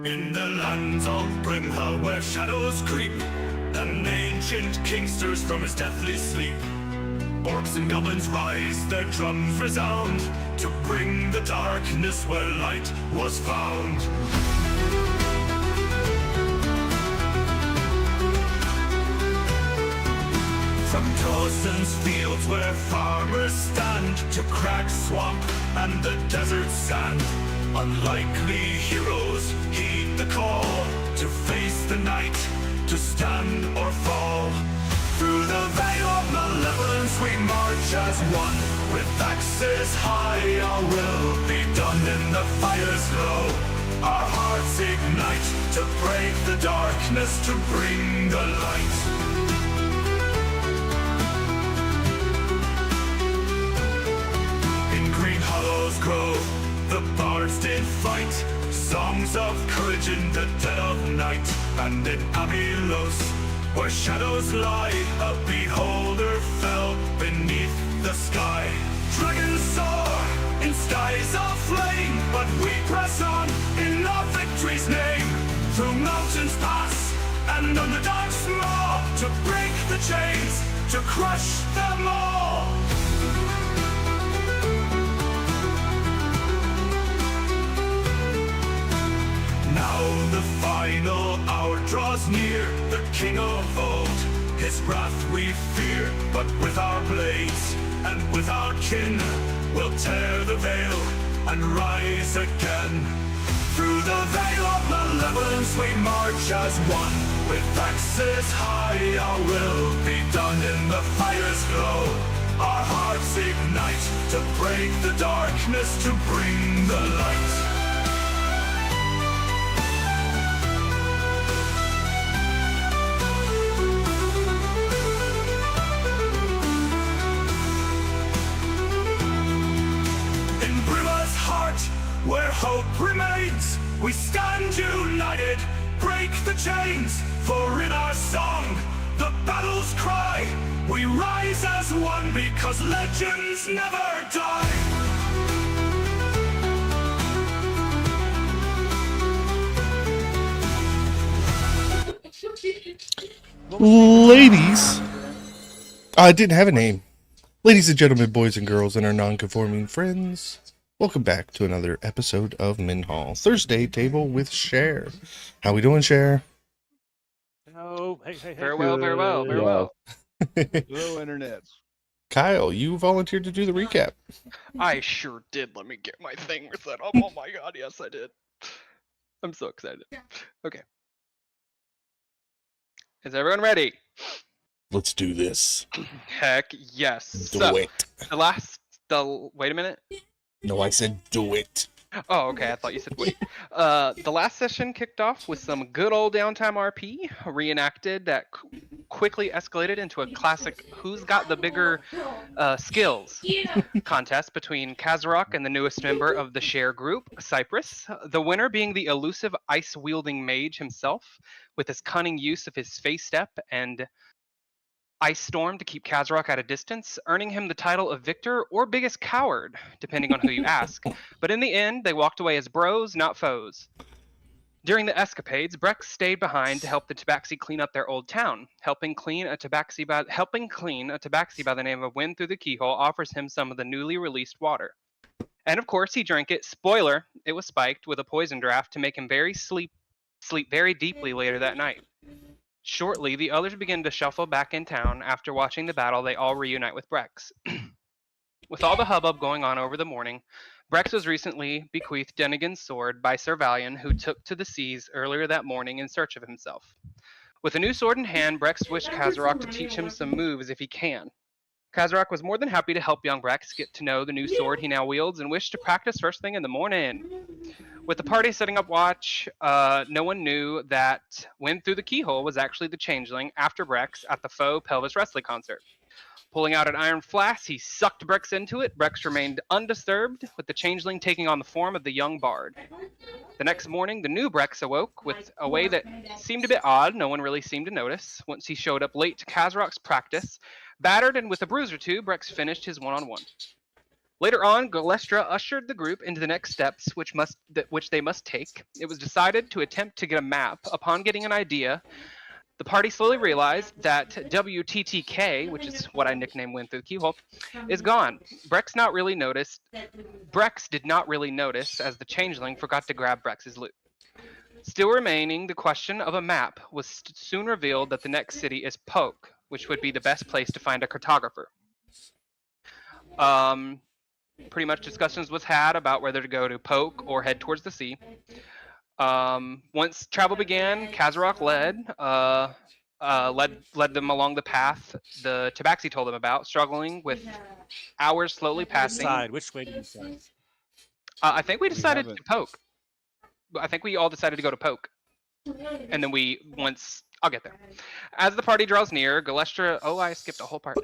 In the lands of Minhal where shadows creep, an ancient king stirs from his deathly sleep. Orcs and goblins rise, their drums resound, to bring the darkness where light was found. From Dawson's fields where farmers stand, to Crag Swamp and the desert sand, unlikely heroes heed the call, to face the night, to stand or fall. Through the veil of malevolence we march as one, with axes high our will be done in the fire's glow. Our hearts ignite to break the darkness, to bring the light. Grove, the bards did fight, songs of courage in the dead of night. And in Abylos, where shadows lie, a beholder fell beneath the sky. Dragons soar in skies of flame, but we press on in our victory's name. Through mountains pass and underdogs maw, to break the chains, to crush them all. Now the final hour draws near, the king of old, his wrath we fear. But with our blades and with our kin, we'll tear the veil and rise again. Through the veil of malevolence we march as one, with axes high our will be done in the fire's glow. Our hearts ignite to break the darkness, to bring the light. Where hope remains, we stand united, break the chains, for in our song, the battle's cry, we rise as one because legends never die. Ladies, I didn't have a name. Ladies and gentlemen, boys and girls, and our non-conforming friends, welcome back to another episode of Minhal Thursday Table with Cher. How we doing, Cher? Oh, hey. Very well. Hello, internet. Kyle, you volunteered to do the recap. I sure did. Let me get my thing set up. Oh my god, yes I did. I'm so excited. Okay. Is everyone ready? Let's do this. Heck yes. Do it. Wait a minute. No, I said do it. Oh, okay. I thought you said wait. The last session kicked off with some good old downtime RP reenacted that quickly escalated into a classic "Who's got the bigger skills" contest between Kazarok and the newest member of the Share group, Cypress. The winner being the elusive ice-wielding mage himself, with his cunning use of his face step and Ice Storm to keep Kazarok at a distance, earning him the title of victor or biggest coward, depending on who you ask. But in the end, they walked away as bros, not foes. During the escapades, Brex stayed behind to help the Tabaxi clean up their old town. Helping clean a Tabaxi by the name of Wind Through the Keyhole offers him some of the newly released water. And of course, he drank it. Spoiler, it was spiked with a poison draft to make him sleep very deeply later that night. Shortly, the others begin to shuffle back in town. After watching the battle, they all reunite with Brex. With all the hubbub going on over the morning, Brex was recently bequeathed Denigan's sword by Sir Valian, who took to the seas earlier that morning in search of himself. With a new sword in hand, Brex wished Kazarok to teach him some moves if he can. Kazarok was more than happy to help young Brex get to know the new sword he now wields and wished to practice first thing in the morning. With the party setting up watch, no one knew that Wind Through the Keyhole was actually the changeling after Brex at the faux Pelvis Wrestling concert. Pulling out an iron flask, he sucked Brex into it. Brex remained undisturbed, with the changeling taking on the form of the young bard. The next morning, the new Brex awoke with a way that seemed a bit odd. No one really seemed to notice. Once he showed up late to Kazarok's practice, battered and with a bruise or two, Brex finished his one-on-one. Later on, Galestra ushered the group into the next steps, which they must take. It was decided to attempt to get a map. Upon getting an idea, the party slowly realized that WTTK, which is what I nicknamed Win Through the Keyhole, is gone. Brex did not really notice, as the changeling forgot to grab Brex's loot. Still remaining, the question of a map was soon revealed that the next city is Poke, which would be the best place to find a cartographer. Pretty much discussions was had about whether to go to Poke or head towards the sea. Once travel began, Kazarok led them along the path the Tabaxi told them about, struggling with hours slowly passing. Which way did you decide? I think we decided haven't. to Poke. I think we all decided to go to Poke. And then I'll get there. As the party draws near, Galestra, I skipped a whole part.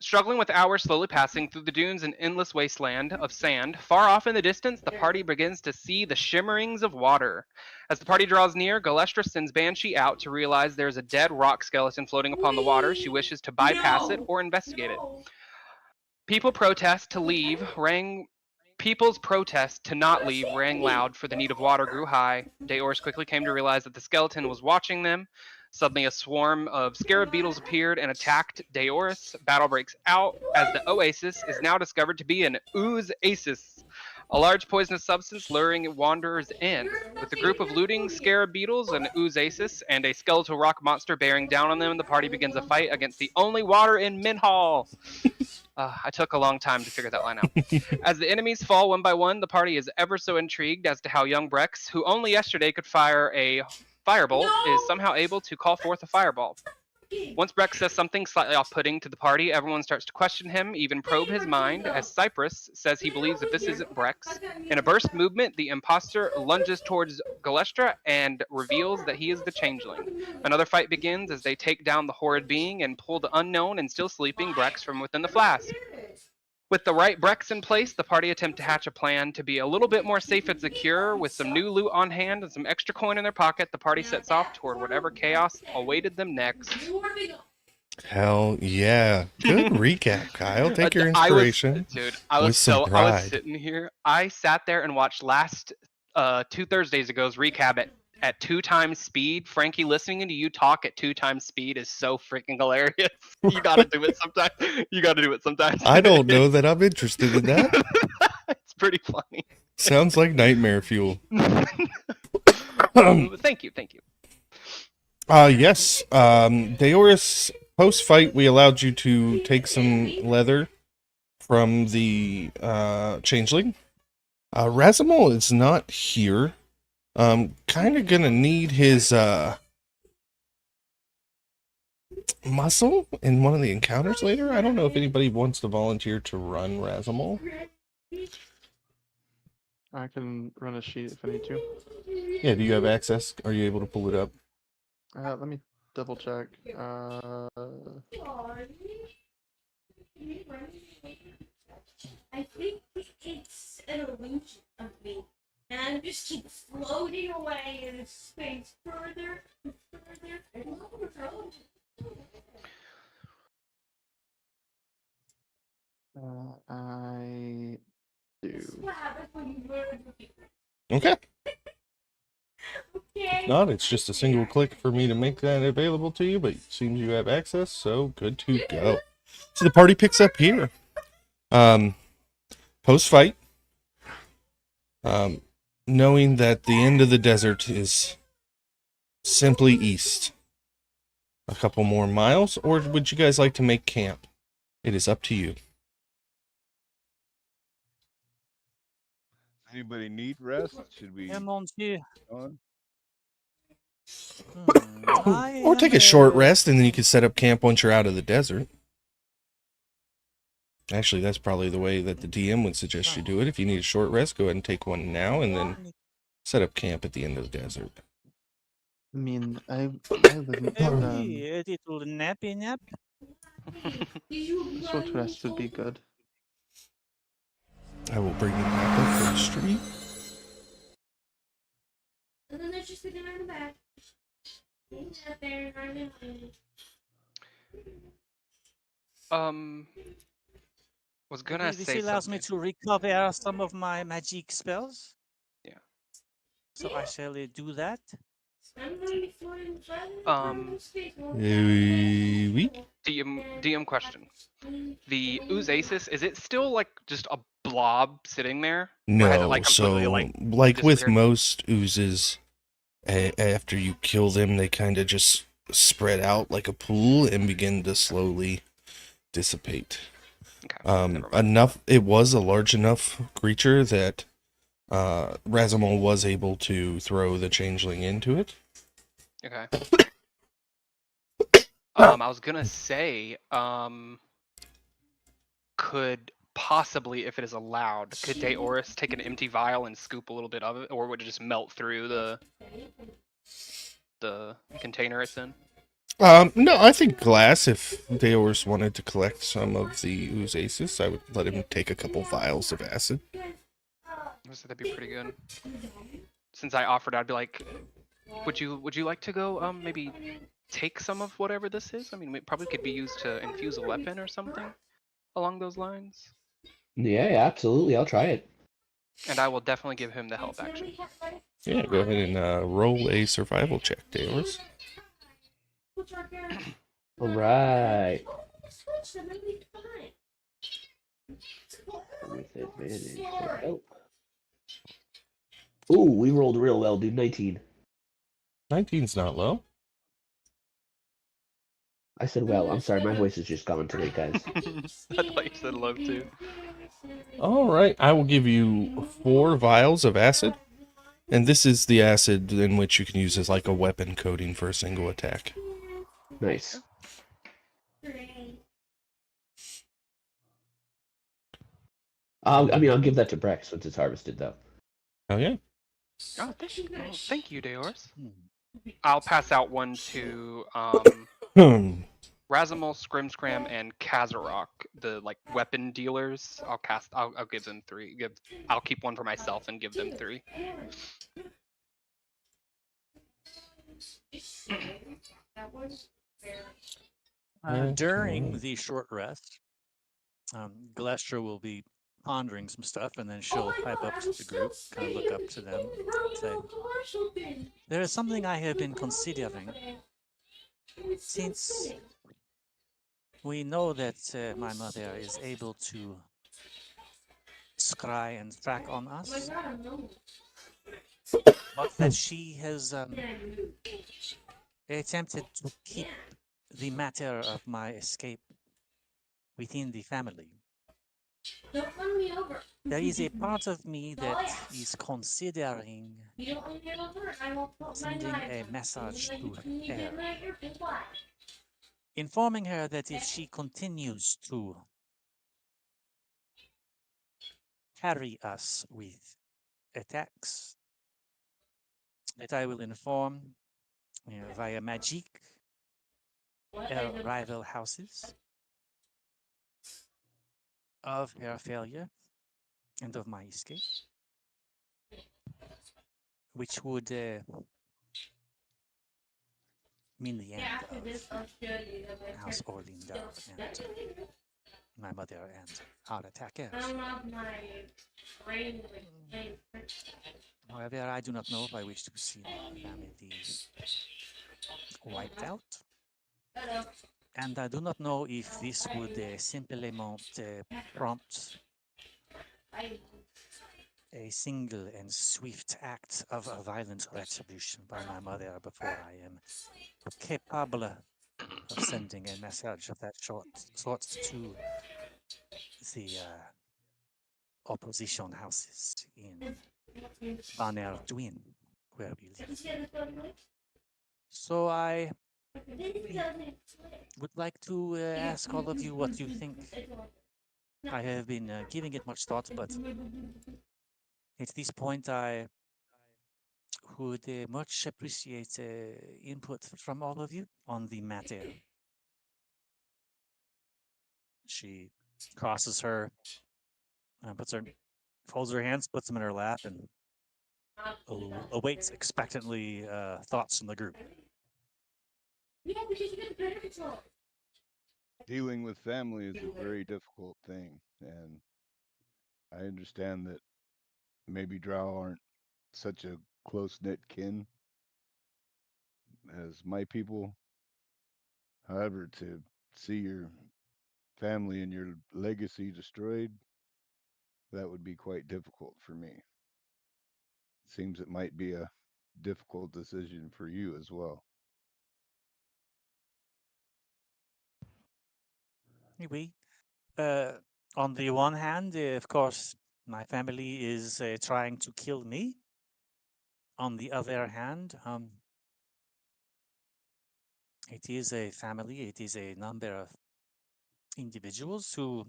Struggling with hours slowly passing through the dunes and endless wasteland of sand, far off in the distance, the party begins to see the shimmerings of water. As the party draws near, Galestra sends Banshee out to realize there's a dead rock skeleton floating upon the water. She wishes to bypass it or investigate it. People's protest to not leave rang loud, for the need of water grew high. Daeorus quickly came to realize that the skeleton was watching them. Suddenly, a swarm of scarab beetles appeared and attacked Daeorus. Battle breaks out as the oasis is now discovered to be an ooze-asis, a large poisonous substance luring wanderers in. With a group of looting scarab beetles, an ooze-asis, and a skeletal rock monster bearing down on them, the party begins a fight against the only water in Minhal. I took a long time to figure that line out. As the enemies fall one by one, the party is ever so intrigued as to how young Brex, who only yesterday could fire a firebolt, is somehow able to call forth a fireball. Once Brex says something slightly off-putting to the party, everyone starts to question him, even probe his mind, as Cypress says he believes that this isn't Brex. In a burst movement, the imposter lunges towards Galestra and reveals that he is the changeling. Another fight begins as they take down the horrid being and pull the unknown and still sleeping Brex from within the flask. With the right Brex in place, the party attempt to hatch a plan to be a little bit more safe and secure. With some new loot on hand and some extra coin in their pocket, the party sets off toward whatever chaos awaited them next. Hell yeah. Good recap, Kyle. Take your inspiration. I was some pride. sitting here. I sat there and watched last 2 Thursdays ago's recap at 2 times speed. Frankie, listening to you talk at 2 times speed is so freaking hilarious. You gotta do it sometimes. I don't know that I'm interested in that. It's pretty funny. Sounds like nightmare fuel. Thank you. Yes. Daeorus, post-fight, we allowed you to take some leather from the changeling. Razamol is not here. Kind of gonna need his muscle in one of the encounters later. I don't know if anybody wants to volunteer to run Razamol. I can run a sheet if I need to. Yeah, do you have access? Are you able to pull it up? Let me double check. I think it's an illusion of me. And I just keep floating away in space further and further and further. I do. What happens when you merge with people? Okay. Okay. Not, it's just a single click for me to make that available to you, but it seems you have access, so good to go. So the party picks up here. Post-fight, knowing that the end of the desert is simply east. A couple more miles, or would you guys like to make camp? It is up to you. Anybody need rest? Should we? I'm on here. On? Or take a short rest, and then you can set up camp once you're out of the desert. Actually, that's probably the way that the DM would suggest you do it. If you need a short rest, go ahead and take one now, and then set up camp at the end of the desert. I mean, I wouldn't. Ready to nappy nap? Short rest would be good. I will bring you back up for the stream. And then there's just the guy in the back. He's out there running. Was gonna This say allows me something. to recover some of my magic spells. Yeah. So I shall do that. I'm gonna be floating Um, Oui. DM question. The Oozasis, is it still like just a blob sitting there? Or has it No, like completely so like with disappeared? most oozes, after you kill them, they kind of just spread out like a pool and begin to slowly dissipate. Okay, never mind. Enough. It was a large enough creature that Razamol was able to throw the changeling into it. Okay. I was gonna say, could possibly, if it is allowed, could Daeorus take an empty vial and scoop a little bit of it, or would it just melt through the container it's in? No, I think glass. If Daeorus wanted to collect some of the Oozasis, I would let him take a couple vials of acid. So that'd be pretty good. Since I offered, I'd be like, would you like to go maybe take some of whatever this is? I mean, it probably could be used to infuse a weapon or something along those lines. Yeah, yeah, absolutely. I'll try it. And I will definitely give him the help action. Yeah, go ahead and roll a survival check, Daeorus. All right. With advantage. for help. Ooh, we rolled real well, dude. 19. 19's not low. I said well. I'm sorry, my voice is just gone today, guys. I thought you said love too. All right, I will give you 4 vials of acid. And this is the acid in which you can use as like a weapon coating for a single attack. Nice. I'll give that to Brex once it's harvested, though. Oh yeah. Oh, thank you, Daeorus. Hmm. I'll pass out one to Razamol, Scrimscram, and Kazarok, the like weapon dealers. I'll give them 3. I'll keep one for myself and give them 3. During the short rest, Glestra will be pondering some stuff, and then she'll pipe up to the group, kind of look up to them, say, "There is something I have been considering. Since we know that my mother is able to scry and track on us, but that she has attempted to keep the matter of my escape within the family. There is a part of me that is considering sending a message to her, informing her that if she continues to harry us with attacks, that I will inform via magic her rival houses of her failure and of my escape, which would mean the end of House Orlinda and my mother and our attackers. However, I do not know if I wish to see my family wiped out. And I do not know if this would simply prompt a single and swift act of a violent retribution by my mother before I am capable of sending a message of that sort to the opposition houses in Banner Dwin, where we live. So I would like to ask all of you what you think. I have been giving it much thought, but at this point I would much appreciate input from all of you on the matter. She crosses her, folds her hands, puts them in her lap, and awaits expectantly thoughts from the group. dealing with family is a very difficult thing, and I understand that maybe Drow aren't such a close knit kin as my people. However, to see your family and your legacy destroyed, that would be quite difficult for me. Seems it might be a difficult decision for you as well. Anyway, uh, on the one hand, of course, my family is trying to kill me. On the other hand, it is a family, it is a number of individuals who,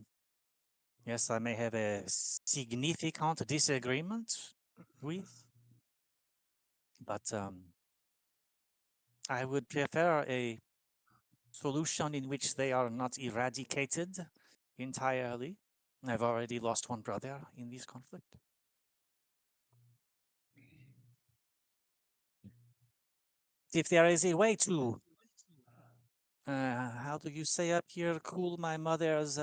yes, I may have a significant disagreement with, but I would prefer a solution in which they are not eradicated entirely. I've already lost one brother in this conflict. If there is a way to, how do you say up here, cool my mother's,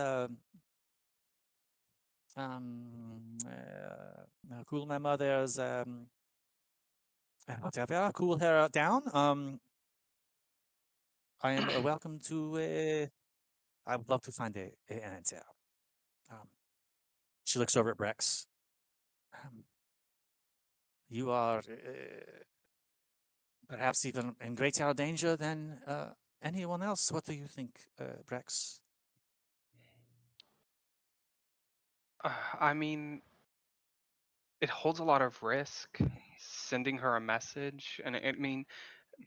cool my mother's, whatever, cool her down, I am welcome to, I would love to find an answer. She looks over at Brex. You are perhaps even in greater danger than anyone else. What do you think, Brex? I mean, it holds a lot of risk sending her a message, and I mean,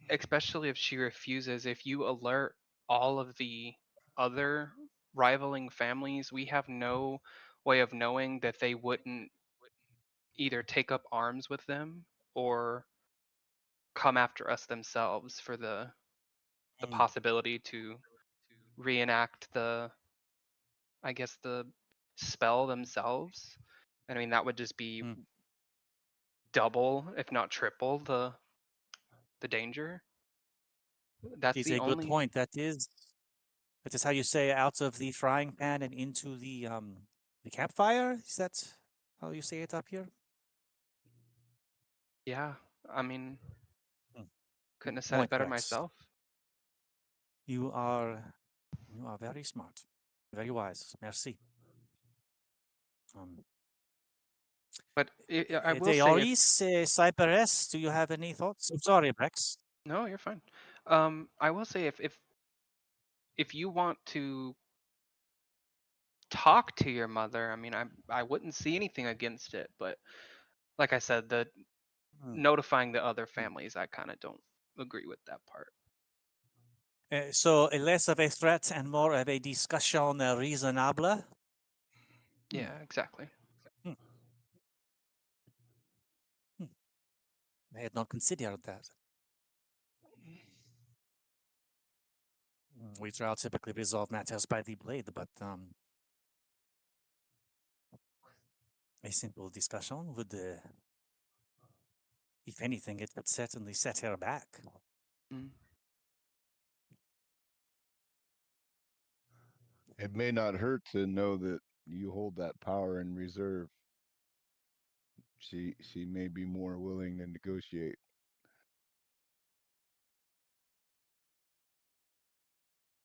especially if she refuses. If you alert all of the other rivaling families, we have no way of knowing that they wouldn't either take up arms with them or come after us themselves for the Mm. possibility to reenact the, I guess, the spell themselves. I mean, that would just be Mm. double, if not triple, the danger. That's Is the a good only. point. That is how you say out of the frying pan and into the campfire. Is that how you say it up here? Yeah, I mean, Mm. couldn't have said it Point, better Brex. myself. You are very smart, very wise. Merci. Um, But I will say, if Deoris, Cypress, do you have any thoughts? I'm sorry, Brex. no, you're fine. I will say, if you want to talk to your mother, I mean, I wouldn't see anything against it. But like I said, the Mm. notifying the other Mm. families, I kind of don't agree with that part. So less of a threat and more of a discussion reasonable. Hmm. Yeah, exactly. Hmm. Hmm. I had not considered that. We try to typically resolve matters by the blade, but a simple discussion would, if anything, it would certainly set her back. Mm. It may not hurt to know that you hold that power in reserve. She may be more willing to negotiate.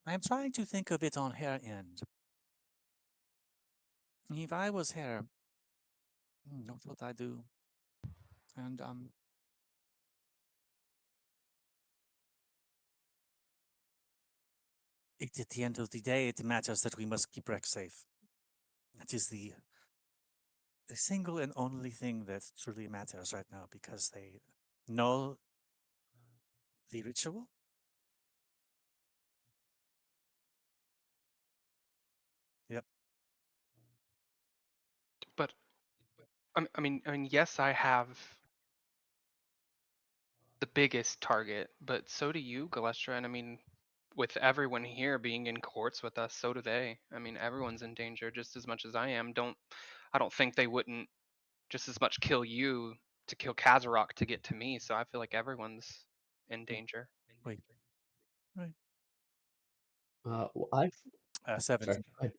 I'm trying to think of it on her end. If I was her, not what I do. And at the end of the day, it matters that we must keep Rex safe. That is the single and only thing that truly matters right now because they know the ritual. Yep. But I mean, yes, I have the biggest target, but so do you, Galestra. And I mean, with everyone here being in courts with us, so do they. I mean, everyone's in danger just as much as I am. I don't think they wouldn't just as much kill you to kill Kazarok to get to me. So I feel like everyone's in Mm. danger. Wait. Right. Well, I've 17. Sorry. Go ahead.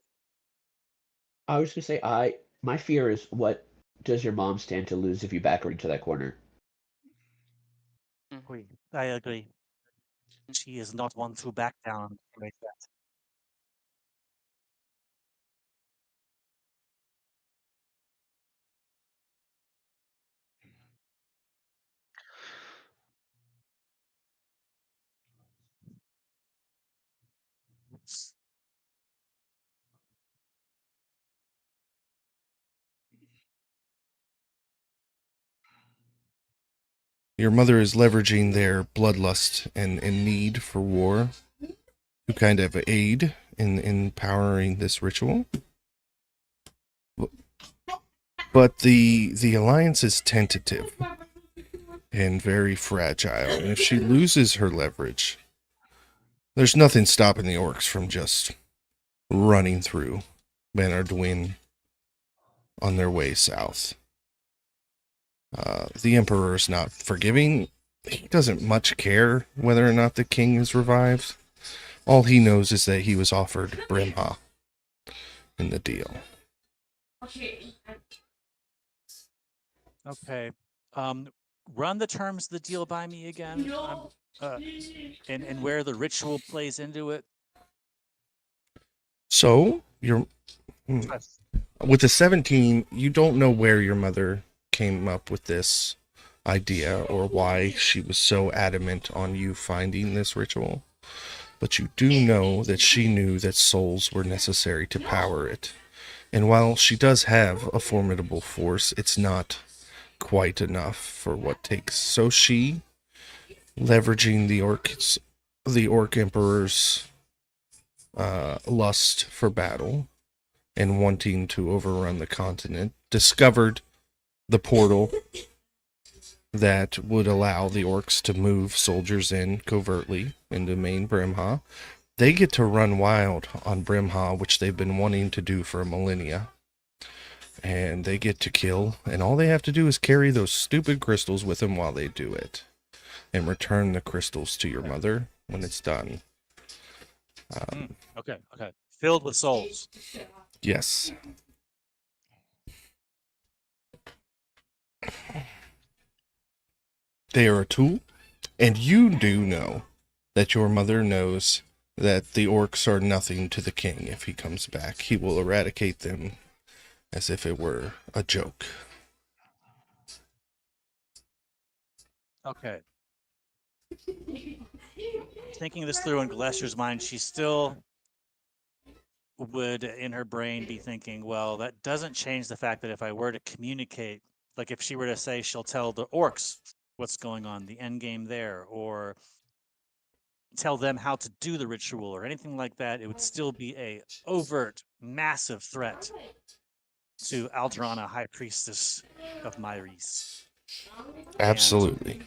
I was gonna say, my fear is, what does your mom stand to lose if you back her into that corner? Oui, I agree. She is not one to back down like that. Your mother is leveraging their bloodlust and need for war to kind of aid in powering this ritual. But the alliance is tentative and very fragile, and if she loses her leverage, there's nothing stopping the orcs from just running through Banardwin on their way south. The Emperor is not forgiving. He doesn't much care whether or not the king is revived. All he knows is that he was offered Brimha in the deal. Okay. Run the terms of the deal by me again. And where the ritual plays into it. So, with the 17, you don't know where your mother came up with this idea or why she was so adamant on you finding this ritual. But you do know that she knew that souls were necessary to power it. And while she does have a formidable force, it's not quite enough for what takes. So she, leveraging the Orc Emperor's lust for battle and wanting to overrun the continent, discovered the portal that would allow the orcs to move soldiers in covertly into main Brimha. They get to run wild on Brimha, which they've been wanting to do for a millennia. And they get to kill, and all they have to do is carry those stupid crystals with them while they do it. And return the crystals to your mother when it's done. Okay. Filled with souls. Yes. They are a tool, and you do know that your mother knows that the orcs are nothing to the king if he comes back. He will eradicate them as if it were a joke. Okay. Thinking this through in Glesher's mind, she still would, in her brain, be thinking, well, that doesn't change the fact that if I were to communicate, like if she were to say she'll tell the orcs what's going on, the end game there, or tell them how to do the ritual or anything like that, it would still be a overt, massive threat to Aldrana, High Priestess of Myris. Absolutely.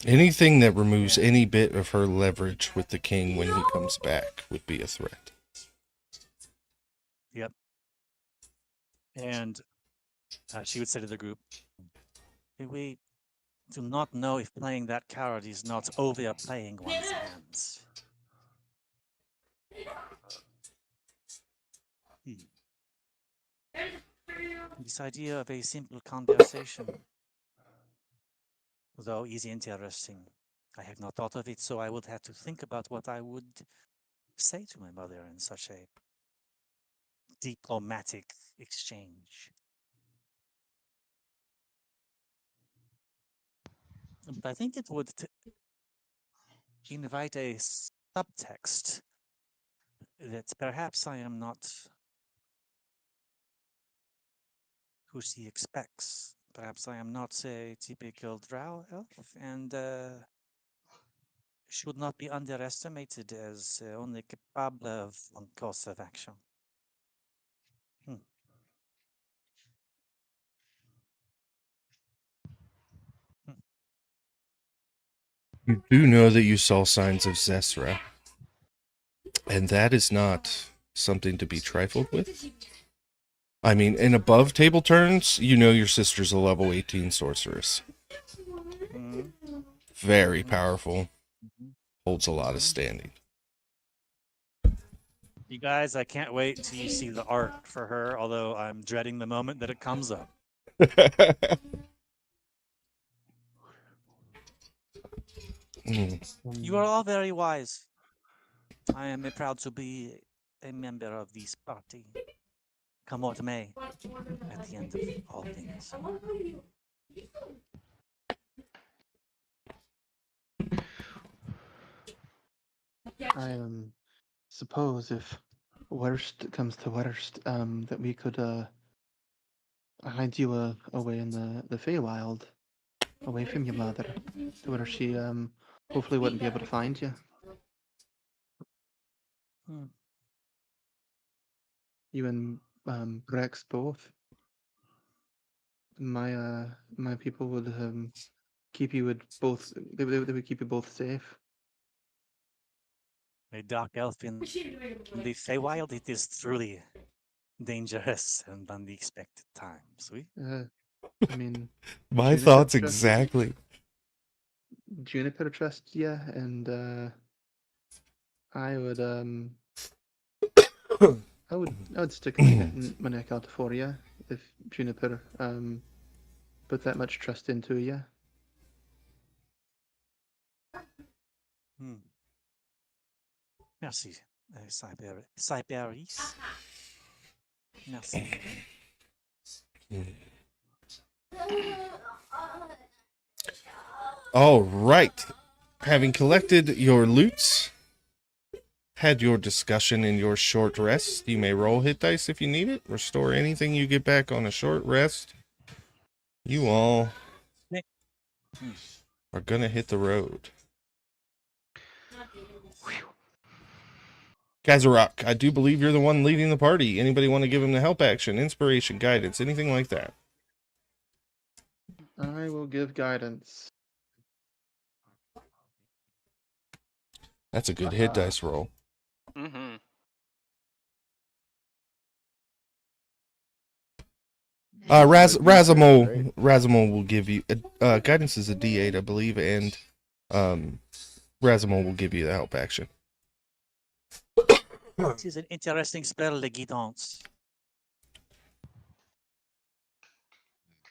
Anything that removes any bit of her leverage with the king when he comes back would be a threat. Yep. And she would say to the group, we do not know if playing that card is not overplaying one's hands. This idea of a simple conversation, though is interesting. I have not thought of it, so I would have to think about what I would say to my mother in such a diplomatic exchange. But I think it would invite a subtext that perhaps I am not who she expects. Perhaps I am not a typical drow elf and should not be underestimated as only capable of one course of action. You do know that you saw signs of Zesra, and that is not something to be trifled with. I mean, in above table turns, you know your sister's a level 18 sorceress. Very powerful. Holds a lot of standing. You guys, I can't wait till you see the art for her, although I'm dreading the moment that it comes up. You are all very wise. I am proud to be a member of this party. Come what may, at the end of all things. I suppose if worst comes to worst, that we could hide you away in the Feywild, away from your mother, to where she hopefully wouldn't be able to find you. Hmm. You and Rex both. My people would keep you would both they would keep you both safe. A dark elf in the Feywild, it is truly dangerous and unexpected times. I mean, My Juniper thoughts trust exactly. Juniper trusts you, and I would I would stick my neck out for you if Juniper put that much trust into you. Hmm. Merci, Cyberis. Merci. All right. Having collected your loots, had your discussion in your short rest, you may roll hit dice if you need it. Restore anything you get back on a short rest. You all Hmm. are gonna hit the road. Kazarok, I do believe you're the one leading the party. Anybody want to give him the help action, inspiration, guidance, anything like that? I will give guidance. That's a good hit dice roll. Mm-hmm. Razamol will give you guidance is a D8, I believe, and Razamol will give you the help action. This is an interesting spell, the guidance.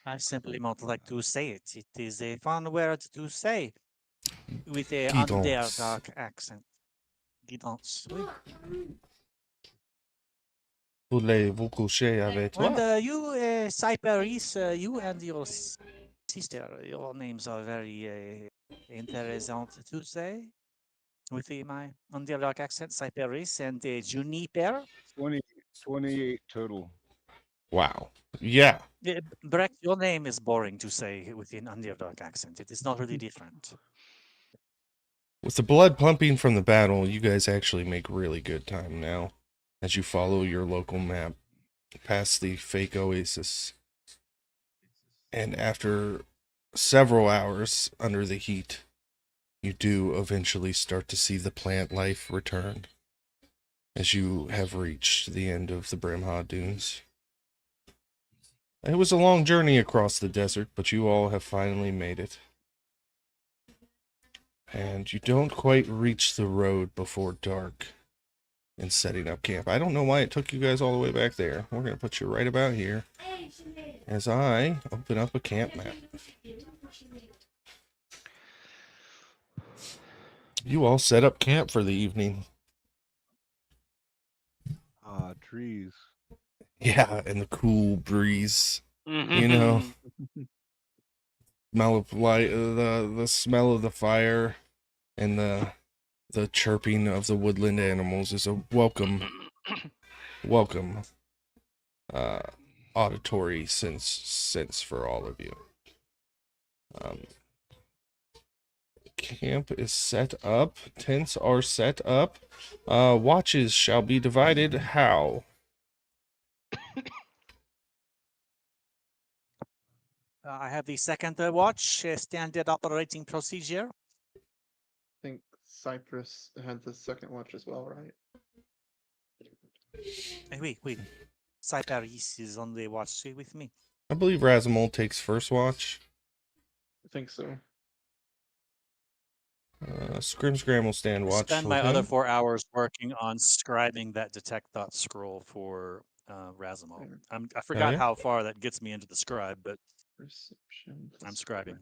I simply not like to say it. It is a fun word to say with a Guidance. underdark accent. Guidance. Oui. Voulez-vous coucher avec toi? And you, Cyperis, you and your sister, your names are very interesting to say. With my underdark accent, Cyperis and Juniper. 28 total. Wow. Yeah. Breck, your name is boring to say with an underdark accent. It is not really different. With the blood pumping from the battle, you guys actually make really good time now as you follow your local map past the fake oasis. And after several hours under the heat, you do eventually start to see the plant life return as you have reached the end of the Brimha Dunes. It was a long journey across the desert, but you all have finally made it. And you don't quite reach the road before dark and setting up camp. I don't know why it took you guys all the way back there. We're going to put you right about here as I open up a camp map. You all set up camp for the evening. Trees. Yeah, and the cool breeze. Mm-hmm. You know, smell of light, the smell of the fire, and the chirping of the woodland animals is a welcome auditory sense for all of you. Camp is set up. Tents are set up. Watches shall be divided. How? I have the second watch, standard operating procedure. I think Cyprus had the second watch as well, right? Wait. Cyperis is on the watch with me. I believe Razamol takes first watch. I think so. Scrim will stand watch. Spend with my other him. 4 hours working on scribing that detect thought scroll for Razimo. I forgot yeah? how far that gets me into the scribe, but Perception. I'm plus scribing.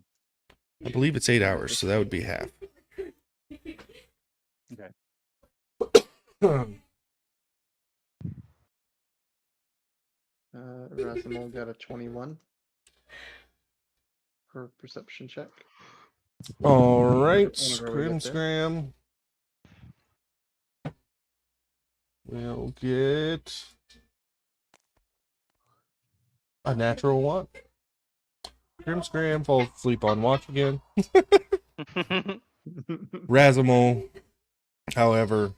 I believe it's 8 hours, so that would be half. Okay. Razimal got a 21 for perception check. All right, Whenever we get there. We'll get a natural one. Scram falls asleep on watch again. Razimal, however,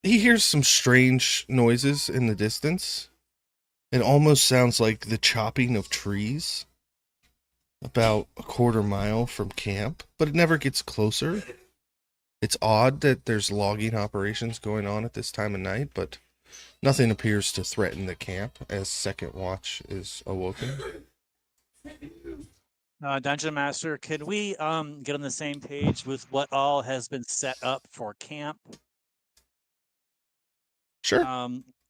he hears some strange noises in the distance. It almost sounds like the chopping of trees about a quarter mile from camp, but it never gets closer. It's odd that there's logging operations going on at this time of night, but nothing appears to threaten the camp as second watch is awoken. Dungeon Master, could we get on the same page with what all has been set up for camp? Sure.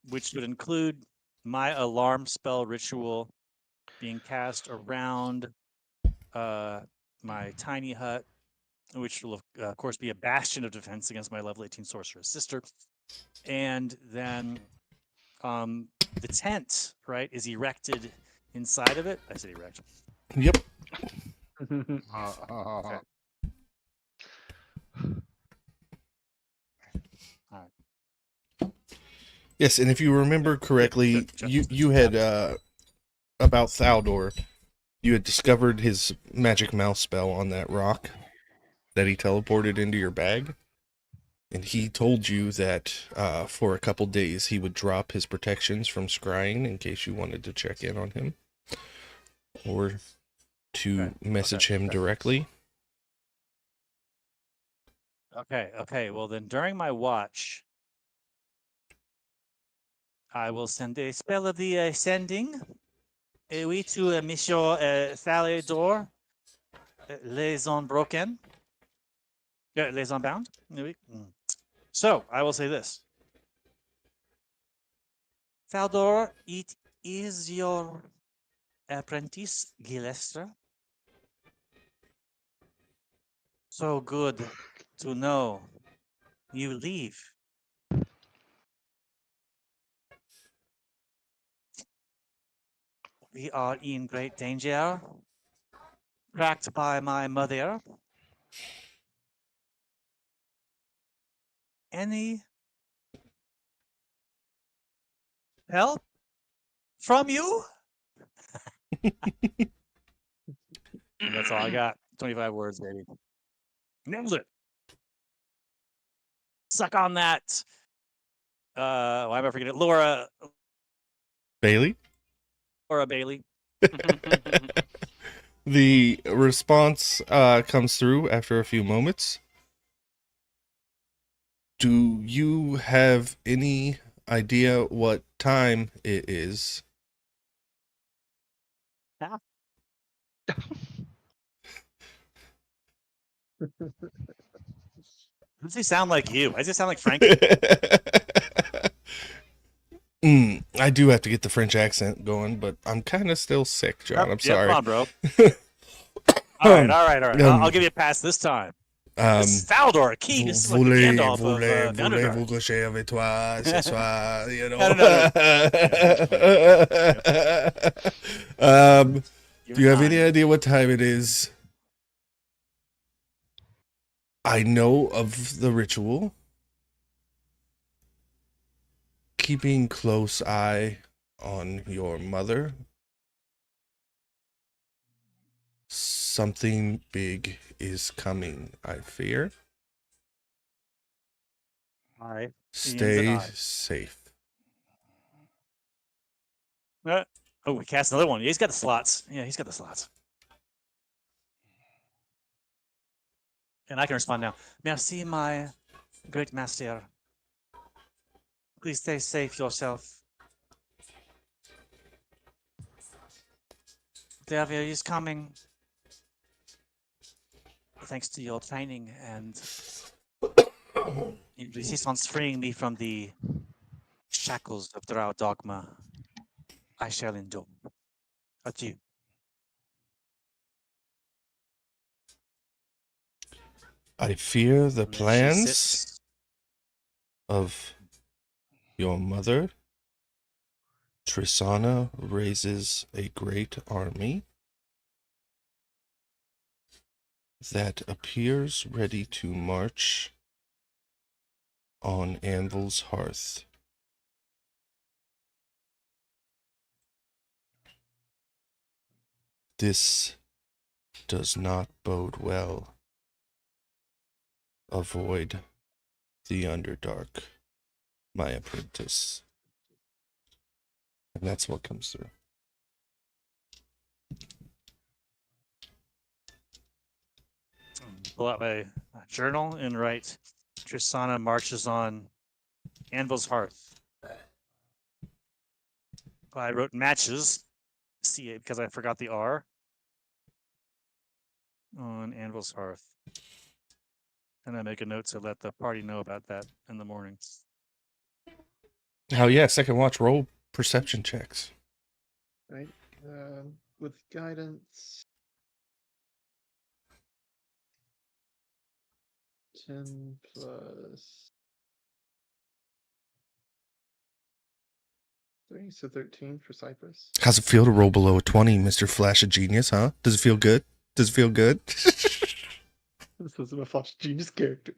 Which would include my alarm spell ritual being cast around my tiny hut, which will of course be a bastion of defense against my level 18 sorceress sister. And then the tent, right, is erected inside of it. I said erect. Yep. Okay. All right. Yes, and if you remember correctly, you had about Thaldor, you had discovered his magic mouse spell on that rock that he teleported into your bag. And he told you that for a couple days he would drop his protections from scrying in case you wanted to check in on him. Or to message him directly. Okay. Well, then during my watch, I will send a spell of the ascending. Oui, to Monsieur Thalador, Les Unbroken. Les Unbound. Oui. So, I will say this. Thaldor, it is your apprentice, Gilestra. So good to know you leave. We are in great danger. Tracked by my mother. Any help from you? And that's all I got. 25 words, baby. Nailed it. Suck on that. Why am I forgetting? Laura Bailey? Bailey. The response comes through after a few moments. Do you have any idea what time it is? Yeah. Does he sound like you? Why does he sound like Frankie? I do have to get the French accent going, but I'm kind of still sick, John. I'm sorry. Come on, bro. All right. I'll give you a pass this time. This is Thaldor, key. This is like the Gandalf of the Underdark. Voulez-vous coucher avec toi ce soir, you know? No. Do you have any idea what time it is? I know of the ritual. Keeping close eye on your mother. Something big is coming, I fear. All right. Stay safe. We cast another one. Yeah, he's got the slots. And I can respond now. Merci, my great master. Please stay safe yourself. Davia is coming. thanks to your training and your resistance freeing me from the shackles of Drow dogma, I shall endure. Adieu. I fear the And then she plans sits. of your mother. Tristana raises a great army that appears ready to march on Anvil's hearth. This does not bode well. Avoid the Underdark, my apprentice. And that's what comes through. Pull out my journal and write Tristana marches on Anvil's hearth. I wrote matches, C because I forgot the R, on Anvil's hearth. And I make a note to let the party know about that in the morning. Oh yeah, second watch, roll perception checks. Right. With guidance, 10 plus 3, so 13 for Cypress. How's it feel to roll below a 20, Mr. Flash of Genius, huh? Does it feel good? Does it feel good? This is my Flash Genius character.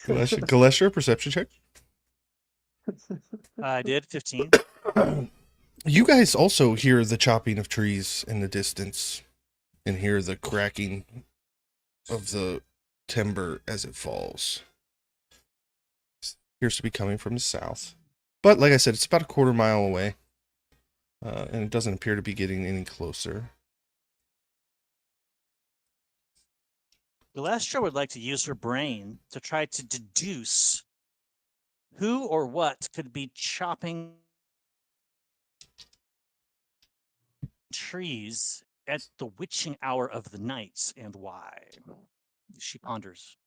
Galesha, perception check. I did 15. You guys also hear the chopping of trees in the distance and hear the cracking of the timber as it falls. It appears to be coming from the south. But like I said, it's about a quarter mile away. And it doesn't appear to be getting any closer. Galestra would like to use her brain to try to deduce who or what could be chopping trees at the witching hour of the night and why. She ponders.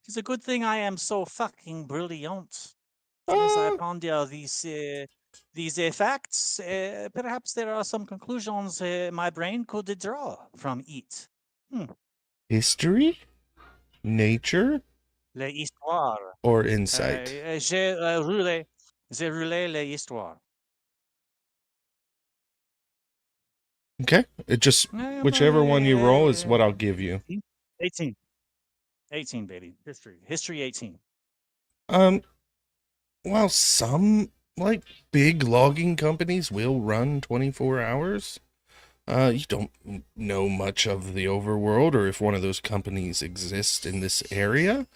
It's a good thing I am so fucking brilliant. As I ponder these facts, perhaps there are some conclusions my brain could draw from it. History? Nature? L'histoire. Or insight? J'ai roulé l'histoire. Okay. It just, whichever one you roll is what I'll give you. 18. 18, baby. History 18. While some, like, big logging companies will run 24 hours, you don't know much of the overworld or if one of those companies exists in this area.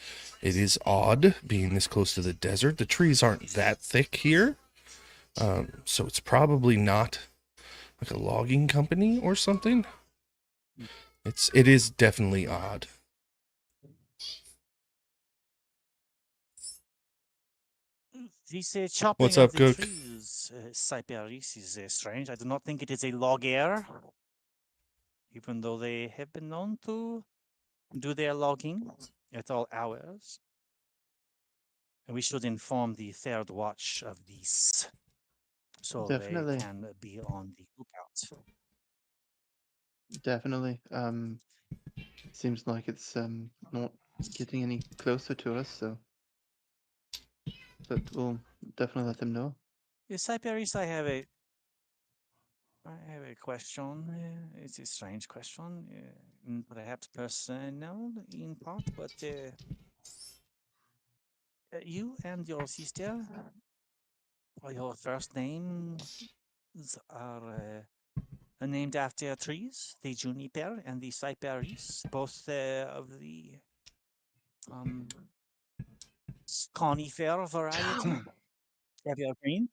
It is odd being this close to the desert. The trees aren't that thick here. So it's probably not like a logging company or something. It is definitely odd. This chopping What's of up, the Cook? trees, Cyperis, is strange. I do not think it is a logger, even though they have been known to do their logging at all hours. And we should inform the third watch of this, so Definitely. they can be on the lookout. Definitely. Seems like it's not getting any closer to us, so. But we'll definitely let them know. Cyperis, I have a question. It's a strange question, perhaps personal in part, but you and your sister, or your first names are named after trees, the juniper and the cyperus, both of the conifer variety, evergreen.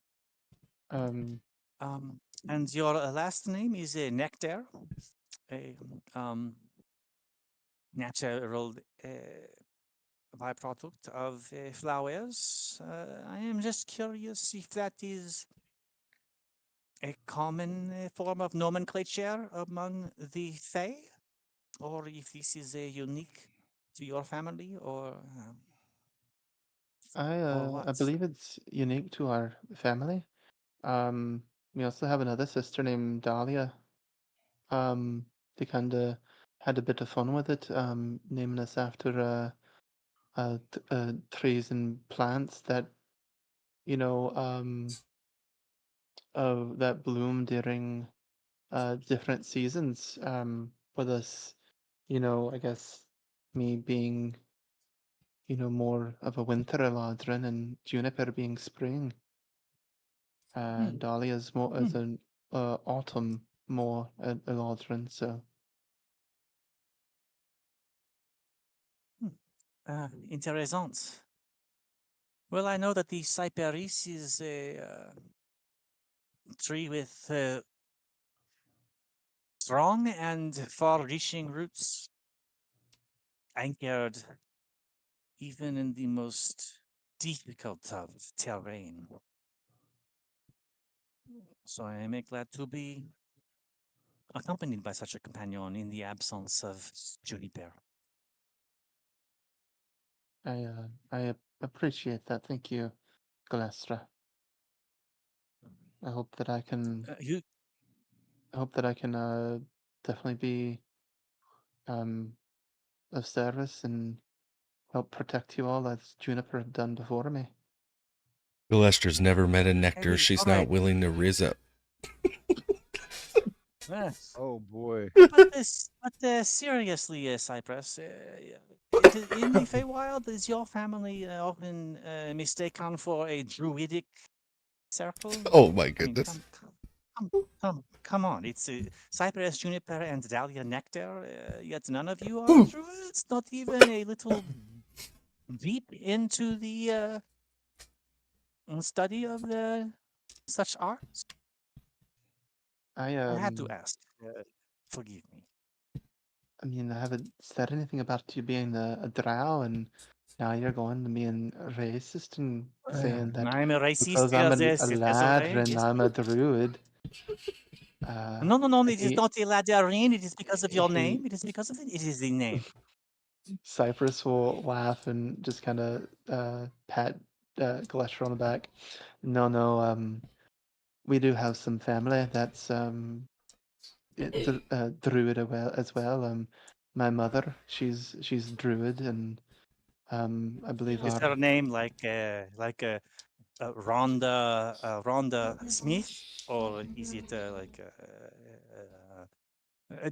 And your last name is nectar, a natural byproduct of flowers. I am just curious if that is a common form of nomenclature among the Fae. or if this is unique to your family, or I what? believe it's unique to our family. Um, we also have another sister named Dahlia. They kind of had a bit of fun with it, naming us after trees and plants that you know that bloom during different seasons. With us, I guess me being more of a winter Eladrin and Juniper being spring. Hmm. Dahlia's more as Hmm. an autumn more Eladrin. So Hmm. Interessant. Well, I know that the cyperis is a tree with strong and far-reaching roots, anchored even in the most difficult of terrain. So I am glad to be accompanied by such a companion in the absence of Juniper. I appreciate that. Thank you, Galestra. I hope that I can. You I hope that I can definitely be um of service and help protect you all as Juniper have done before me. Gillester's never met a nectar maybe she's all not right. willing to riz up. Yes. Oh boy. But seriously, Cypress, in the Feywild, is your family often mistaken for a druidic circle? Oh my I mean, goodness. come on! It's Cypress, Juniper, and Dahlia Nectar. Yet none of you are Ooh. druids. Not even a little deep into the study of the such arts. I I had to ask. Forgive me. I mean, I haven't said anything about you being a drow, and now you're going to being racist and saying that I'm a racist because I'm because a there's lad okay. and Yes. I'm a druid. No, it is He, not the Ladarin. It is because of your he name. It is because of it. It is the name. Cypress will laugh and just kind of pat Glesher on the back. No, we do have some family that's druid as well. My mother, she's druid, and I believe Is our her name Rhonda Smith, or is it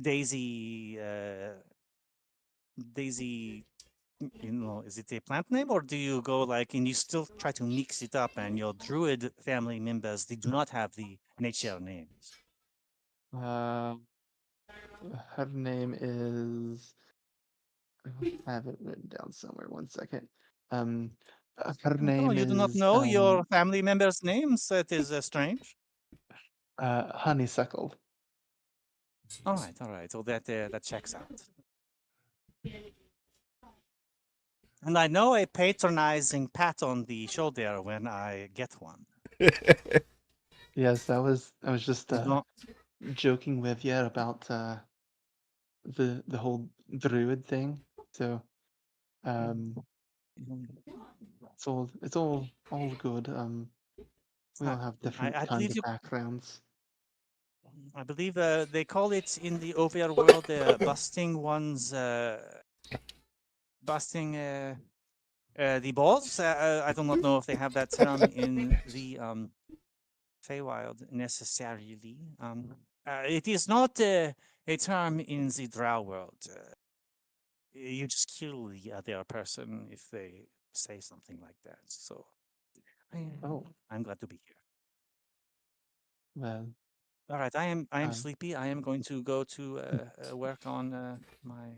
Daisy Daisy? Is it a plant name, or do you go like and you still try to mix it up? And your druid family members, they do not have the nature names. uh, her name is. I have it written down somewhere. One second. Um, her Come on, name you do not is know your family members' names. That is strange. Honeysuckle. All right. So that checks out. And I know a patronizing pat on the shoulder when I get one. Yes, I was just You don't. joking with you about the whole druid thing. So um, it's all good. We I, all have I different I kind believe of you. backgrounds. I believe they call it in the overworld busting the balls. I do not know if they have that term in the Feywild necessarily. It is not a term in the Drow world. You just kill the other person if they say something like that. So Oh, I'm glad to be here. well, All right, I am um, sleepy. I am going to go to work on my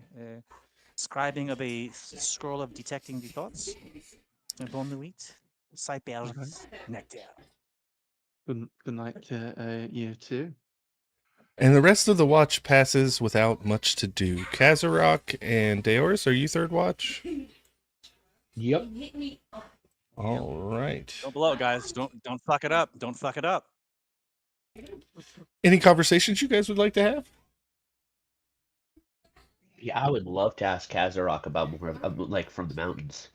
scribing of a scroll of detecting the thoughts. Bon nuit, all right. Cyperis nectar. Good night to you too. And the rest of the watch passes without much to do. Kazarok and Deoris, are you third watch? Yep. Hit me up. All right. Don't blow, guys. Don't fuck it up. Don't fuck it up. Any conversations you guys would like to have? Yeah, I would love to ask Kazarok about more of like from the mountains.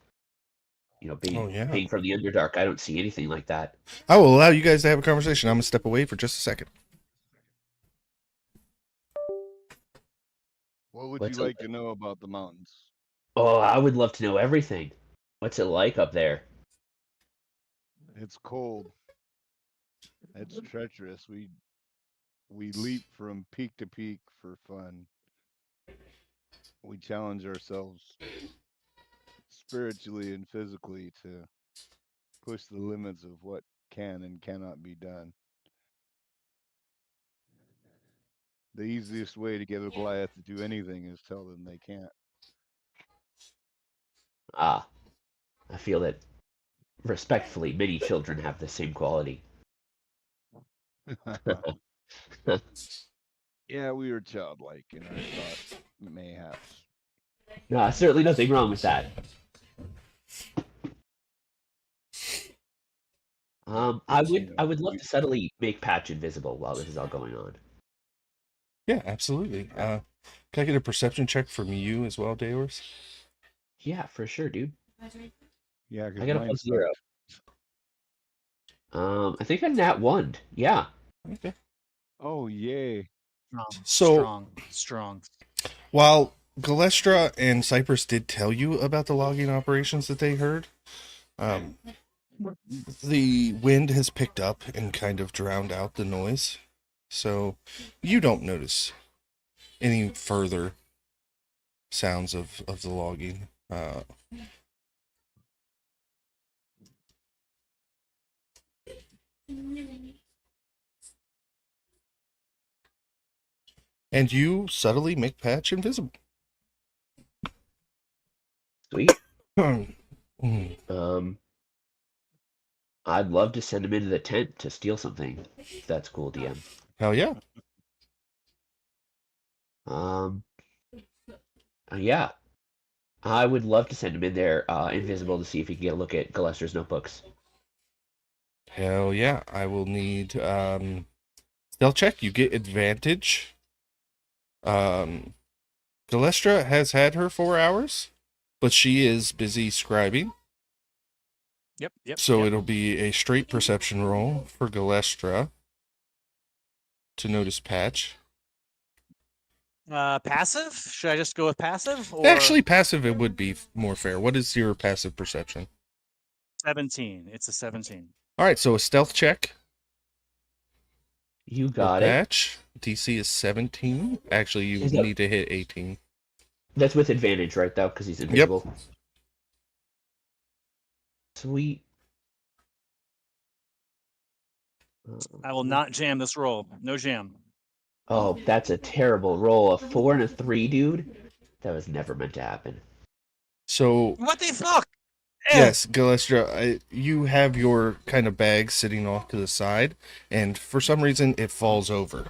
You know, Oh, yeah. being from the Underdark, I don't see anything like that. I will allow you guys to have a conversation. I'm going to step away for just a second. What would What's you it like to know about the mountains? Oh, I would love to know everything. What's it like up there? It's cold. It's treacherous. We leap from peak to peak for fun. We challenge ourselves spiritually and physically to push the limits of what can and cannot be done. The easiest way to get a Goliath to do anything is tell them they can't. Ah, I feel that respectfully, many children have the same quality. Yeah, we were childlike in our thought, mayhaps. No, certainly nothing wrong with that. I You would know, I would love to subtly make Patch invisible while this is all going on. Yeah, absolutely. Can I get a perception check from you as well, Daors? Yeah, for sure, dude. Yeah, I because got a mine's +0. sucked. I think I'm nat 1. Yeah. Okay. Oh, yay. So- Strong. While Galestra and Cypress did tell you about the logging operations that they heard, the wind has picked up and kind of drowned out the noise. So you don't notice any further sounds of the logging. And you subtly make Patch invisible. Sweet. Mm. I'd love to send him into the tent to steal something. If that's cool, DM. Hell yeah. Yeah. I would love to send him in there, invisible, to see if he can get a look at Galester's notebooks. Hell yeah. I will need stealth check. You get advantage. Galestra has had her 4 hours, but she is busy scribing. Yep. So it'll be a straight perception roll for Galestra to notice Patch. Passive? Should I just go with passive? Or Actually, passive it would be more fair. What is your passive perception? 17. It's a 17. All right, so a stealth check You for got it. Patch. DC is 17. Actually, you Is that- need to hit 18. That's with advantage, right, though? Because he's invisible. Sweet. I will not jam this roll. No jam. Oh, that's a terrible roll. A 4 and a 3, dude. That was never meant to happen. So, What the fuck? yes, Galestra, you have your kind of bag sitting off to the side, and for some reason it falls over.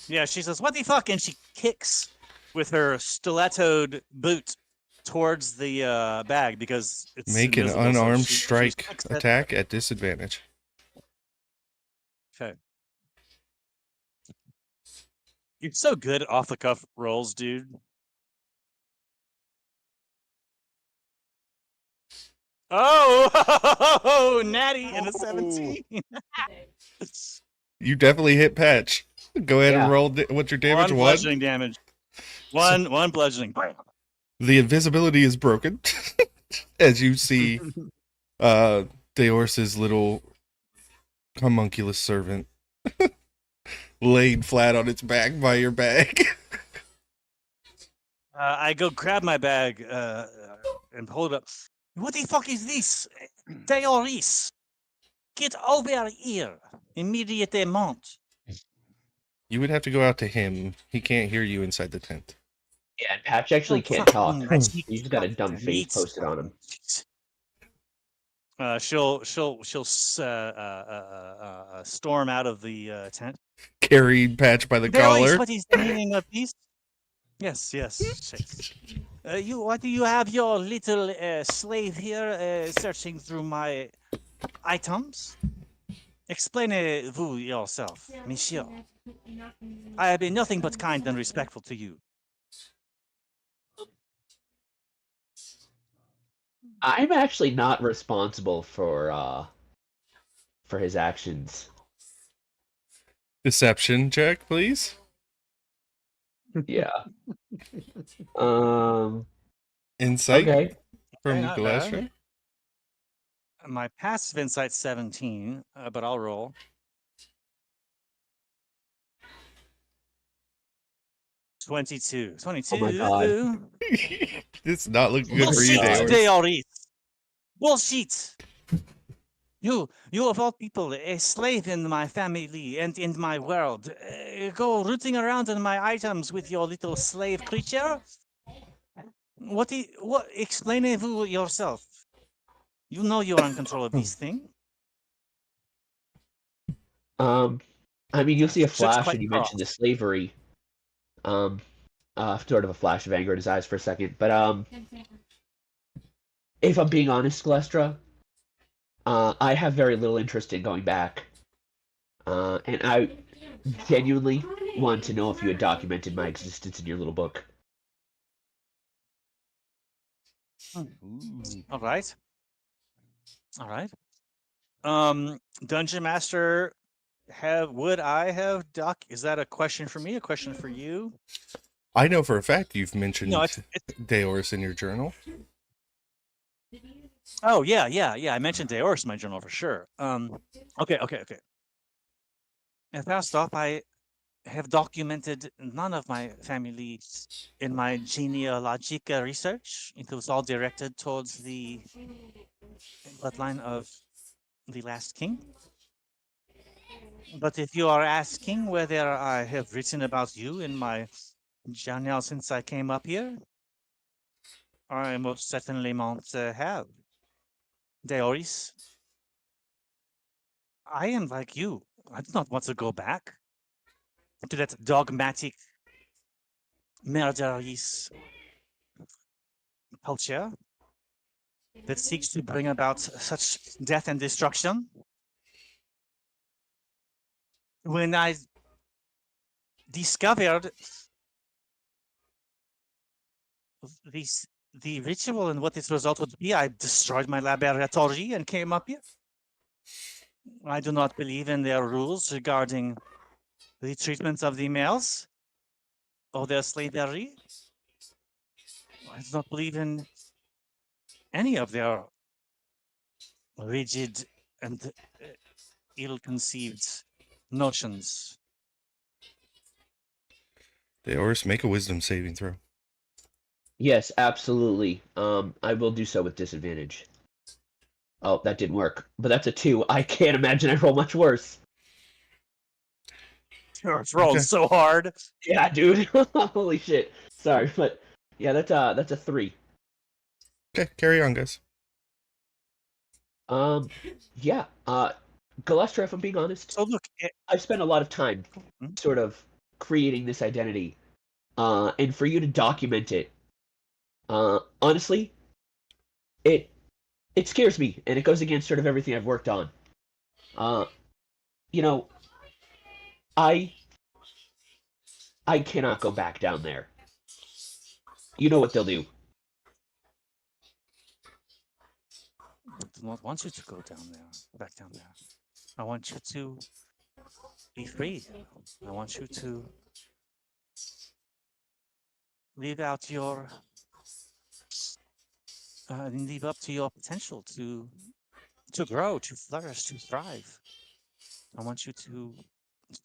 Yeah, she says, "What the fuck?" and she kicks with her stilettoed boot towards the bag because it's Make an invisible, so unarmed she strike kicks it. attack at disadvantage. Okay. You're so good at off the cuff rolls, dude. Oh, natty and a 17. You definitely hit Patch. Go ahead Yeah. and roll. What's your damage? One bludgeoning damage. One bludgeoning. The invisibility is broken, as you see Deors's little homunculus servant laid flat on its back by your bag. I go grab my bag and hold it up. What the fuck is this? Deoris, get over here immediately. You would have to go out to him. He can't hear you inside the tent. Yeah, and Patch actually can't talk. He's just got a dumb face posted on him. She'll storm out of the tent. Carried Patch by the Deoris, collar. what is the meaning of this? Yes. What do you have your little slave here searching through my items? Explainez-vous yourself, monsieur. I have been nothing but kind and respectful to you. I'm actually not responsible for his actions. Deception check, please. Yeah. Um. Insight Okay. from not bad. Galestra. My passive insight's 17, but I'll roll. Twenty-two. Oh my god. It's not looking good for you, God. Bullshit, Daors. Deoris. Bullshit. You of all people, a slave in my family and in my world, go rooting around in my items with your little slave creature. What? Explainez-vous yourself. You know you're in control of these things. I mean, you'll see a Shit's flash, quite and you cross. mentioned the slavery. Sort of a flash of anger in his eyes for a second. But if I'm being honest, Galestra, I have very little interest in going back. And I genuinely want to know if you had documented my existence in your little book. All right. All right. Dungeon Master, would I have is that a question for me? A question for you? I know for a fact you've mentioned No, it's Daors in your journal. Oh yeah. I mentioned Deoris in my journal for sure. Okay. And first off, I have documented none of my family in my genealogic research. It was all directed towards the bloodline of the last king. But if you are asking whether I have written about you in my journal since I came up here, I most certainly must have. Deoris, I am like you. I do not want to go back to that dogmatic, murderous culture that seeks to bring about such death and destruction. When I discovered the ritual and what its result would be, I destroyed my laboratory and came up here. I do not believe in their rules regarding the treatment of the males or their slavery. I do not believe in any of their rigid and ill-conceived notions. Daors, make a wisdom saving throw. Yes, absolutely. I will do so with disadvantage. Oh, that didn't work. But that's a 2. I can't imagine I roll much worse. It's rolling so hard. Yeah, dude. Holy shit. Sorry, but yeah, that's a 3. Okay, carry on, guys. Yeah. Galestra, if I'm being honest, So look, I've spent a lot of time sort of creating this identity. And for you to document it, honestly, it scares me, and it goes against sort of everything I've worked on. You know, I cannot go back down there. You know what they'll do. I do not want you to go back down there. I want you to be free. I want you to live out your, live up to your potential to grow, to flourish, to thrive. I want you to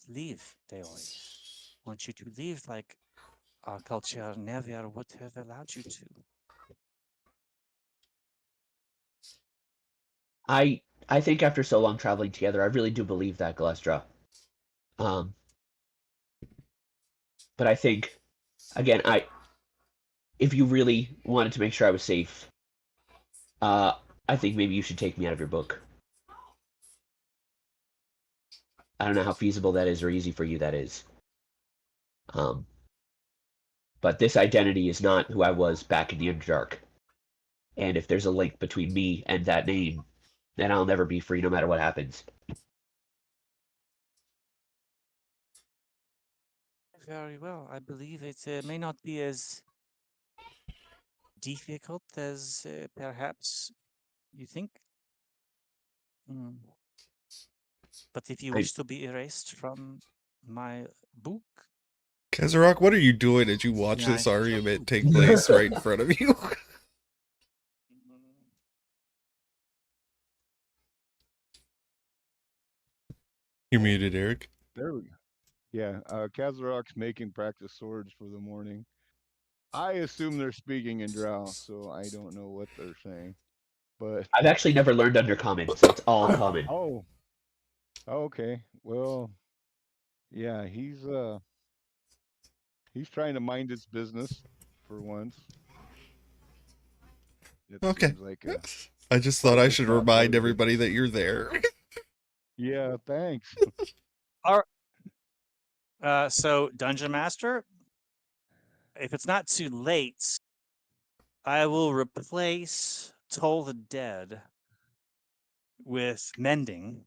live, Deoi. I want you to live like our culture never would have allowed you to. I think after so long traveling together, I really do believe that, Galestra. But I think, again, if you really wanted to make sure I was safe, I think maybe you should take me out of your book. I don't know how feasible that is or easy for you that is. But this identity is not who I was back in the Underdark. And if there's a link between me and that name, then I'll never be free no matter what happens. Very well. I believe it may not be as difficult as perhaps you think. Mm. But if you I wish to be erased from my book, Kazarok, what are you doing as you watch then I this shall argument do. take place right in front of you? You're muted, Eric. There we go. Yeah, Kazarok's making practice swords for the morning. I assume they're speaking in Drow, so I don't know what they're saying. But I've actually never learned Undercommon, so it's all common. oh, okay. Well, yeah, he's trying to mind his business for once. It Okay. seems like a I just thought I should focused remind outburst. everybody that you're there. Yeah, thanks. So, Dungeon Master, if it's not too late, I will replace Toll the Dead with Mending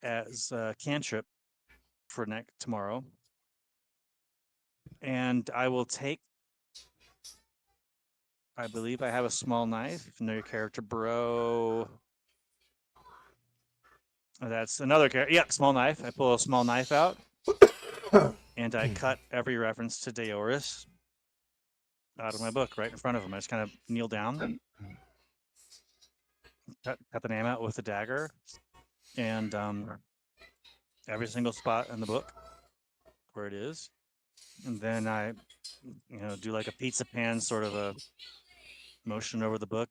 as a cantrip for tomorrow. And I will take, I believe I have a small knife. Know your character, bro. That's another character. Yep, small knife. I pull a small knife out. And I cut every reference to Deoris out of my book right in front of him. I just kind of kneel down, cut the name out with a dagger, and every single spot in the book where it is. And then I, do like a pizza pan sort of a motion over the book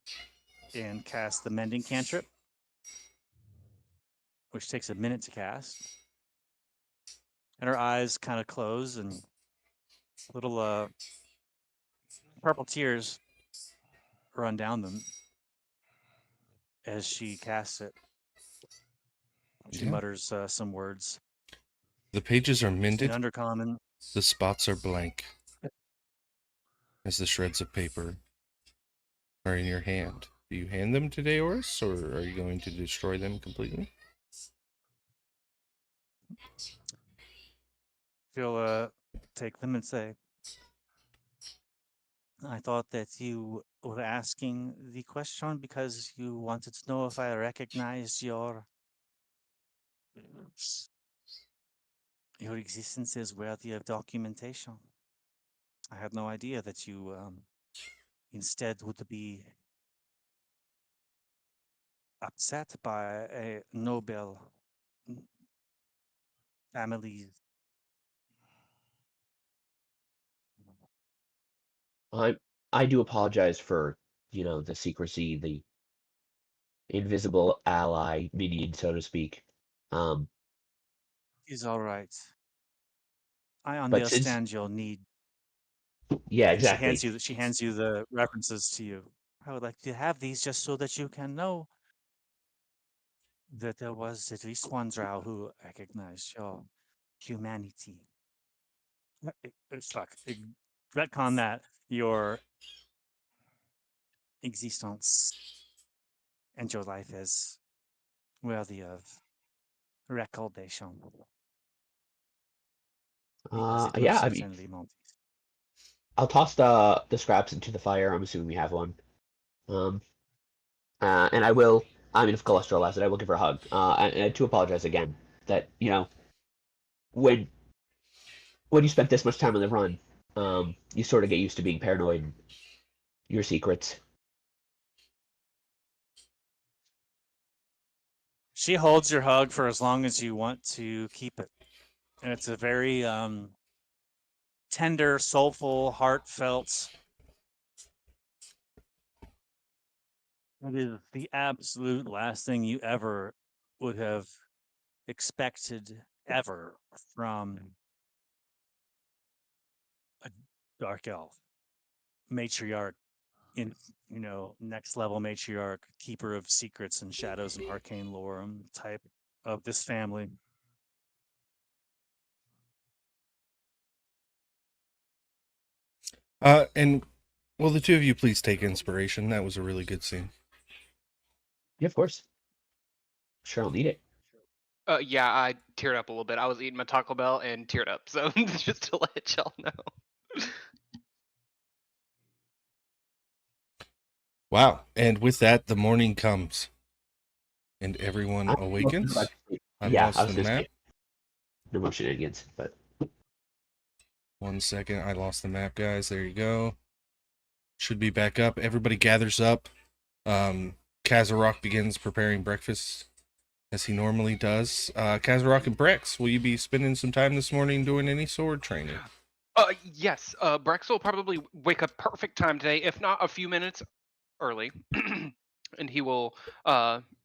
and cast the mending cantrip, which takes a minute to cast. And her eyes kind of close and little purple tears run down them as she casts it. She mutters some words. The pages are In mended, Undercommon. the spots are blank, as the shreds of paper are in your hand. Do you hand them to Deoris, or are you going to destroy them completely? She'll take them and say, I thought that you were asking the question because you wanted to know if I recognized your existence is worthy of documentation. I had no idea that you instead would be upset by a noble family. I do apologize for, the secrecy, the invisible ally minion, so to speak. Is all right. I But since, understand your need. yeah, And exactly. she hands you the references to you. I would like to have these just so that you can know that there was at least one drow who recognized your humanity. It's like retcon that your existence and your life is worthy of recordation. Because it will Yeah, I mean, certainly not. I'll toss the scraps into the fire. I'm assuming we have one. Um, and I will. I mean, if cholesterol has it, I will give her a hug. And I do apologize again that when you spent this much time on the run, you sort of get used to being paranoid. And your secrets. She holds your hug for as long as you want to keep it. And it's a very tender, soulful, heartfelt. It is the absolute last thing you ever would have expected ever from a dark elf matriarch in next level matriarch, keeper of secrets and shadows and arcane lore type of this family. And will the two of you please take inspiration? That was a really good scene. Yeah, of course. Sure, I'll need it. Yeah, I teared up a little bit. I was eating my Taco Bell and teared up. So just to let y'all know. Wow. And with that, the morning comes and everyone I was about awakens. to say- I Yeah, I lost was the gonna map. say no more shenanigans, but 1 second. I lost the map, guys. There you go. Should be back up. Everybody gathers up. Kazarok begins preparing breakfast as he normally does. Kazarok and Brex, will you be spending some time this morning doing any sword training? Yes. Brex will probably wake up perfect time today, if not a few minutes early, and he will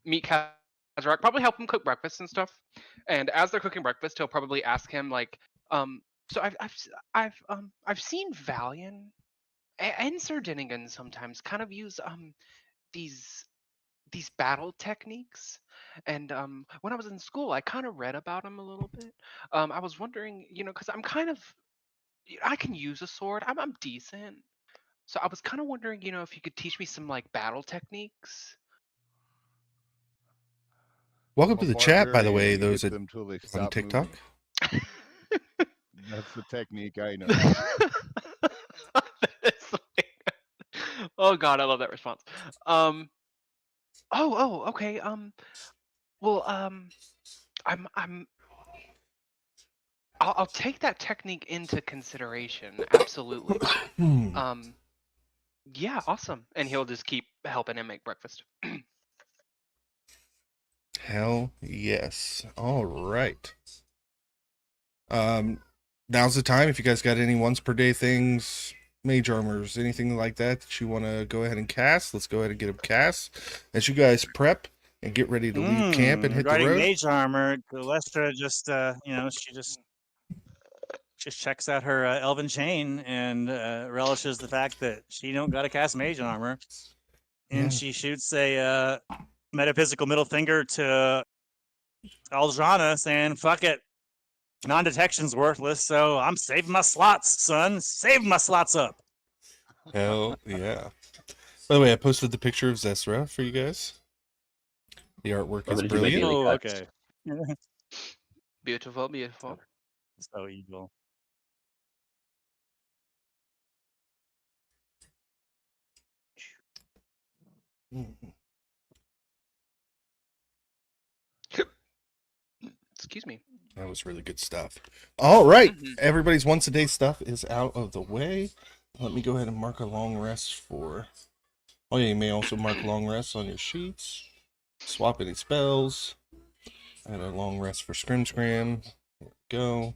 meet Kazrak, probably help him cook breakfast and stuff. And as they're cooking breakfast, he'll probably ask him like, so I've seen Valian and Sir Dinnigan sometimes kind of use these these battle techniques, and when I was in school, I kind of read about them a little bit. I was wondering, because I can use a sword. I'm decent. So I was kind of wondering, if you could teach me some like battle techniques. Welcome I'm to a the chat, by the barbarian. way, You those hit that them till they on stop TikTok. moving. That's the technique I know. It's like- oh God, I love that response. Okay. Well, I'm I'll take that technique into consideration. Absolutely. Um, yeah, awesome. And he'll just keep helping him make breakfast. Hell yes. All right. Now's the time. If you guys got any once per day things, mage armors, anything like that you want to go ahead and cast, let's go ahead and get them cast. As you guys prep and get ready to leave camp and hit the Regarding road. mage armor, Galestra just, she just checks out her elven chain and relishes the fact that she don't got to cast mage armor, and Yeah. she shoots a metaphysical middle finger to Aldrana, saying, "Fuck it, non-detection's worthless, so I'm saving my slots, son. Saving my slots up." Hell yeah. By the way, I posted the picture of Zesra for you guys. The artwork I'm is gonna do my brilliant. daily Oh, cuts. okay. Beautiful, beautiful. So evil. Excuse me. That was really good stuff. All right. Mhm. Everybody's once a day stuff is out of the way. Let me go ahead and mark a long rest for. Oh, yeah, you may also mark long rests on your sheets. Swap any spells. And a long rest for Scrim Scram. There we go.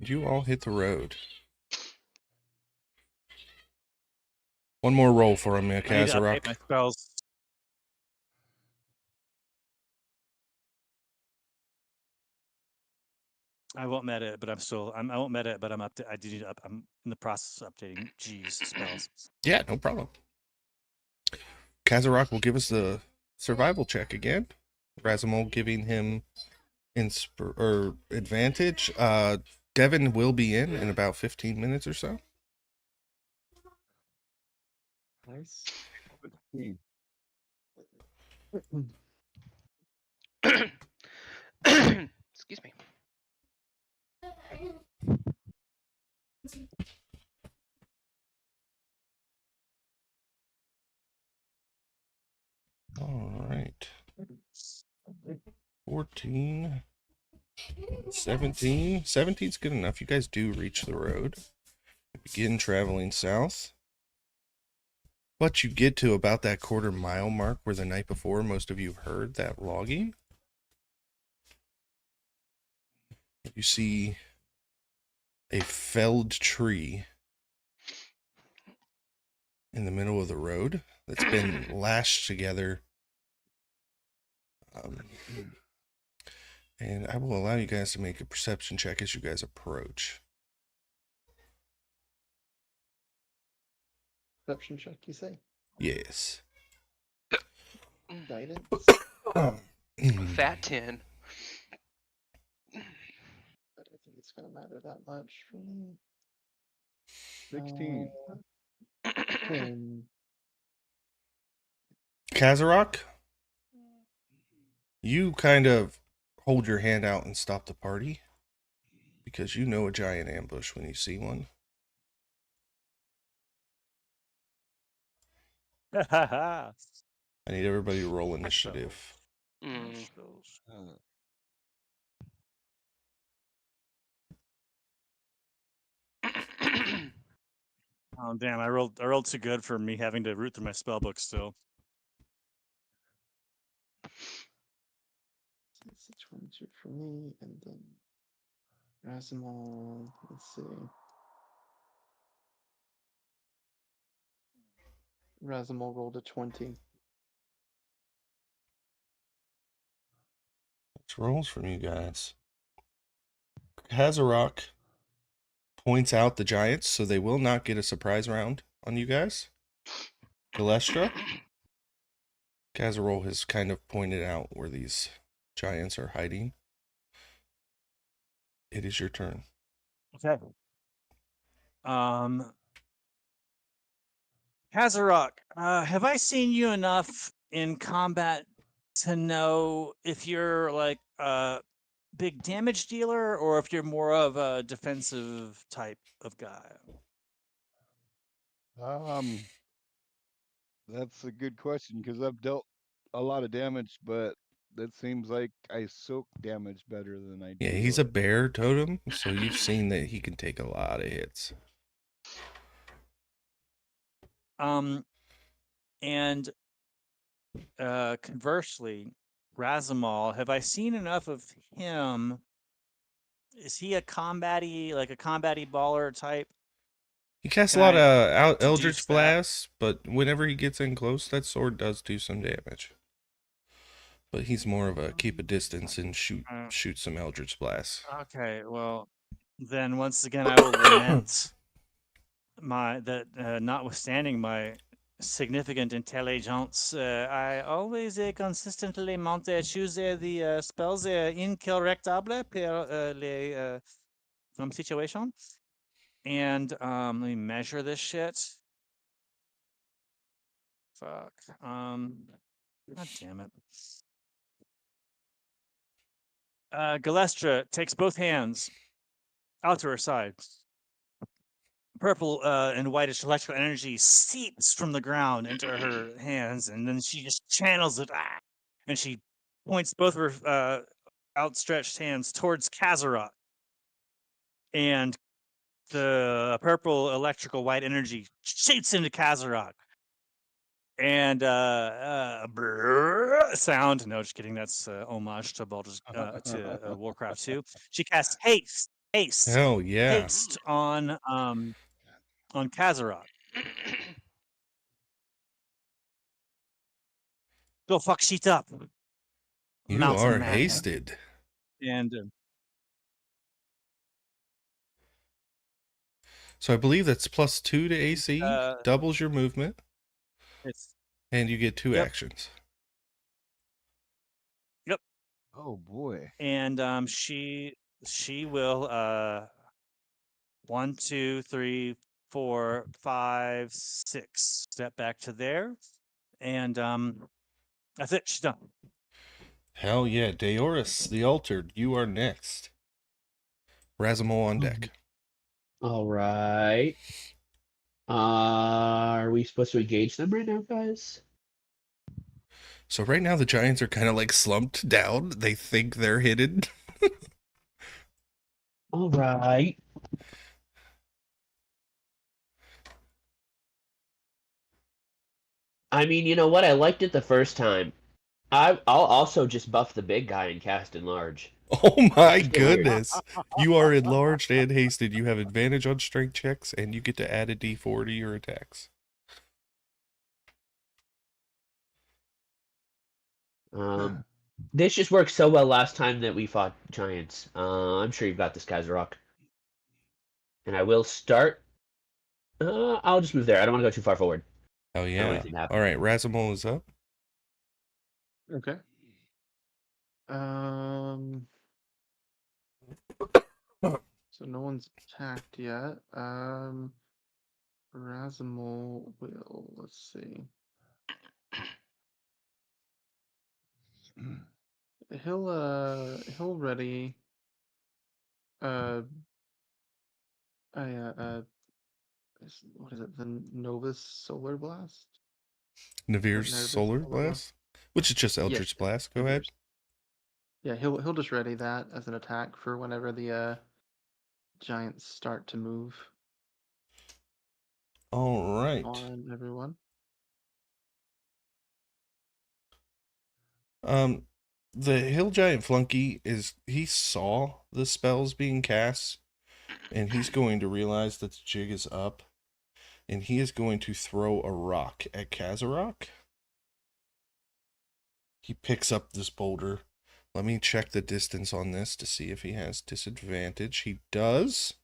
You all hit the road. One more roll for him, I need to update Kazarok. my spells. I won't meta it, but I won't meta it, but I do need to I'm in the process of updating G's spells. Yeah, no problem. Kazarok will give us the survival check again. Razimul giving him advantage. Devin will be in about 15 minutes or so. Nice. Excuse me. All right. 14. 17. 17's good enough. You guys do reach the road. Begin traveling south. But you get to about that quarter-mile mark where the night before most of you heard that logging. You see a felled tree in the middle of the road that's been lashed together. And I will allow you guys to make a perception check as you guys approach. Perception check, you say? Yes. Guidance? Fat 10. I don't think it's gonna matter that much for me. 16. 10. Kazarok, you kind of hold your hand out and stop the party, because you know a giant ambush when you see one. I need everybody to roll initiative. Mm. Oh damn! I rolled too good for me having to root through my spell book still. It's a 22 for me, and then Razimal. Let's see. Razimal rolled a 20. It's rolls from you guys. Hazarock points out the giants, so they will not get a surprise round on you guys. Galestra, Kazarol has kind of pointed out where these giants are hiding. It is your turn. Okay. Hazarock, have I seen you enough in combat to know if you're like a big damage dealer or if you're more of a defensive type of guy? That's a good question because I've dealt a lot of damage, but that seems like I soak damage better than I Yeah, deal he's a it. bear totem, so you've seen that he can take a lot of hits. And conversely, Razimal, have I seen enough of him? Is he a combat-y baller type? He casts a Can lot I of deduce Eldritch that? Blasts, but whenever he gets in close, that sword does do some damage. But he's more of a keep a distance and shoot some Eldritch Blasts. Okay, well, then once again, I will lament notwithstanding my significant intelligence, I always consistently choose the spells incorrectable per les situation. And let me measure this shit. Fuck. God damn it. Galestra takes both hands out to her side. Purple and whitish electrical energy seeps from the ground into her hands, and then she just channels it, and she points both of her outstretched hands towards Kazarot. And the purple electrical white energy shoots into Kazarot. And sound. No, just kidding. That's homage to Warcraft 2. She casts haste Hell yeah. on Kazarot. Go fuck shit up. You Mountain are man. hasted. And So I believe that's +2 to AC, doubles your movement, and you get 2 actions. Yep. Oh boy. And she will 1, 2, 3, 4, 5, 6 step back to there. And that's it. She's done. Hell yeah. Deoris, the Altered, you are next. Razimal on deck. All right. Are we supposed to engage them right now, guys? So right now the giants are kind of like slumped down. They think they're hidden. All right. I mean, you know what? I liked it the first time. I'll also just buff the big guy and cast enlarge. Oh my Just get weird. goodness. You are enlarged and hasted. You have advantage on strength checks, and you get to add a d4 to your attacks. This just worked so well last time that we fought giants. I'm sure you've got this, Kazarok. And I will start. I'll just move there. I don't want to go too far forward. Oh I don't want yeah. anything to happen. All right, Razimal is up. Okay. So no one's attacked yet. Razimal will, let's see. he'll ready uh what is it? The Novus Solar Blast? Navir's Nervous Solar Solar Blast? Blast, which is just Yes, Eldritch Blast. Go ahead. Navir's. Yeah, he'll just ready that as an attack for whenever the giants start to move All right. on everyone. The Hill Giant Flunky he saw the spells being cast, and he's going to realize that the jig is up, and he is going to throw a rock at Kazarok. He picks up this boulder. Let me check the distance on this to see if he has disadvantage. He does,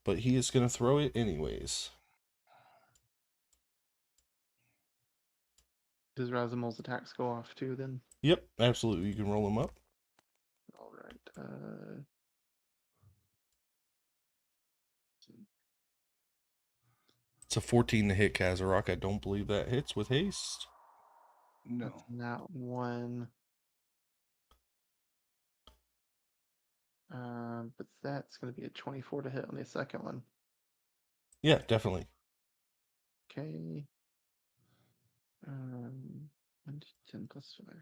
but he is going to throw it anyways. Does Razimul's attacks go off too then? Yep, absolutely. You can roll them up. All right. It's a 14 to hit Kazarok. I don't believe that hits with haste. No. That's not one. But that's going to be a 24 to hit on the second one. Yeah, definitely. Okay. 1d10 plus 5.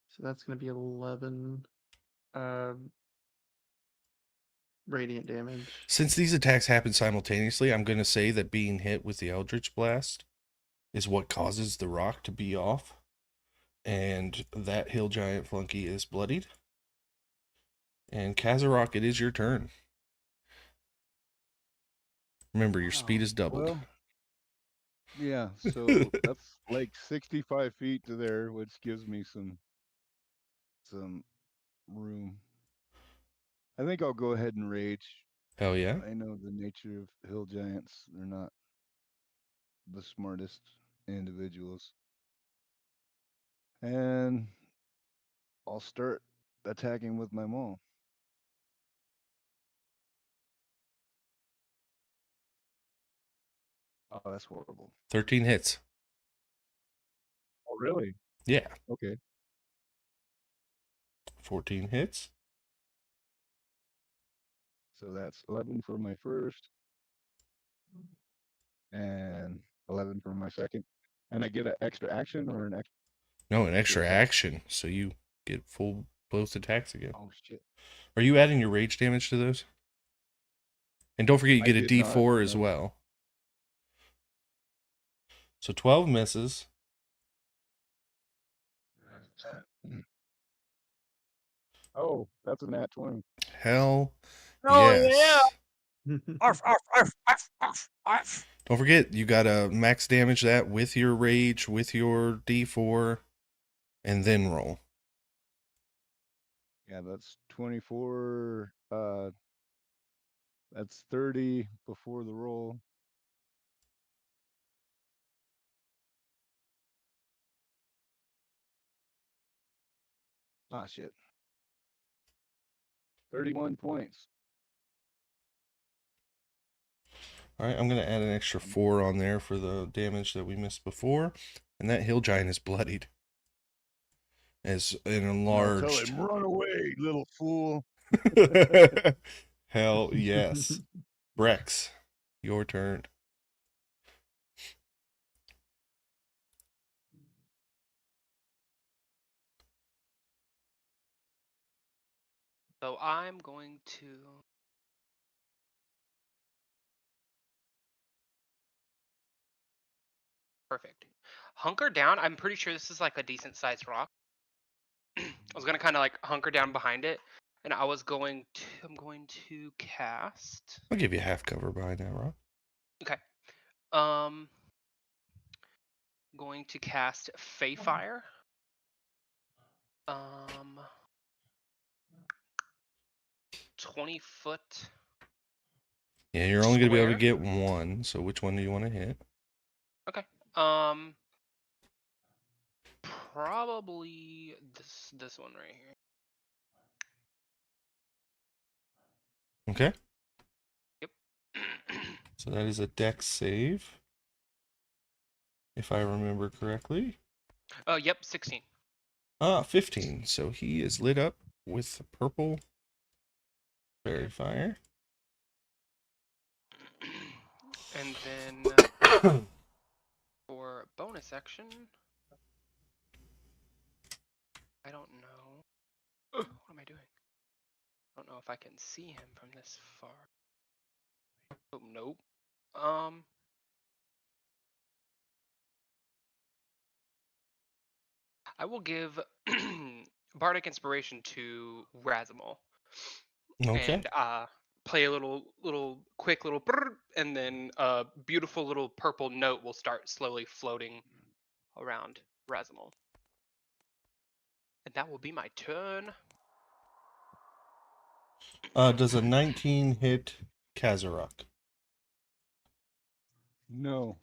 So that's going to be 11 radiant damage. Since these attacks happen simultaneously, I'm going to say that being hit with the Eldritch Blast is what causes the rock to be off. And that Hill Giant Flunky is bloodied. And Kazarok, it is your turn. Remember, your speed is doubled. Well, yeah, so that's like 65 feet to there, which gives me some room. I think I'll go ahead and rage. Hell yeah. I know the nature of hill giants. They're not the smartest individuals. And I'll start attacking with my maul. Oh, that's horrible. 13 hits. Oh, really? Yeah. Okay. 14 hits. So that's 11 for my first and 11 for my second. And I get an extra action or an extra. No, an extra attack? action. So you get full both attacks again. Oh, shit. Are you adding your rage damage to those? And don't forget you I get a did D4 not, as no. well. So 12 misses. Oh, that's a nat 20. Hell Oh, yes. Arf, arf, arf, arf, arf, arf. Don't forget, you gotta max damage that with your rage, with your D4, and then roll. Yeah, that's 24. That's 30 before the roll. Ah, shit. 31 points. All right, I'm gonna add an extra 4 on there for the damage that we missed before, and that hill giant is bloodied. As an And I'll tell enlarged. him, run away, little fool. Hell yes. Brex, your turn. So I'm going to. Perfect. Hunker down. I'm pretty sure this is like a decent sized rock. I was gonna kind of like hunker down behind it, and I'm going to cast. I'll give you half cover behind that rock. Okay. Going to cast Fey Fire. 20 foot. Yeah, you're only gonna be able to Square? get one. So which one do you want to hit? Okay. Probably this one right here. Okay. Yep. So that is a dex save, if I remember correctly. Yep, 16. 15. So he is lit up with purple fairy fire. And then for bonus action, I don't know. What am I doing? I don't know if I can see him from this far. Oh, nope. I will give Bardic Inspiration to Razimal. Okay. And play a little quick little brrr, and then a beautiful little purple note will start slowly floating around Razimal. And that will be my turn. Does a 19 hit Kazarok? No.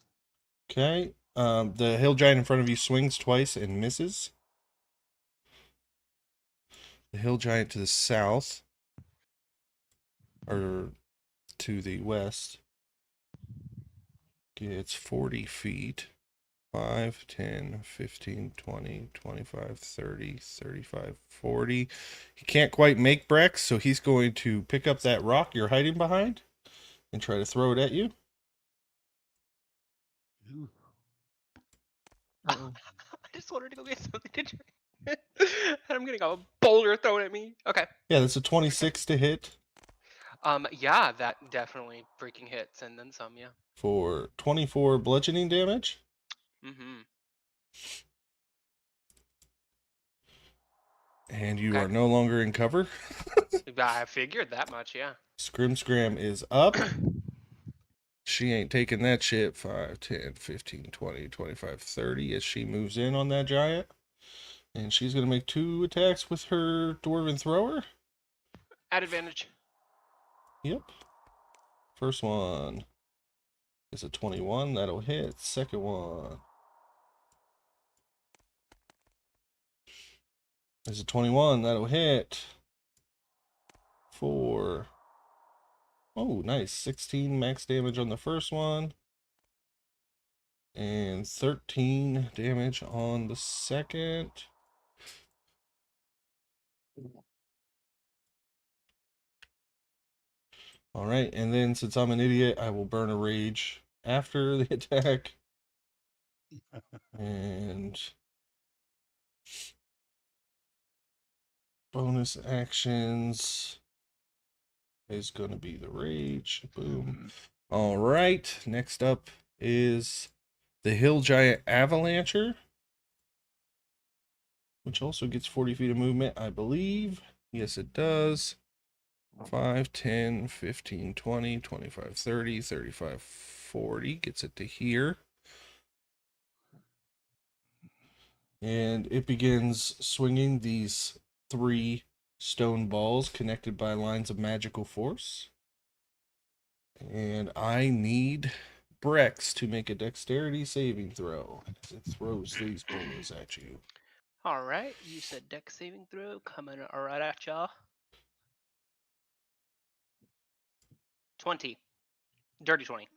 Okay. The hill giant in front of you swings twice and misses. The hill giant to the south, or to the west, gets 40 feet. 5, 10, 15, 20, 25, 30, 35, 40. He can't quite make Brex, so he's going to pick up that rock you're hiding behind and try to throw it at you. Ooh. Uh-oh. I just wanted to go get something to drink. And I'm getting a boulder thrown at me. Okay. Yeah, that's a 26 to hit Yeah, that definitely freaking hits, and then some. Yeah. for 24 bludgeoning damage. Mm-hmm. And you Okay. are no longer in cover. I figured that much. Yeah. Scrim Scram is up. She ain't taking that shit. 5, 10, 15, 20, 25, 30 as she moves in on that giant. And she's going to make 2 attacks with her Dwarven Thrower. At advantage. Yep. First one is a 21. That'll hit. Second one is a 21. That'll hit. 4. Oh, nice. 16 max damage on the first one. And 13 damage on the second. All right, and then since I'm an idiot, I will burn a rage after the attack. And bonus actions is going to be the rage. Boom. All right, next up is the Hill Giant Avalancher, which also gets 40 feet of movement, I believe. Yes, it does. 5, 10, 15, 20, 25, 30, 35, 40. Gets it to here. And it begins swinging these 3 stone balls connected by lines of magical force. And I need Brex to make a dexterity saving throw as it throws these balls at you. All right. You said deck saving throw coming right at y'all. 20. Dirty 20.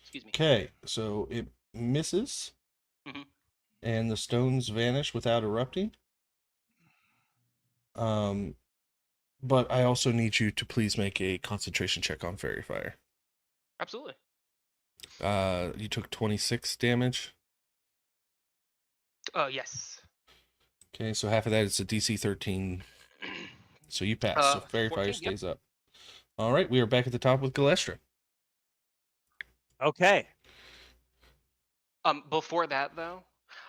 Excuse me. Okay, so it misses, Mhm. and the stones vanish without erupting. But I also need you to please make a concentration check on Fairy Fire. Absolutely. You took 26 damage. Yes. Okay, so half of that is a DC 13. So you pass. So Fairy 14, Fire stays up. All right, we are back at the top with Galestra. Okay. Before that though,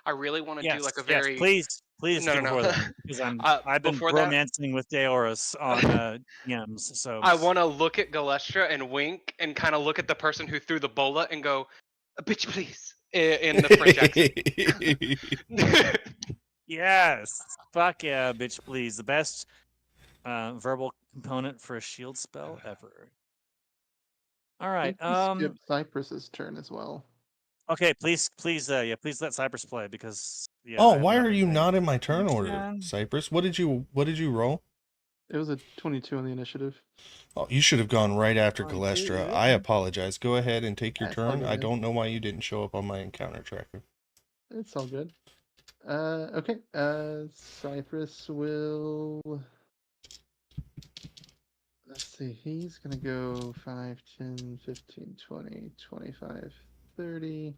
I really want to Yes. do like a Yes. very Please No, do no, before no. that because I've been Before that- romancing with Deoris on DMs. So I want to look at Galestra and wink and kind of look at the person who threw the bola and go, "Bitch, please," in the French accent. yes. Fuck yeah, bitch, please. The best verbal component for a shield spell ever. All I right. think we skipped Cypress's turn as well. Okay, please let Cypress play because Oh, I have why not are been you paying not in my turn order, attention. Cypress? What did you roll? It was a 22 on the initiative. Oh, you should have gone right after 22, Galestra. yeah. I apologize. Go ahead and take your That's all turn. I good. don't know why you didn't show up on my encounter tracker. It's all good. Okay. Cypress will. Let's see. He's gonna go 5, 10, 15, 20, 25, 30.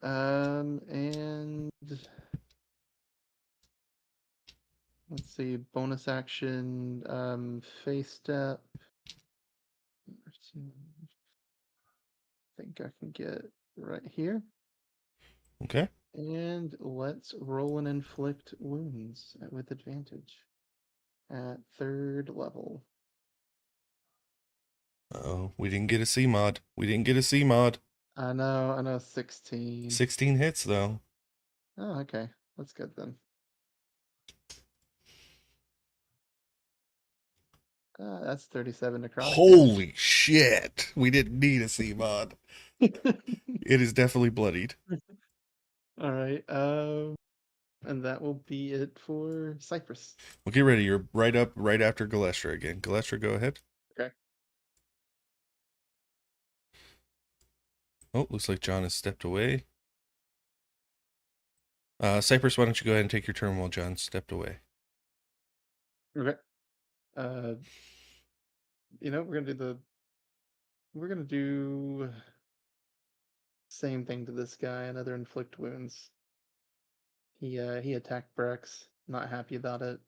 And let's see. Bonus action. Face step. I think I can get right here. Okay. And let's roll and inflict wounds with advantage at 3rd level. Oh, we didn't get a C mod. We didn't get a C mod. I know, 16. 16 hits though. Oh, okay. That's good then. That's 37 necrotic Holy shit. We didn't need a C mod. damage. It is definitely bloodied. All right. And that will be it for Cypress. Well, get ready. You're right up right after Galestra again. Galestra, go ahead. Okay. Oh, looks like John has stepped away. Cypress, why don't you go ahead and take your turn while John stepped away? Okay. We're gonna do same thing to this guy, another inflict wounds. He attacked Brex, not happy about it.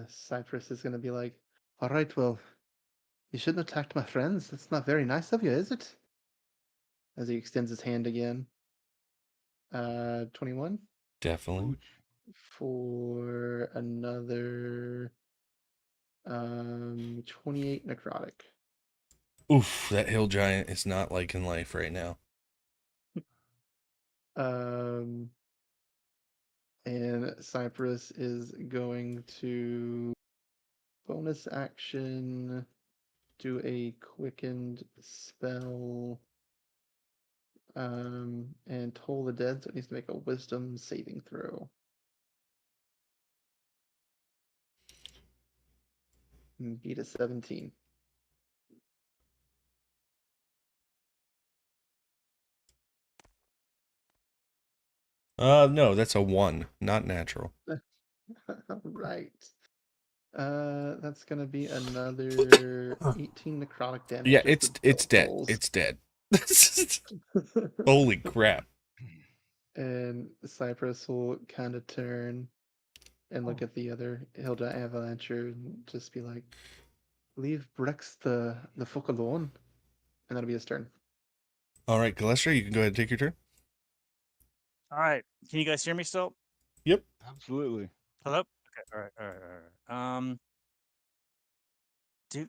Cypress is gonna be like, all right, well, you shouldn't have attacked my friends. That's not very nice of you, is it? As he extends his hand again. 21 Definitely. for another 28 necrotic. Oof, that hill giant is not liking life right now. And Cypress is going to bonus action do a quickened spell. And Toll the Dead, so it needs to make a wisdom saving throw. And beat a 17. No, that's a 1, not natural. Right. That's gonna be another 18 necrotic damage. Yeah, as the it's dead. tolls. It's dead. Holy crap. And Cypress will kind of turn and look at the other Hilda Avalancher and just be like, leave Brex the fuck alone. And that'll be his turn. All right, Galestra, you can go ahead and take your turn. All right. Can you guys hear me still? Yep. Absolutely. Hello? Okay. All right. Do.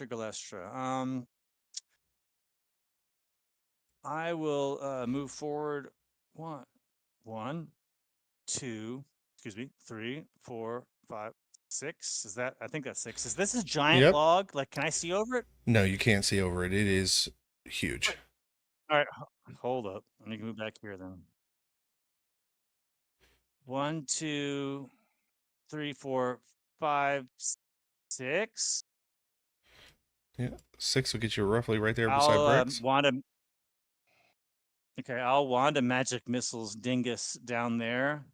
Galestra. I will move forward. One, two, excuse me, 3, 4, 5, 6. Is that? I think that's 6. Is this a giant Yep. log? Like, can I see over it? No, you can't see over it. It is huge. All right. Hold up. Let me move back here then. 1, 2, 3, 4, 5, 6. Yeah, 6 will get you roughly right there beside I'll Brex. I'll Wanda Magic Missiles Dingus down there.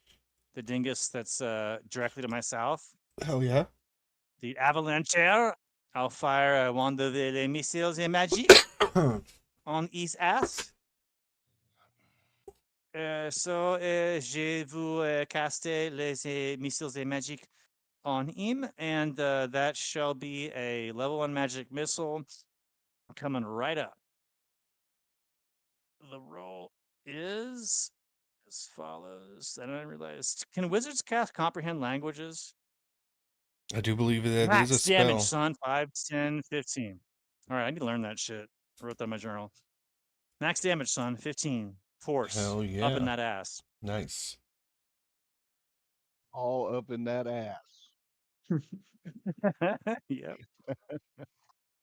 The Dingus that's directly to my south. Hell yeah. The Avalanchaire. I'll fire Wanda de Missiles et Magique on his ass. Je vous caster les missiles et magiques on him, and that shall be a level 1 magic missile coming right up. The roll is as follows. I didn't realize. Can wizards cast comprehend languages? I do believe that Max is a damage, spell. son. 5, 10, 15. All right, I need to learn that shit. I wrote that in my journal. Max damage, son. 15. Force. Hell yeah. Up in that ass. Nice. All up in that ass. Yep.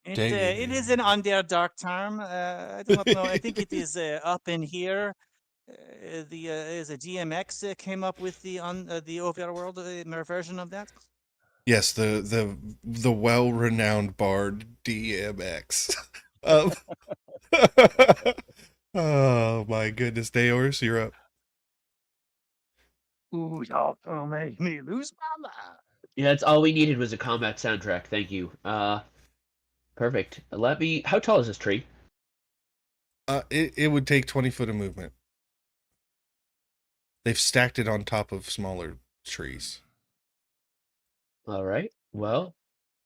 It Dang. is an Underdark term. I do not know. I think it is up in here. Is a DMX came up with the overworld version of that. Yes, the well-renowned bard DMX. um, Oh my goodness, Daors, you're up. Ooh, y'all gonna make me lose my mind. Yeah, that's all we needed was a combat soundtrack. Thank you. Perfect. Let me. How tall is this tree? It would take 20 foot of movement. They've stacked it on top of smaller trees. All right. Well,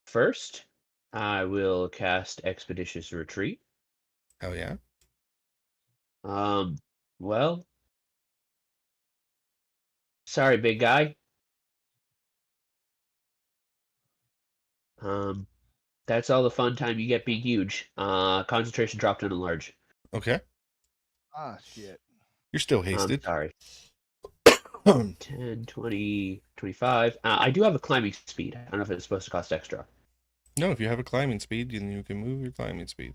first, I will cast Expeditious Retreat. Oh yeah. Well, sorry, big guy. That's all the fun time you get being huge. Concentration dropped on a large. Okay. Ah, shit. You're still I'm hasted. sorry. 10, 20, 25. I do have a climbing speed. I don't know if it's supposed to cost extra. No, if you have a climbing speed, then you can move your climbing speed.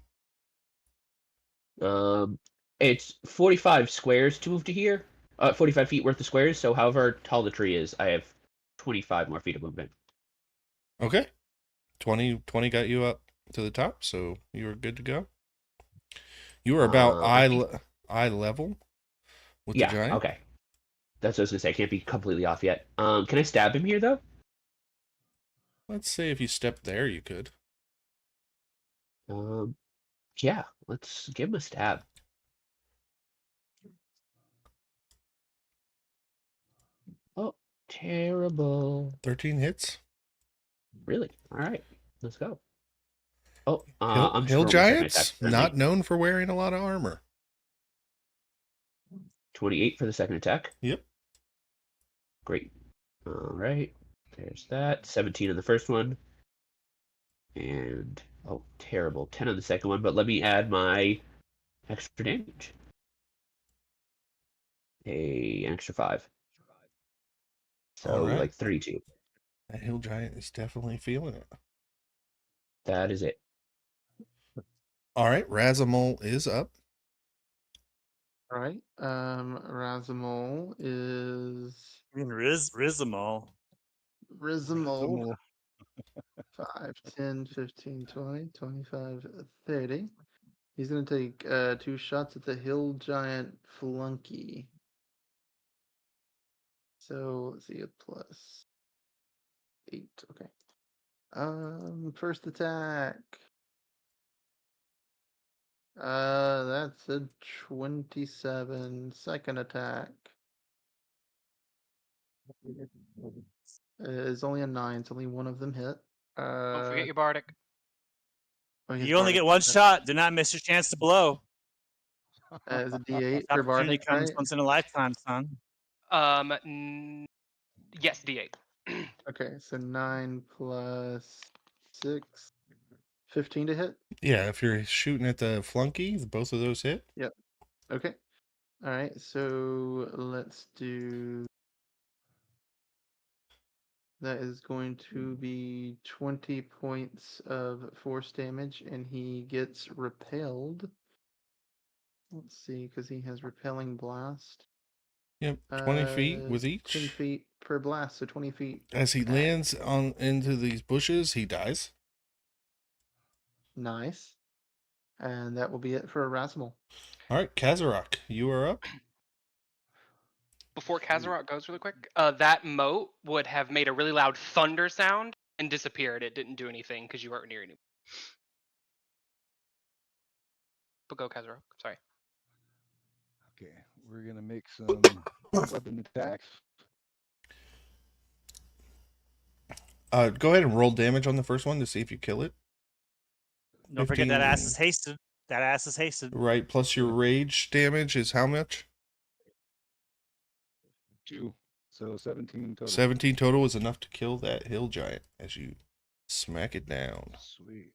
It's 45 squares to move to here. 45 feet worth of squares. So however tall the tree is, I have 25 more feet of movement. Okay. 20 got you up to the top, so you are good to go. You are about eye level with the giant. Okay. That's what I was gonna say. I can't be completely off yet. Can I stab him here though? Let's say if you step there, you could. Yeah. Let's give him a stab. Oh, terrible. 13 hits. Really? All right. Let's go. Oh, Hill, I'm just hill rolling my second attack. giants, not known for wearing a lot of armor. 28 for the second attack. Yep. Great. All right. There's that. 17 on the first one. And, oh, terrible. 10 on the second one, but let me add my extra damage. An extra 5. So, All right. like 32. That hill giant is definitely feeling it. That is it. All right, Razamol is up. All right. Razamol is I mean, Rizamol. Rizamol. 5, 10, 15, 20, 25, 30. He's going to take 2 shots at the hill giant flunky. So let's see, a plus 8. Okay. First attack. That's a 27. Second attack is only a 9. It's only one of them hit. Don't forget your bardic. Oh, You only get one shot. Do not miss your chance to blow. It's a D8 for Opportunity bardic, comes right? once in a lifetime, son. Yes, D8. Okay, so 9 plus 6, 15 to hit. Yeah, if you're shooting at the flunky, both of those hit. Yep. Okay. All right, so let's do. That is going to be 20 points of force damage, and he gets repelled. Let's see, because he has repelling blast. Yep, 20 feet with 10 each. feet per blast, so 20 feet. As he back. lands on into these bushes, he dies. Nice. And that will be it for Erasmus. All right, Kazarok, you are up. Before Kazarok goes really quick, that moat would have made a really loud thunder sound and disappeared. It didn't do anything because you weren't near any. But go, Kazarok. Sorry. Okay, we're gonna make some weapon attacks. Go ahead and roll damage on the first one to see if you kill it. Don't forget that 15. ass is hasted. That ass is hasted. Right, plus your rage damage is how much? 2. So 17 total. 17 total is enough to kill that hill giant as you smack it down. Sweet.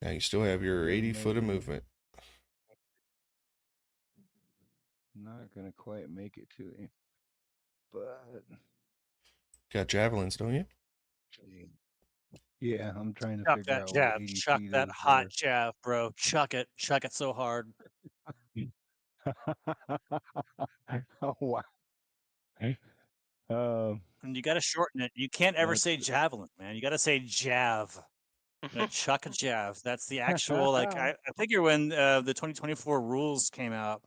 Now you still have your 80 foot of movement. Not gonna quite make it to him, but Got javelins, don't you? yeah, I'm trying to Chuck figure that out jab. what 80 Chuck feet that is hot there. jab, bro. Chuck it. Chuck it so hard. Oh wow. And you got to shorten it. You can't ever say That's- javelin, man. You got to say jav. A chuck a jav. That's the actual like. I figure when the 2024 rules came out,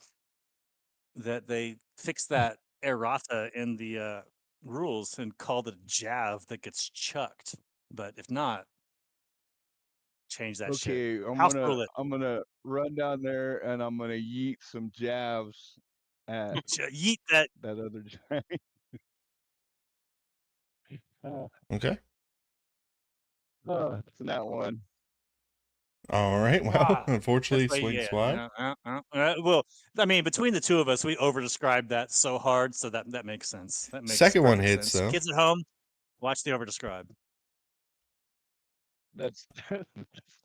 that they fixed that errata in the rules and called it a jav that gets chucked. But if not, change that shit. Okay, House rule it. I'm gonna run down there and I'm gonna yeet some jabs at Yeet that. that other giant. Okay. It's that one. All right. Well, Ah, unfortunately, that's why, swings yeah. wide. Well, I mean, between the two of us, we over-described that so hard, so that makes sense. That makes Second one perfect hits sense. though. Kids at home, watch the over-describe. That's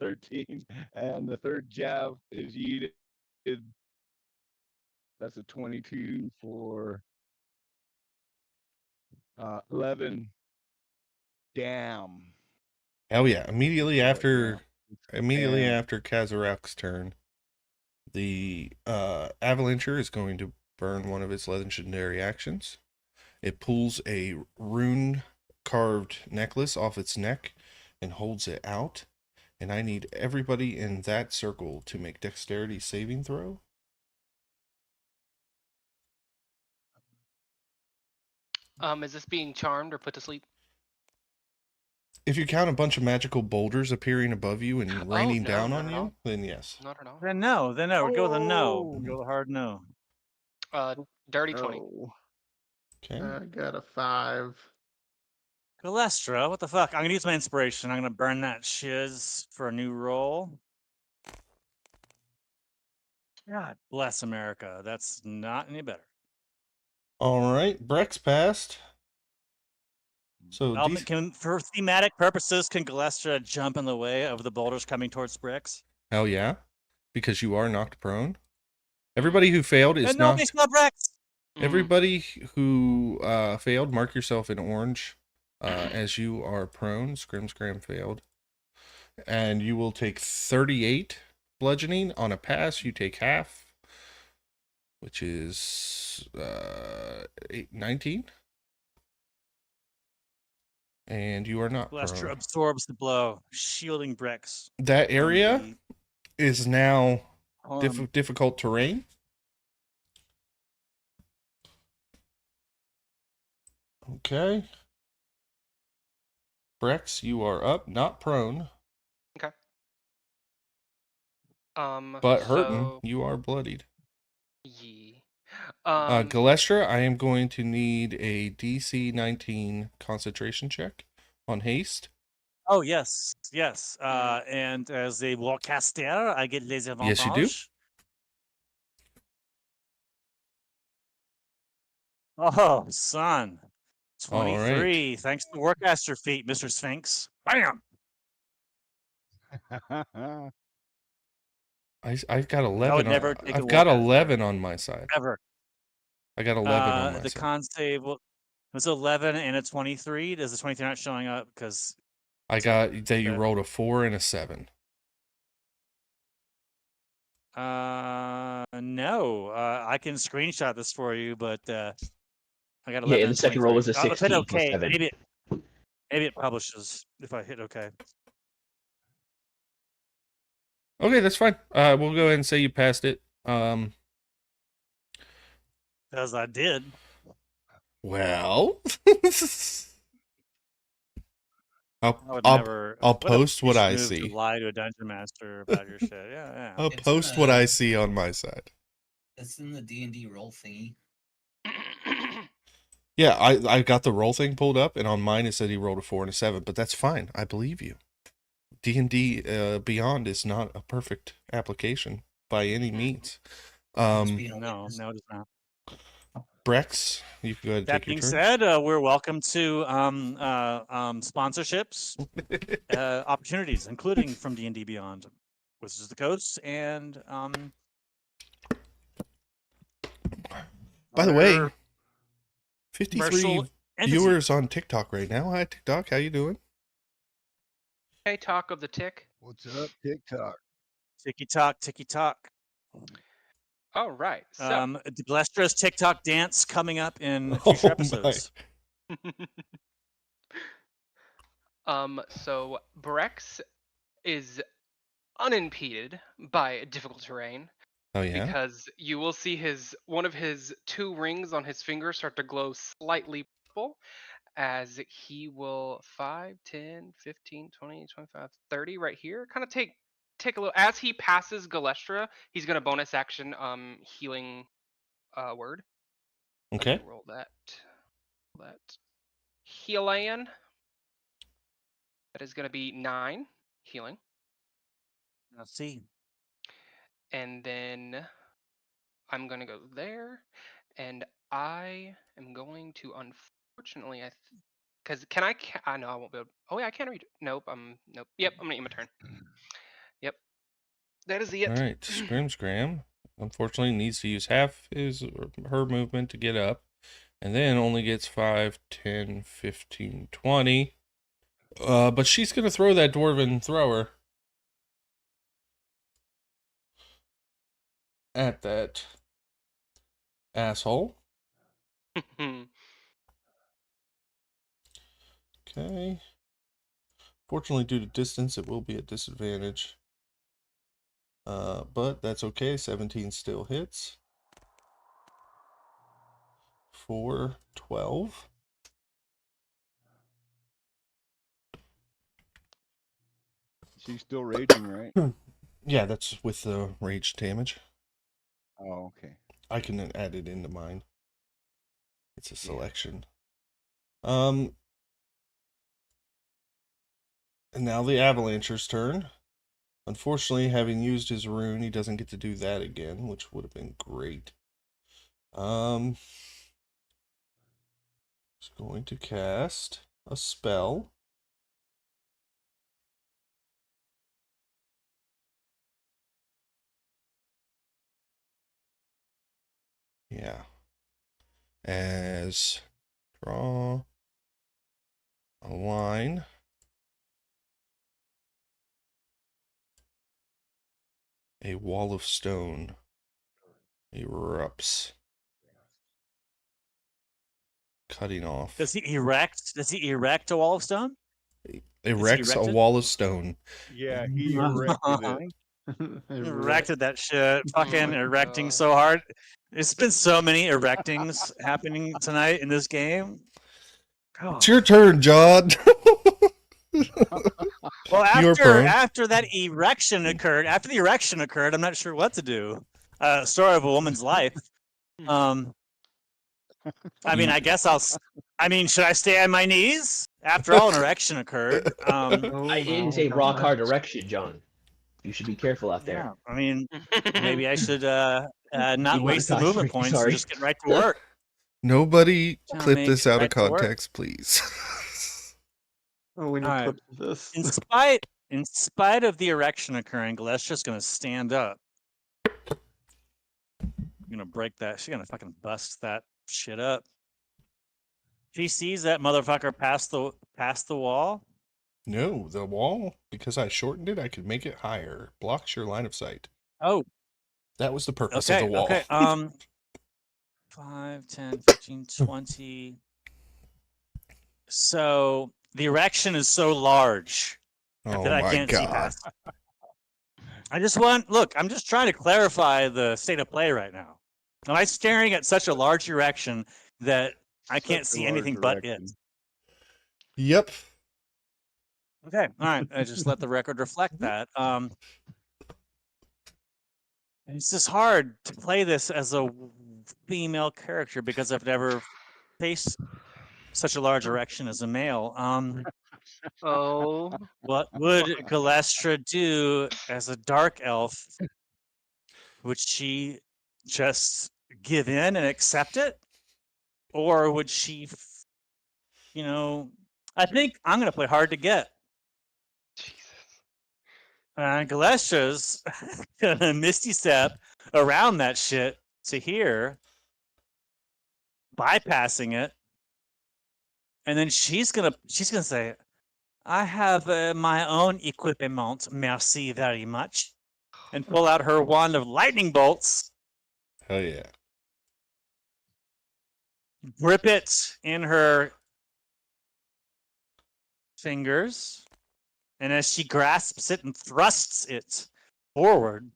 13. And the third jab is yeeted. That's a 22 for 11. Damn. Hell yeah! Immediately But, after damn. Kazarak's turn, the Avalancher is going to burn one of its legendary actions. It pulls a rune carved necklace off its neck and holds it out. And I need everybody in that circle to make dexterity saving throw. Is this being charmed or put to sleep? If you count a bunch of magical boulders appearing above you and raining no, down not on at you, all. then yes. Not at all. Then no. We go with a no. Oh. We go with a hard no. Dirty 20. Oh, Okay. I got a 5. Galestra, what the fuck? I'm gonna use my inspiration. I'm gonna burn that shiz for a new roll. God bless America. That's not any better. All right. Brex passed. So for thematic purposes, can Galestra jump in the way of the boulders coming towards Brix? hell yeah, because you are knocked prone. Everybody who failed is no, knocked. they smell Brix. Everybody who failed, mark yourself in orange as you are prone. Scram failed. And you will take 38 bludgeoning. On a pass, you take half, which is 19. And you are not Galestra prone. absorbs the blow, shielding Brix. That area is now difficult terrain. Okay. Brex, you are up, not prone. Okay. But hurting, you are bloodied. Yee. Galestra, I am going to need a DC 19 concentration check on haste. Oh, yes. And as a warcaster, I get les avantages. Yes, you do. Oh, son. All 23. right. Thanks to warcaster feat, Mr. Sphinx. Bam! I've got 11. I would never take I've a got warcaster. 11 on my side. Ever. I got 11 on my The side. con save was 11 and a 23. Does the 23 not showing up? Because I got that you rolled a 4 and a 7. No. I can screenshot this for you, but I got 11. Yeah, the second roll was a 16 hit plus okay. 7. Maybe it publishes if I hit okay. Okay, that's fine. We'll go ahead and say you passed it. As I did. Well, I'll post what I see. To lie to a dungeon master about your shit. Yeah. I'll post what I see on my side. It's in the D&D roll thingy. Yeah, I got the roll thing pulled up, and on mine it said he rolled a 4 and a 7, but that's fine. I believe you. D&D Beyond is not a perfect application by any means. No, it is not. Brex, you can go ahead and take your turn. That being said, we're welcome to sponsorships, opportunities, including from D&D Beyond, Wizards of the Coast, and by the way, 53 viewers on TikTok right now. Hi, TikTok. How you doing? Hey, talk of the tick. What's up, TikTok? Ticky talk. All right. So, Galestra's TikTok dance coming up in future episodes. so Brex is unimpeded by difficult terrain. Oh yeah. Because you will see one of his 2 rings on his finger start to glow slightly purple as he will 5, 10, 15, 20, 25, 30 right here. Kind of take a little as he passes Galestra, he's gonna bonus action healing word. Let me Okay. roll that. Healan. That is gonna be 9 healing. Let's see. And then I'm gonna go there, and I am going to unfortunately because can I? I know I won't be able. Oh yeah, I can read. Nope. Nope. Yep. I'm gonna end my turn. Yep. That is All it. right. Scram unfortunately needs to use half his or her movement to get up, and then only gets 5, 10, 15, 20. But she's gonna throw that dwarven thrower at that asshole. Okay. Fortunately, due to distance, it will be a disadvantage. But that's okay. 17 still hits. For 12. She's still raging, right? Yeah, that's with the rage damage. Oh, okay. I can add it into mine. It's a Yeah. selection. And now the Avalancher's turn. Unfortunately, having used his rune, he doesn't get to do that again, which would have been great. He's going to cast a spell. Yeah. As draw a line. A wall of stone erupts, cutting off. Does he erect? Does he erect a wall of stone? Erects a erected? wall of stone. Yeah, he erected it. Erected that shit. Fucking my erecting God. so hard. There's been so many erectings happening tonight in this game. It's your turn, John. Well, You're prone. after that erection occurred, after the erection occurred, I'm not sure what to do. Story of a woman's life. I mean, I guess I mean, should I stay on my knees? After all, an erection occurred. Oh It is my a rock hard gosh. erection, John. You should be careful out there. Yeah, I mean, maybe I should not waste the Demonetized, movement Ricky, points sorry. and just get right to work. Nobody clip Make this it out right of to work. context, please. Oh, we need All right. clips of this. In spite of the erection occurring, Galestra's gonna stand up. Gonna break that. She's gonna fucking bust that shit up. She sees that motherfucker past the wall. No, the wall, because I shortened it, I could make it higher. Blocks your line of sight. Oh, That was the purpose of okay, the wall. okay. 5, 10, 15, 20. So the erection is so large Oh that I my can't see god. past. I'm just trying to clarify the state of play right now. Am I staring at such a large erection that I can't Such a see large anything but it? erection. Yep. Okay, all right. I just let the record reflect that. It's just hard to play this as a female character because I've never faced such a large erection as a male. Oh. What would Galestra do as a dark elf? Would she just give in and accept it? Or would she, I think I'm going to play hard to get. Jesus. Galestra's going to Misty Step around that shit to here, bypassing it. And then she's gonna say, I have my own equipment, merci very much. And pull out her wand of lightning bolts, Hell yeah. grip it in her fingers, and as she grasps it and thrusts it forward,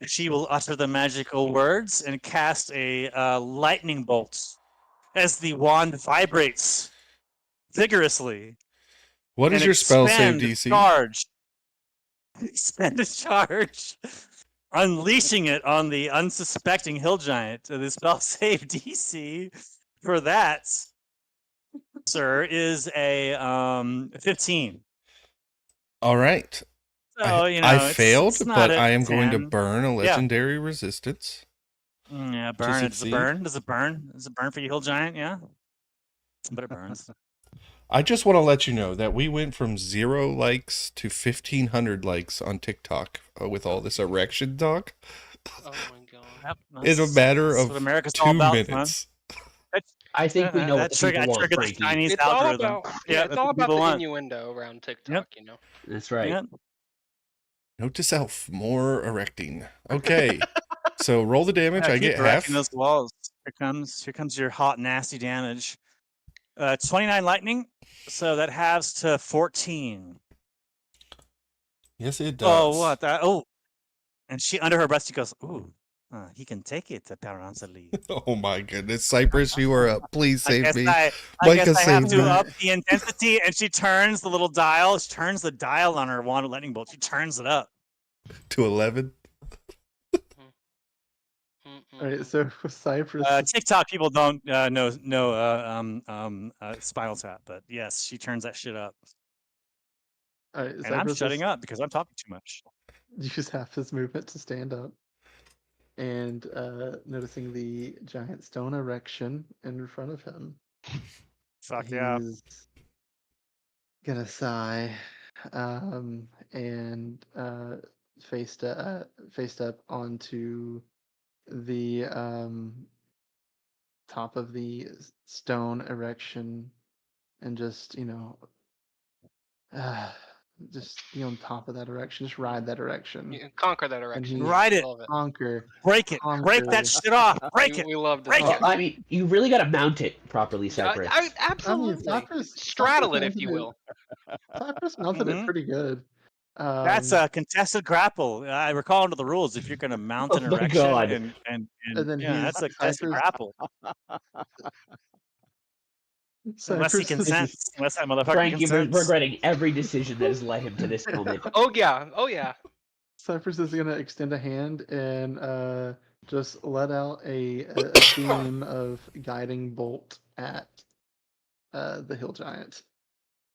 she will utter the magical words and cast a lightning bolt as the wand vibrates vigorously. What is and your spell save expend DC? Charge. Expend a charge. Unleashing it on the unsuspecting hill giant. The spell save DC for that, sir, is a 15. All right. So, I failed, it's not but a I am going to 10. burn a Yeah. legendary resistance. Yeah, burn. Does it succeed. burn? Does it burn? Does it burn for you, hill giant? Yeah. But it burns. I just want to let you know that we went from 0 likes to 1,500 likes on TikTok with all this erection talk Oh my god. Yep, in a matter that's of what America's all 2 about, minutes. I think we know what the people want, triggered the Frankie. Chinese It's all algorithm. about Yeah, it's that's all what about people the want. innuendo around TikTok, That's right. Yep. Note to self, more erecting. Okay. So roll the damage. Yeah, I keep get half. erecting those walls. Here comes your hot, nasty damage. 29 lightning, so that halves to 14. Yes, it does. Oh, what? Oh, and she under her breast, she goes, "Ooh, he can take it apparently." Oh my goodness, Cypress, you are up. Please save me. I Micah, guess I have save to me. up the intensity, and she turns the little dial. She turns the dial on her wand of lightning bolt. She turns it up to 11. All right, so Cypress. TikTok people don't know Spinal Tap, but yes, she turns that shit up. All right, And Cypress I'm shutting up because I'm talking too much. use half his movement to stand up, and noticing the giant stone erection in front of him. Fuck he's yeah. gonna sigh, and faced up onto the top of the stone erection, and just just be on top of that erection, just ride that erection, You conquer that erection. he- Ride it. Love it. conquer, Break it. Break that shit off. Break it. We love this. Break Well, it. I mean, you really got to mount it properly, Cypress. Absolutely. Cypress Straddle it, mounted if you will. Cypress mounted it Mhm. pretty good. That's a contested grapple. I recall under the rules if you're going to mount an Oh my erection God. and then yeah, that's a contested Cypress- grapple. Unless he Cypress is- consents. Unless that motherfucker Frank, you're consents. regretting every decision that has led him to this moment. Oh yeah. Oh yeah. Cypress is gonna extend a hand and just let out a beam of guiding bolt at the hill giant.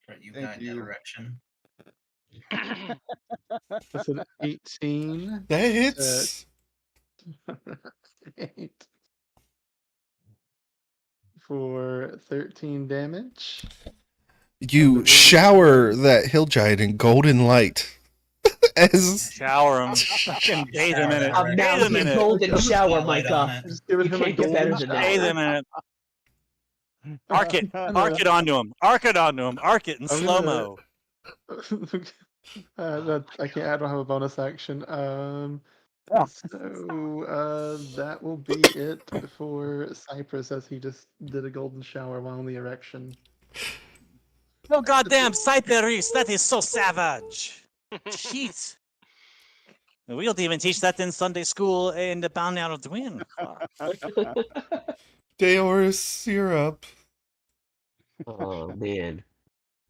Right, you Thank got you. that erection. That's an 18. That hits. 8 for 13 damage. You shower that hill giant in golden light. As Shower him. Fucking bathe him in it. Shower A that Bathe him in mountain it. golden shower, Spotlight on Micah. it. Just giving You him a can't get better golden than Bathe that. him in it. Arc it. Arc it onto him. Arc it onto him. Arc it in I'm slow gonna- mo. I can't. I don't have a bonus action. So that will be it for Cypress, as he just did a golden shower while in the erection. Oh goddamn, Cypress, that is so savage. Jeez. We don't even teach that in Sunday school in the Bound Out of the Wind. Deoris, you're up. Oh man!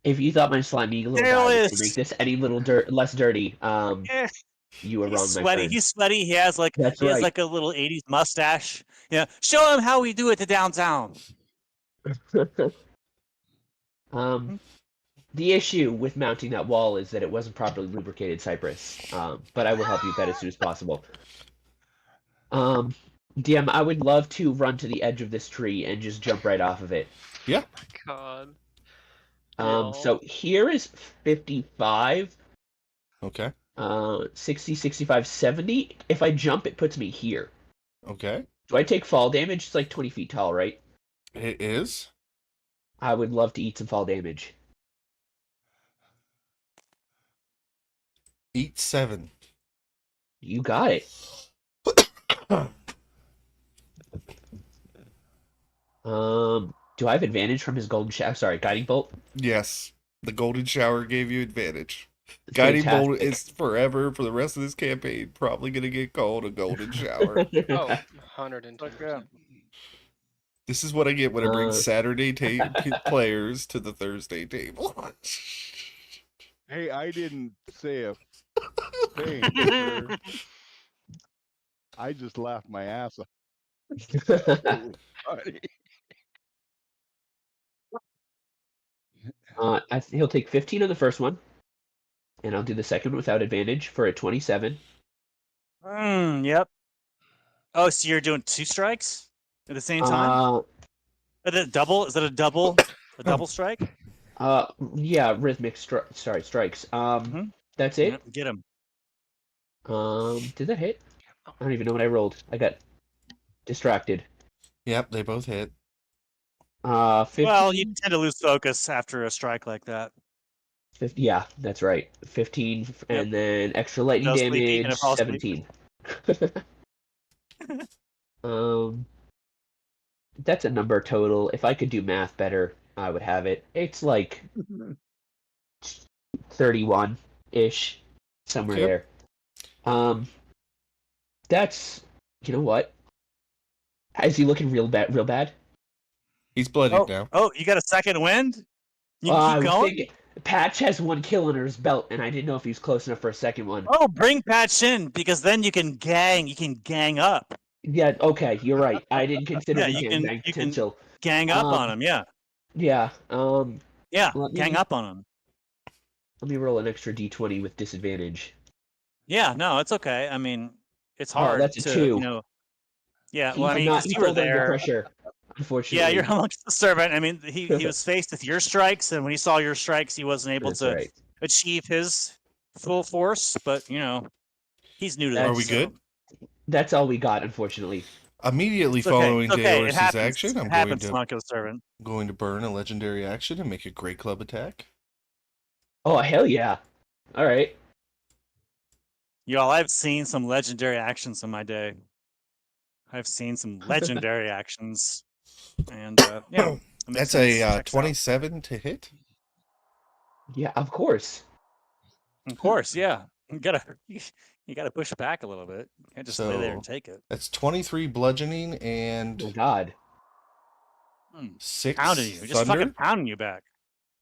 If you thought my slimy little There guy it was is. to make this any little less dirty, Eh, you were wrong, He's my sweaty. friend. He's sweaty. He has like That's he has right. like a little 80s mustache. Yeah. Show him how we do it to downtown. The issue with mounting that wall is that it wasn't properly lubricated, Cypress. But I will help you with that as soon as possible. DM, I would love to run to the edge of this tree and just jump right off of it. Yeah. God. So here is 55, Okay. 60, 65, 70. If I jump, it puts me here. Okay. Do I take fall damage? It's like 20 feet tall, right? It is. I would love to eat some fall damage. Eat 7. You got it. Do I have advantage from his golden shaft? Sorry, guiding bolt. Yes. The golden shower gave you advantage. It's Guiding bolt fantastic. is forever for the rest of this campaign. Probably gonna get called a golden shower. Oh, 110%. This is what I get when I bring Uh, Saturday players to the Thursday table. Hey, I didn't say a thing, sir. I just laughed my ass off. It was funny. he'll take 15 on the first one, and I'll do the second one without advantage for a 27. Yep. Oh, so you're doing 2 strikes at the same time? Is it a double? Is it a double? A double strike? Yeah, rhythmic strikes. That's it. Yep, get him. Did that hit? I don't even know what I rolled. I got distracted. Yep, they both hit. 15. Well, you tend to lose focus after a strike like that. 50, yeah, that's right. 15, and then extra lightning No sleepy, damage, gonna fall asleep. 17. That's a number total. If I could do math better, I would have it. It's like 31-ish, somewhere Yep. there. That's, you know what? Is he looking real bad? He's bloodied now. Oh, you got a second wind? You I can keep was going? thinking- Patch has 1 kill under his belt, and I didn't know if he was close enough for a second one. Oh, bring Patch in, because then you can gang up. Yeah, okay, you're right. I didn't consider Yeah, the you gangbang can potential. gang up on him, yeah. Yeah. Yeah, Let gang me- up on him. Let me roll an extra d20 with disadvantage. Yeah, no, it's okay. I mean, it's Oh, hard that's a to, 2. Yeah, He well, I did mean, not. 'cause He you were folded under there. pressure. Unfortunately. Yeah, you're amongst the servant. I mean, he was faced with your strikes, and when he saw your strikes, he wasn't able That's to right. achieve his full force. But he's new to Are this. we so good? That's all we got, unfortunately. Immediately It's okay. following It's okay. It Deoris's happens. action, It I'm happens to Monko servant. going to burn a legendary action and make a great club attack. Oh, hell yeah. All right. Y'all, I've seen some legendary actions in my day. I've seen some legendary actions, and it makes That's sense. a Checks out. 27 to hit. Yeah, of course. Of course, yeah. You gotta push back a little bit. You can't just lay there and So take it. that's 23 bludgeoning Oh my and god. 6 Pounding you, just fucking thunder. pounding you back.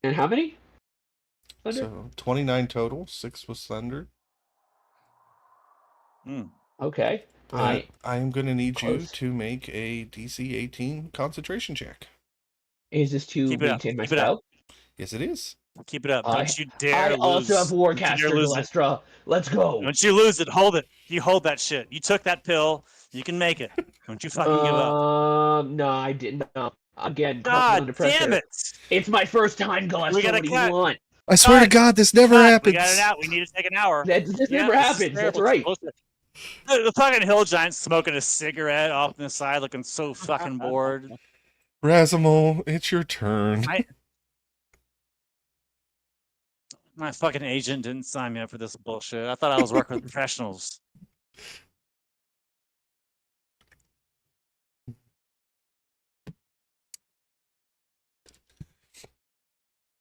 And how many? Thunder? So 29 total. 6 was thunder. Okay. I am going to need you Close. to make a DC 18 concentration check. Is this to Keep it up. maintain my Keep it up. spell? Yes, it is. Keep it up. I- Don't you dare I lose. also have Don't you Warcaster, dare lose it. Galestra. Let's go. Don't you lose it. Hold it. You hold that shit. You took that pill. You can make it. Don't you fucking give up. No, I didn't. No. Again, God under pressure. damn it. It's my first time, Galestra. We gotta What do cut. you want? I swear to Cut. God, this never Cut. happens. We got it out. We need to take an hour. This never this is happens. That's terrible. right. The fucking hill giant smoking a cigarette off on the side, looking so fucking bored. Razimal, it's your turn. My fucking agent didn't sign me up for this bullshit. I thought I was working with professionals.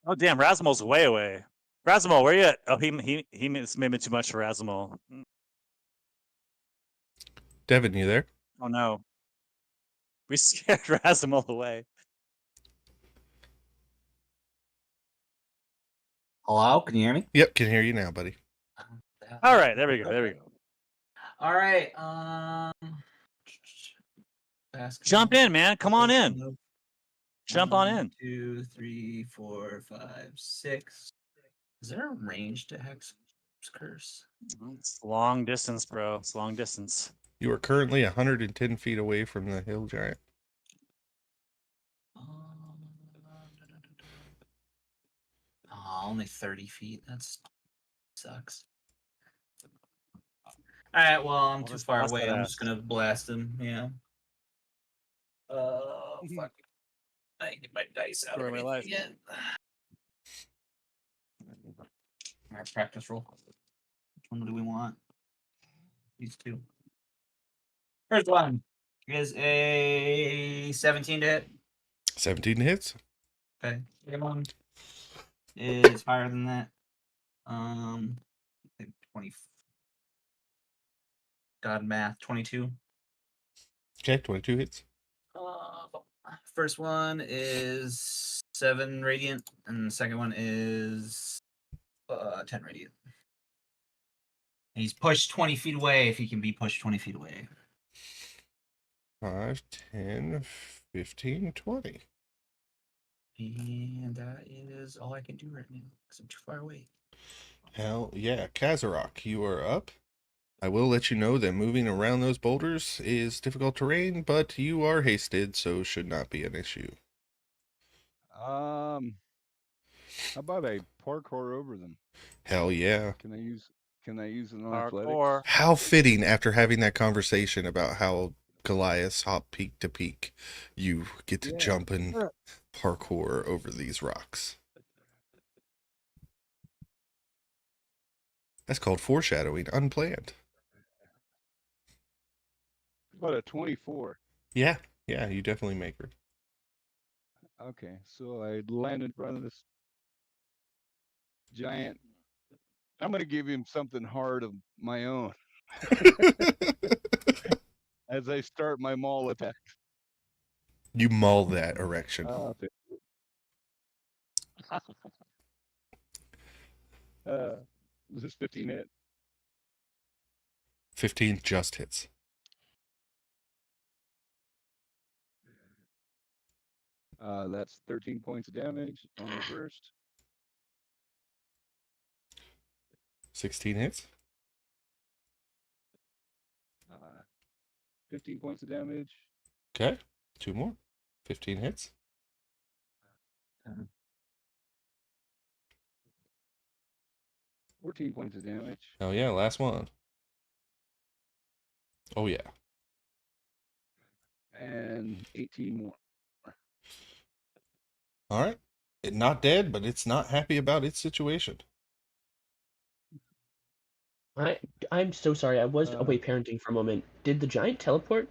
Oh damn, Razimal's way away. Razimal, where you at? Oh, he made me too much for Razimal. Devin, you there? Oh no. We scared Razimal away. Hello, can you hear me? Yep, can hear you now, buddy. All right, there we go. There we go. All right. Jump in, man. Come on in. Jump on in. 1, 2, 3, 4, 5, 6. Is there a range to Hex Curse? It's long distance, bro. It's long distance. You are currently 110 feet away from the hill giant. Only 30 feet. That sucks. All right. Well, I'm Well, too just far blast away. that I'm ass. just gonna blast him. Yeah. Fuck. I need to get my dice out Story of of my life. again. All right, practice roll. Which one do we want? These two. First one is a 17 to hit. 17 hits. Okay. Come on. is higher than that. I think 20. God math, 22. Okay, 22 hits. First one is 7 radiant, and the second one is 10 radiant. And he's pushed 20 feet away if he can be pushed 20 feet away. 5, 10, 15, 20. And that is all I can do right now because I'm too far away. Hell yeah. Kazarok, you are up. I will let you know that moving around those boulders is difficult terrain, but you are hasted, so should not be an issue. How about I parkour over them? Hell yeah. Can I use it on athletics? Parkour. How fitting after having that conversation about how Goliaths hop peak to peak. You get to jump and parkour over these rocks. That's called foreshadowing, unplanned. About a 24. Yeah, you definitely make her. Okay, so I land in front of this giant. I'm gonna give him something hard of my own as I start my maul attack. You maul that erection. This is 15 hit. 15 just hits. That's 13 points of damage on the first. 16 hits. 15 points of damage. Okay, 2 more. 15 hits. 14 points of damage. Oh yeah, last one. Oh yeah. And 18 more. All right. It's not dead, but it's not happy about its situation. I'm so sorry. I was away parenting for a moment. Did the giant teleport?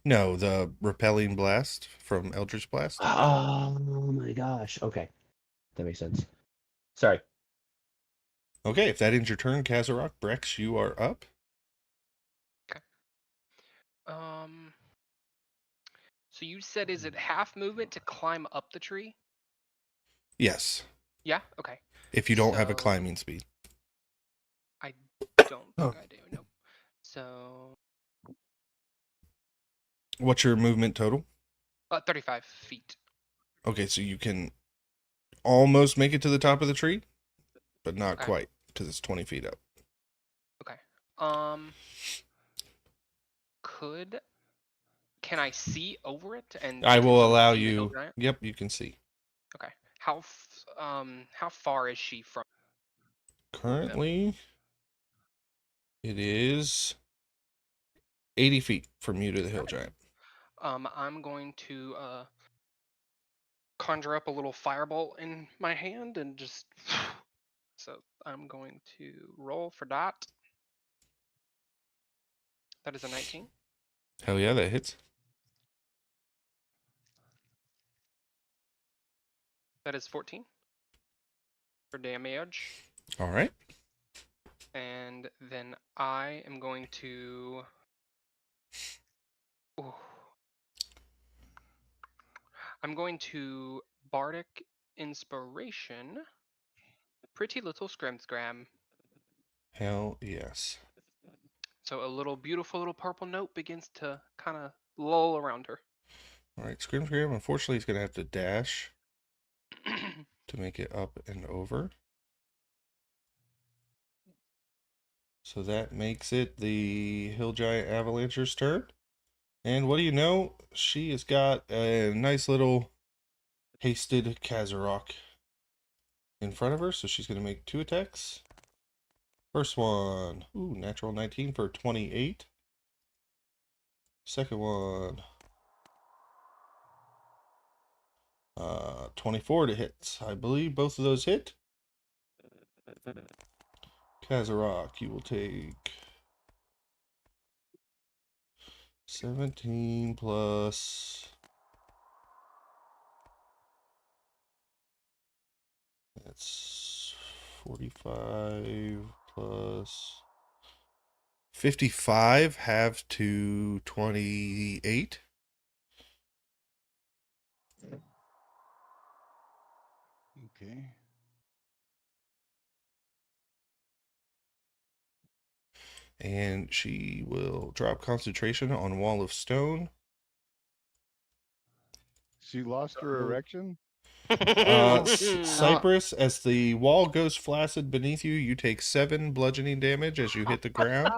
No, the repelling blast from Eldritch Blast. Oh my gosh. Okay. That makes sense. Sorry. Okay, if that ends your turn, Kazarok, Brex, you are up. Okay. So you said, is it half movement to climb up the tree? Yes. Yeah. Okay. If you don't have a So- climbing speed. I don't think I do. Nope. So What's your movement total? 35 feet. Okay, so you can almost make it to the top of the tree, but not Okay. quite, because it's 20 feet up. Okay. Can I see over it and I will potentially allow see the hill you. giant? Yep, you can see. Okay. How far is she from? Currently, it is 80 feet from you to the hill giant. I'm going to conjure up a little firebolt in my hand and just. So I'm going to roll for that. That is a 19. Hell yeah, that hits. That is 14 for damage. All right. And then I am going to. Ooh. I'm going to Bardic Inspiration. Pretty little scram. Hell yes. So a little beautiful little purple note begins to kind of lull around her. All right, Scrim, unfortunately, he's going to have to dash to make it up and over. So that makes it the Hill Giant Avalancher's turn. And what do you know? She has got a nice little hasted Kazarok in front of her. So she's going to make 2 attacks. First one, ooh, natural 19 for 28. Second one, 24 to hit. I believe both of those hit. Kazarok, you will take 17 plus That's 45 plus 55, half to 28. Okay. And she will drop concentration on Wall of Stone. She lost her erection? Cypress, as the wall goes flaccid beneath you, you take 7 bludgeoning damage as you hit the ground.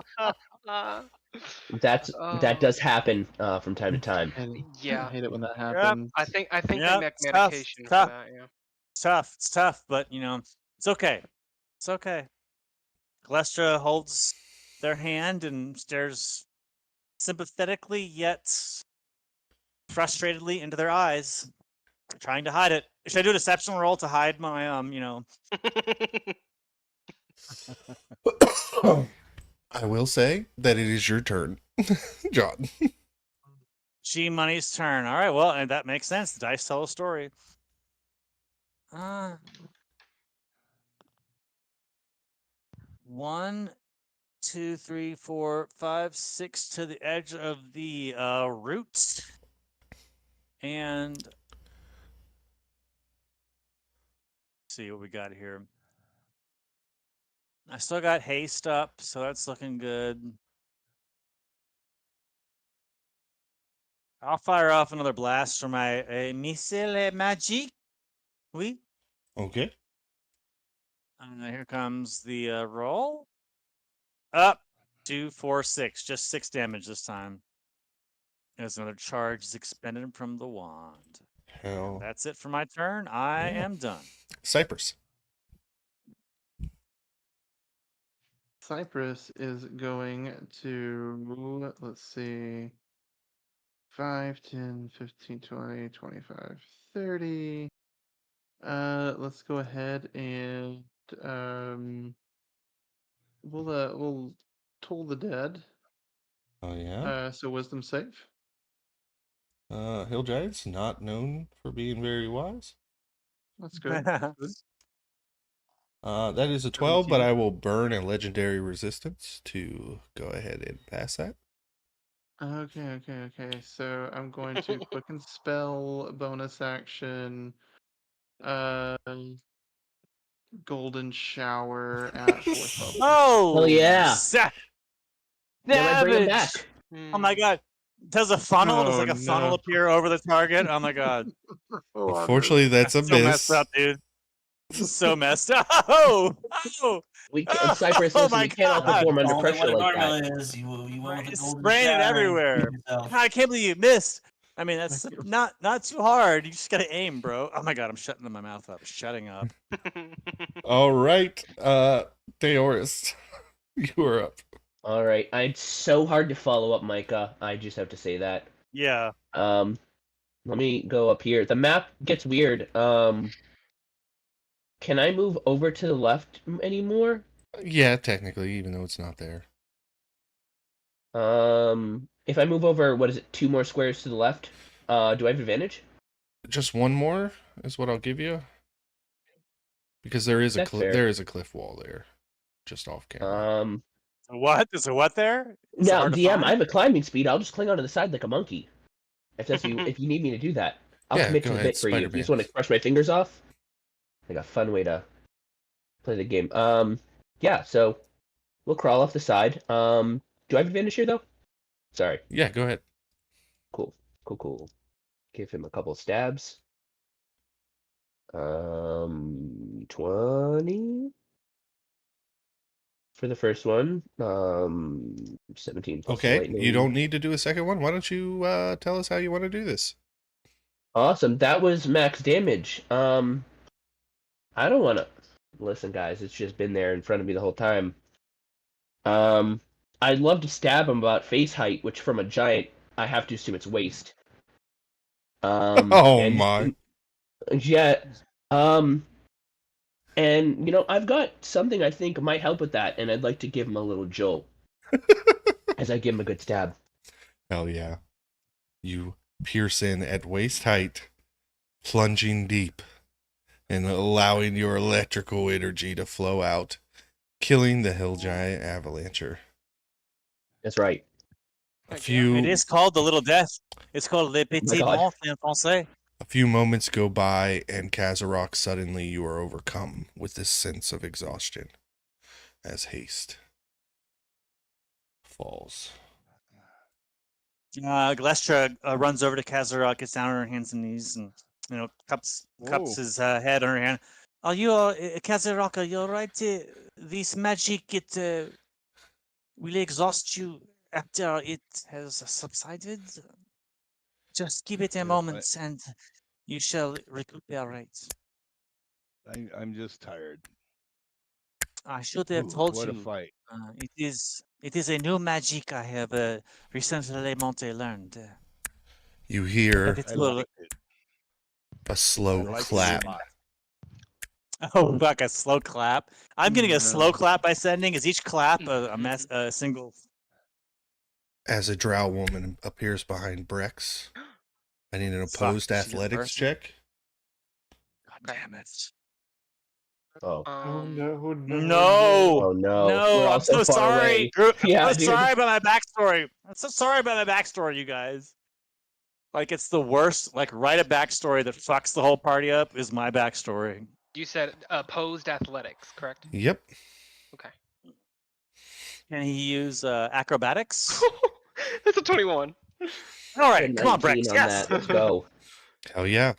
That Oh, does happen from time to time. I yeah. hate it when that Yep. happens. I think they Yep, make it's tough. medication It's for tough. that. Yeah. It's tough, but it's okay. It's okay. Glestra holds their hand and stares sympathetically yet frustratedly into their eyes, trying to hide it. Should I do a deception roll to hide my I will say that it is your turn, John. G Money's turn? All right, well, and that makes sense. The dice tell a story. One, two, three, four, five, six to the edge of the root. And see what we got here. I still got haste up, so that's looking good. I'll fire off another blast for my missile magique. Oui. Okay. Here comes the roll. Up. 2, 4, 6. Just 6 damage this time. As another charge is expended from the wand. Hell. That's it for my turn. I Yeah. am done. Cypress. Cypress is going to, let's see, 5, 10, 15, 20, 25, 30. Let's go ahead and we'll toll the dead. Oh, yeah? So wisdom save. Hill Giants, not known for being very wise. That's good. That's good. That is a 12, but 17. I will burn a legendary resistance to go ahead and pass that. Okay. So I'm going to quicken spell, bonus action, golden shower at 4th level. Oh, yeah. Now I bring him Savage! back. Oh my god. Does a funnel? Does Oh, like a funnel no. appear over the target? Oh my god. Unfortunately, that's a so messed miss. up, dude. So messed up. Oh! Cypress, Oh listen, my you can't god. outperform under Only pressure what it like that. normally is. You went with the golden Spraying it shower and everywhere. yourself. God, I can't believe you missed. I mean, that's Thank you. not too hard. You just gotta aim, bro. Oh my god, I'm shutting my mouth up. Shutting up. All right. Theoris, you are up. All right, it's so hard to follow up, Micah. I just have to say that. Yeah. Let me go up here. The map gets weird. Can I move over to the left anymore? Yeah, technically, even though it's not there. If I move over, what is it? 2 more squares to the left. Do I have advantage? Just one more is what I'll give you. Because there is That's fair. there is a cliff wall there, just off camera. What? Is a what there? Is it Now, hard to DM, find? I have a climbing speed. I'll just cling onto the side like a monkey. If that's if you need me to do that, I'll Yeah, commit go to the ahead, bit for you. If you Spider-Man. just want to brush my fingers off, like a fun way to play the game. Yeah. So we'll crawl off the side. Do I have advantage here though? Sorry. Yeah, go ahead. Cool. Give him a couple stabs. 20 for the first one. 17 plus Okay, lightning. you don't need to do a second one. Why don't you tell us how you want to do this? Awesome. That was max damage. I don't want to listen, guys. It's just been there in front of me the whole time. I'd love to stab him about face height, which from a giant, I have to assume it's waist. Oh my! Yeah. And I've got something I think might help with that, and I'd like to give him a little jolt as I give him a good stab. Hell yeah! You pierce in at waist height, plunging deep, and allowing your electrical energy to flow out, killing the hill giant avalancher. That's right. A Heck yeah. It few is called the Little Death. It's called Le Petit God. Mort in français. a few moments go by, and Kazarok, suddenly you are overcome with this sense of exhaustion as haste falls. Glestra runs over to Kazarok, gets down on her hands and knees, and cups Whoa. his head on her hand. Are you, Kazarok? Are you all right? This magic, it will exhaust you after it has subsided. Just give it a Yes, moment, and you shall recuperate. I'm just tired. I should have Ooh, told what a you. fight. It is a new magic I have recently learned. You That hear it I will. liked it. a I slow liked it clap a lot. Oh, like a slow clap. I'm getting a slow No. clap by sending. Is each clap Mhm. a single? as a drow woman appears behind Brex. I need an Fuck, opposed she's in athletics person. check. God Okay. damn it! Oh. Oh Um, no, no, No, Oh no. no. We're all I'm so so far sorry. away. I'm Yeah, so dude. sorry about my backstory. I'm so sorry about my backstory, you guys. Like it's the worst. Like write a backstory that fucks the whole party up is my backstory. you said opposed athletics, correct? Yep. Okay. Can he use acrobatics? That's a 21. All Get a right, come on, 19 Brex. on Yes. that. Let's go. Hell yeah.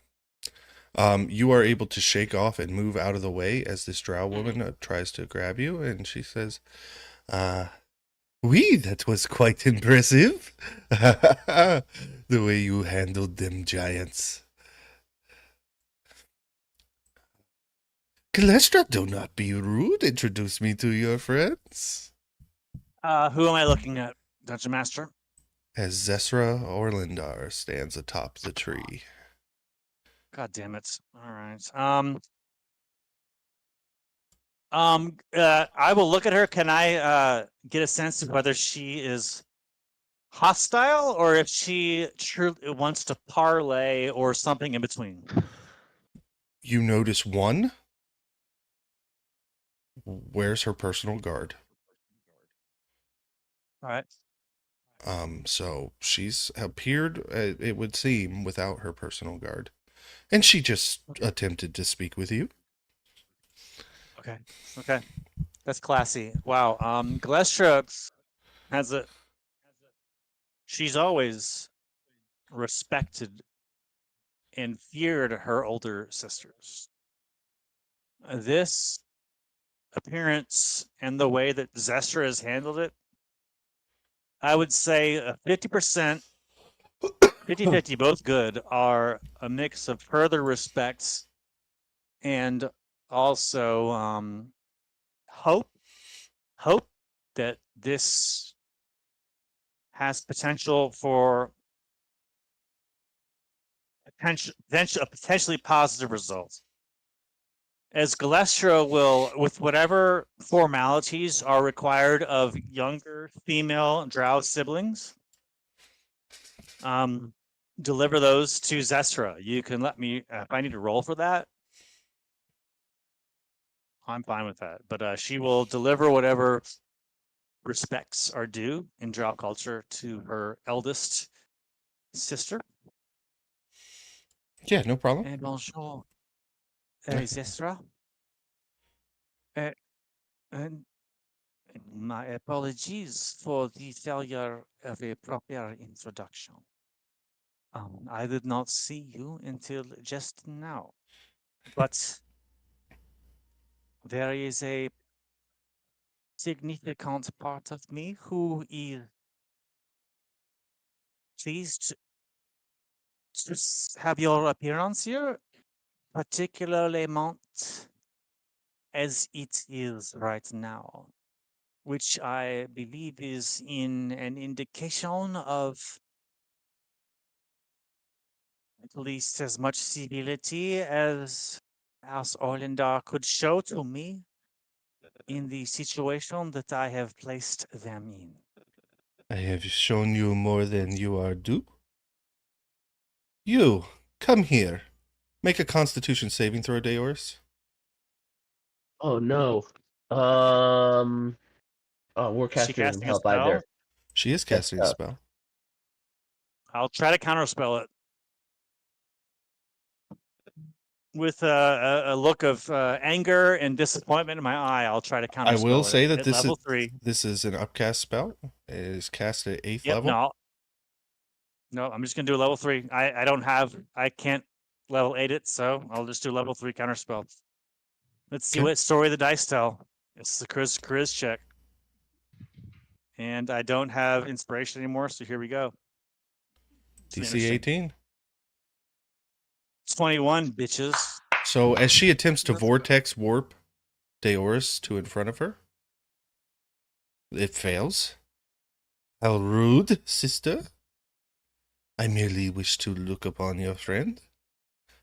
You are able to shake off and move out of the way as this drow woman tries to grab you, and she says, "Oui, that was quite impressive. The way you handled them giants. Kalestra, do not be rude. Introduce me to your friends." Who am I looking at, Dungeon Master? As Zesra Orlindar stands atop the tree. God damn it! All right. I will look at her. Can I get a sense of whether she is hostile or if she truly wants to parlay or something in between? You notice one wears her personal guard. All right. So she's appeared, it would seem, without her personal guard. And she just attempted to speak with you. Okay. Okay. That's classy. Wow. Glestra has a. She's always respected and feared her older sisters. This appearance and the way that Zestra has handled it, I would say 50%, 50-50, both good, are a mix of further respects and also hope that this has potential for a potentially positive result. As Galestra will, with whatever formalities are required of younger female drow siblings, deliver those to Zestra. You can let me, if I need to roll for that, I'm fine with that. But she will deliver whatever respects are due in drow culture to her eldest sister. Yeah, no problem. And bonjour, Yeah. Zestra. And my apologies for the failure of a proper introduction. I did not see you until just now, but there is a significant part of me who is pleased to have your appearance here, particularly Mount as it is right now, which I believe is in an indication of at least as much civility as House Orlindar could show to me in the situation that I have placed them in. I have shown you more than you are due. You, come here. Make a Constitution saving throw, Deoris. Oh no. Oh, Is she Warcaster doesn't casting a help spell? either. She is That's casting a tough. spell. I'll try to counterspell it with a look of anger and disappointment in my eye. I'll try to counterspell I will it say that at level 3. this is an upcast spell. It is cast at 8th Yep. level. No. I'm just gonna do a level 3. I can't level 8 it, so I'll just do level 3 counterspell. Let's see Okay. what story the dice tell. It's the Chris check. And I don't have inspiration anymore, so here we go. It's DC interesting. 18. 21, bitches. So as she attempts to vortex warp Deoris to in front of her, it fails. How rude, sister. I merely wish to look upon your friend.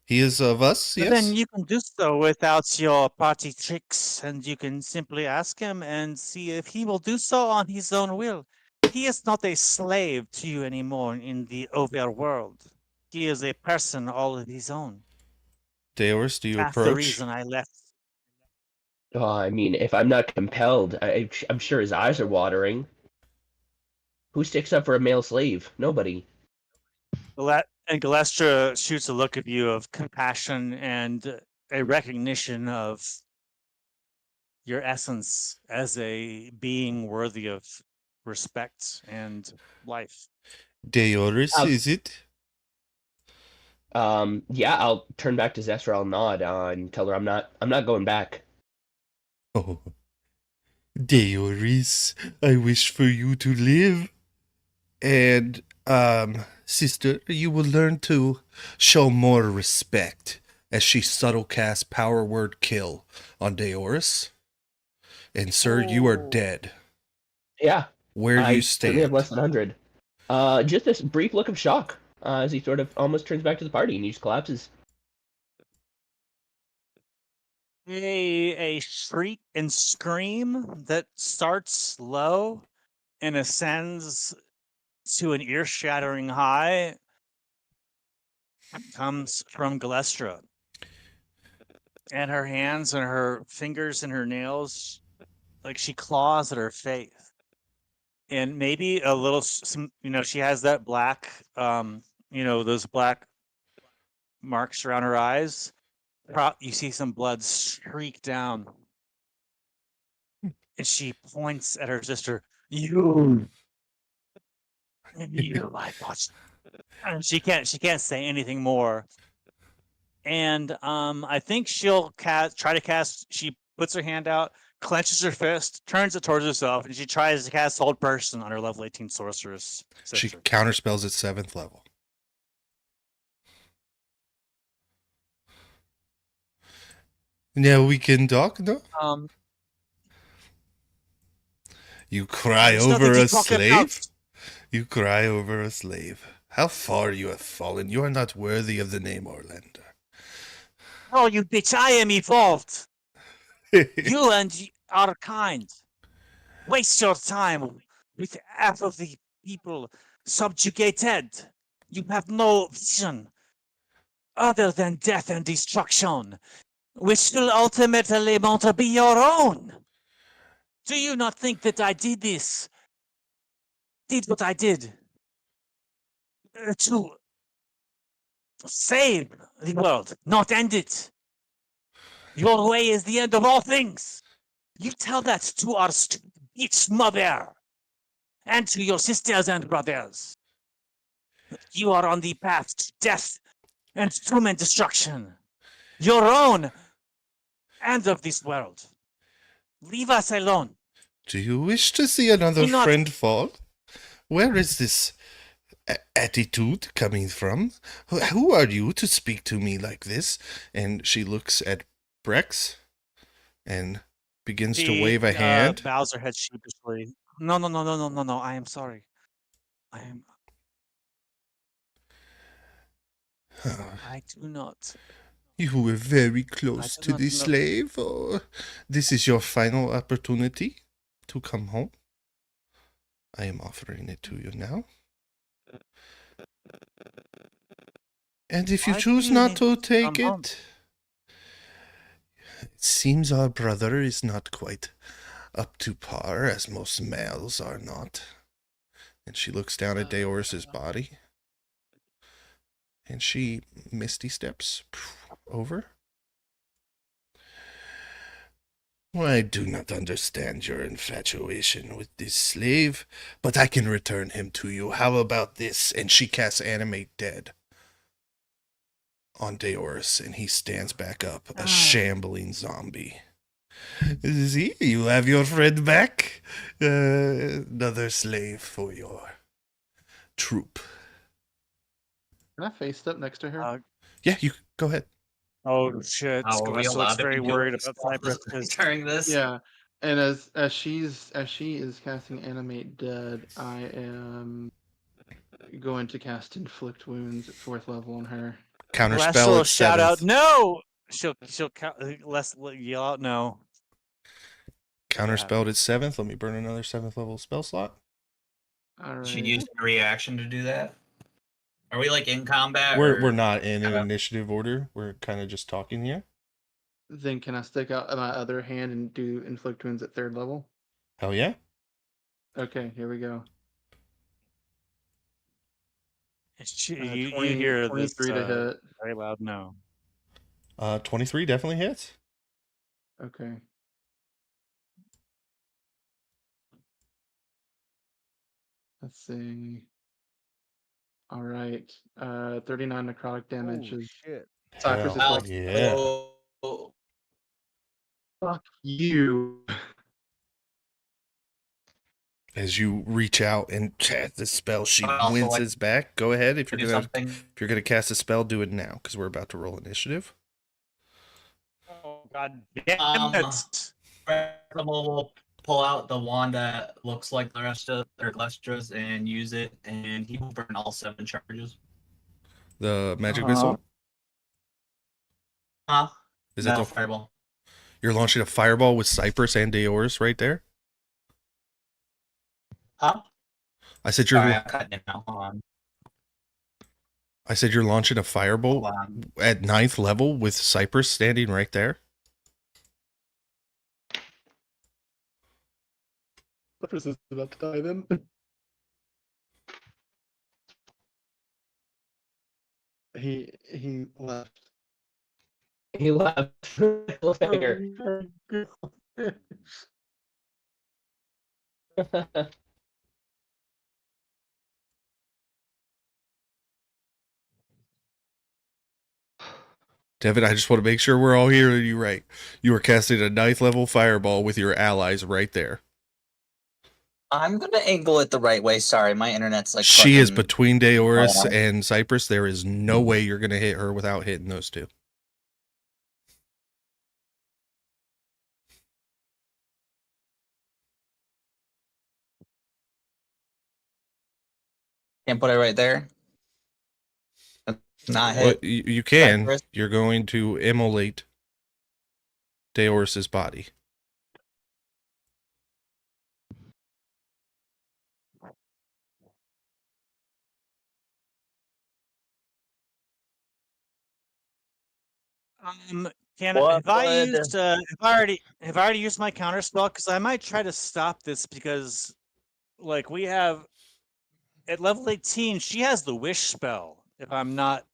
He is of us, But yes? then you can do so without your party tricks, and you can simply ask him and see if he will do so on his own will. He is not a slave to you anymore in the overworld. He is a person all of his own. Deoris, do you That's the approach? reason I left. Oh, I mean, if I'm not compelled, I'm sure his eyes are watering. Who sticks up for a male slave? Nobody. And Galestra shoots a look at you of compassion and a recognition of your essence as a being worthy of respect and life. Deoris, is it? Yeah, I'll turn back to Zestra. I'll nod and tell her I'm not going back. Oh, Deoris, I wish for you to live. And, sister, you will learn to show more respect as she subtle casts power word kill on Deoris. And sir, you are dead. Yeah. Where I you certainly have stand. less than 100. Just this brief look of shock as he sort of almost turns back to the party and he just collapses. A shriek and scream that starts low and ascends to an ear-shattering high comes from Galestra. And her hands and her fingers and her nails, like she claws at her face. And maybe a little, she has that black, those black marks around her eyes. You see some blood streak down. And she points at her sister. You, I thought. And she can't say anything more. And I think she'll try to cast. She puts her hand out, clenches her fist, turns it towards herself, and she tries to cast Hold Person on her level 18 sorceress sister. She counterspells at 7th level. Now we can talk, no? You cry over a slave? You cry over a slave. How far you have fallen. You are not worthy of the name Orlander. Oh, you bitch, I am evolved. You and our kind waste your time with half of the people subjugated. You have no vision other than death and destruction, which will ultimately not be your own. Do you not think that I did what I did to save the world, not end it? Your way is the end of all things. You tell that to our bitch mother and to your sisters and brothers. You are on the path to death and doom and destruction. Your own and of this world. Leave us alone. Do you wish to see another friend fall? Where is this attitude coming from? Who are you to speak to me like this? And she looks at Brex and begins to wave a hand. Bows her head sheepishly. No. I am sorry. I do not. You were very close to the slave, or this is your final opportunity to come home? I am offering it to you now. And if you Why do choose you not need to to take come home? it seems our brother is not quite up to par, as most males are not. And she looks down at Deoris's body. And she misty steps over. I do not understand your infatuation with this slave, but I can return him to you. How about this? And she casts Animate Dead on Deoris, and he stands back up, a shambling zombie. See, you have your friend back. Another slave for your troop. Can I face step next to her? Yeah, you go ahead. Oh shit! How are we Celeste allowed looks to very be doing worried stuff about Cypress because during this? Yeah. And as she is casting Animate Dead, I am going to cast Inflict Wounds at 4th level on her. Counterspell will at shout out 7th. no. She'll less yell out no. Counterspelled at 7th. Let me burn another 7th level spell slot. All right. She used a reaction to do that. Are we like in combat? We're or not in an Uh, initiative order. We're kind of just talking here. Then can I stick out my other hand and do Inflict Wounds at 3rd level? Hell yeah. Okay, here we go. You 20 hear this 23 to hit. very loud no. 23 definitely hits. Okay. Let's see. All right. 39 necrotic damage Oh is shit! Cypress is Hell like, yeah. oh, fuck you. As you reach out and cast the spell, she I also like winces back. Go ahead. If to you're do gonna something. cast a spell, do it now, because we're about to roll initiative. Oh god damn it! Will pull out the wand that looks like the rest of their Glestra's and use it, and he will burn all 7 charges. The magic missile. Huh? Is No, that the fireball. You're launching a fireball with Cypress and Deoris right there? Huh? I said Sorry, I'm cutting it now. Hold on. I said you're launching a fireball Hold on. at 9th level with Cypress standing right there. Cypress is about to die then. He left. He left. Cliffhanger. Devin, I just want to make sure we're all hearing you right. You are casting a 9th level fireball with your allies right there. I'm gonna angle it the right way. Sorry, my internet's like. She is fucking- between Deoris and Cypress. There is no way you're going to hit her without hitting those two. Can't put it right there. Not Well, hit. you can. Cypress. You're going to immolate Deoris's body. Can What have I would- used have I already used my counter spell? Because I might try to stop this because like we have at level 18, she has the wish spell, if I'm not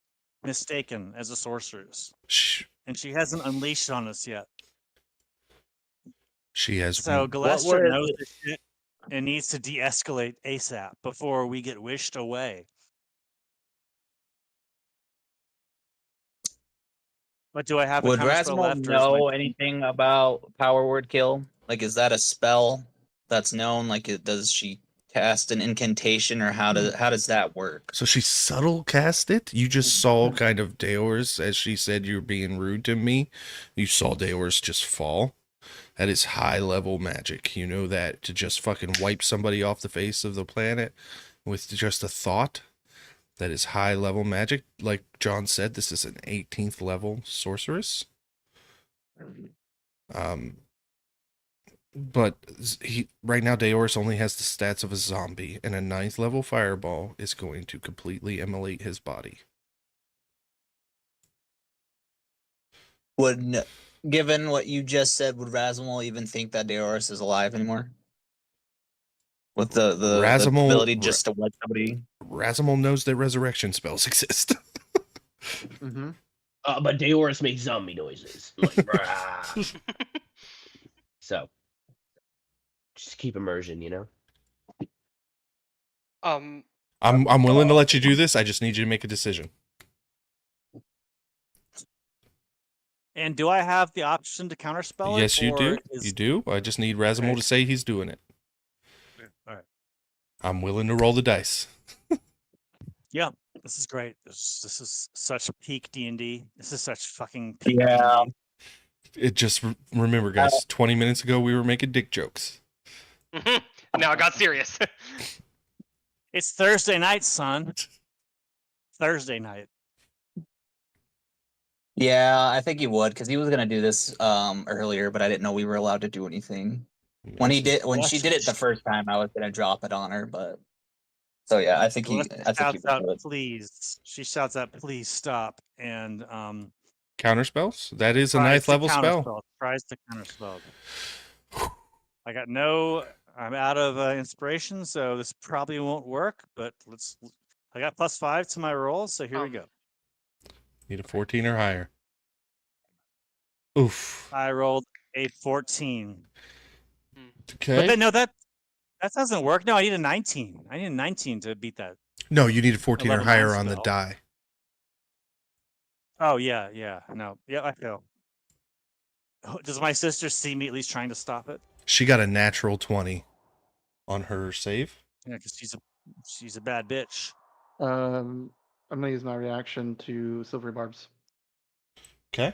mistaken, as a sorceress. Shh. And she hasn't unleashed on us yet. She has. So What Galestra would- knows this shit and needs to de-escalate ASAP before we get wished away. But do I have Would a counter spell Rasmal left? Or is know my... anything about Power Word Kill? Like, is that a spell that's known? Like, does she cast an incantation, or how does that work? So she subtle cast it. You just saw kind of Deoris, as she said, you're being rude to me. You saw Deoris just fall. That is high level magic. You know that to just fucking wipe somebody off the face of the planet with just a thought. That is high level magic. Like John said, this is an 18th level sorceress. But right now Deoris only has the stats of a zombie, and a 9th level fireball is going to completely immolate his body. Would, given what you just said, would Razimal even think that Deoris is alive anymore? With the Razimal- ability just to let somebody. Razimal knows that resurrection spells exist. Mm-hmm. But Deoris makes zombie noises. Like, brah. So, just keep immersion, you know? I'm willing to let you do this. I just need you to make a decision. And do I have the option to counterspell it? Yes, you do. or is- You do. I just need Razimal Okay. to say he's doing it. All right. I'm willing to roll the dice. Yeah, this is great. This is such peak D&D. This is such fucking peak Yeah. D&D. It just remember, guys. 20 minutes ago, we were making dick jokes. Now it got serious. It's Thursday night, son. Thursday night. Yeah, I think he would because he was gonna do this earlier, but I didn't know we were allowed to do anything. When she did it the first time, I was gonna drop it on her, but so yeah, I think he Shouts would out, do it. please. She shouts out, please stop. And Counter spells? That is a tries ninth to level spell. counterspell, Tries to counterspell. I'm out of inspiration, so this probably won't work, but I got +5 to my roll, so here we go. Need a 14 or higher. Oof. I rolled a 14. Okay. But then, no, that doesn't work. No, I need a 19. I need a 19 to beat that. No, you need a 14 or 11 higher on the spell. die. Oh, yeah. No. Yeah, I fail. Does my sister see me at least trying to stop it? She got a natural 20 on her save. Yeah, because she's a bad bitch. I'm gonna use my reaction to Silvery Barbs. Okay.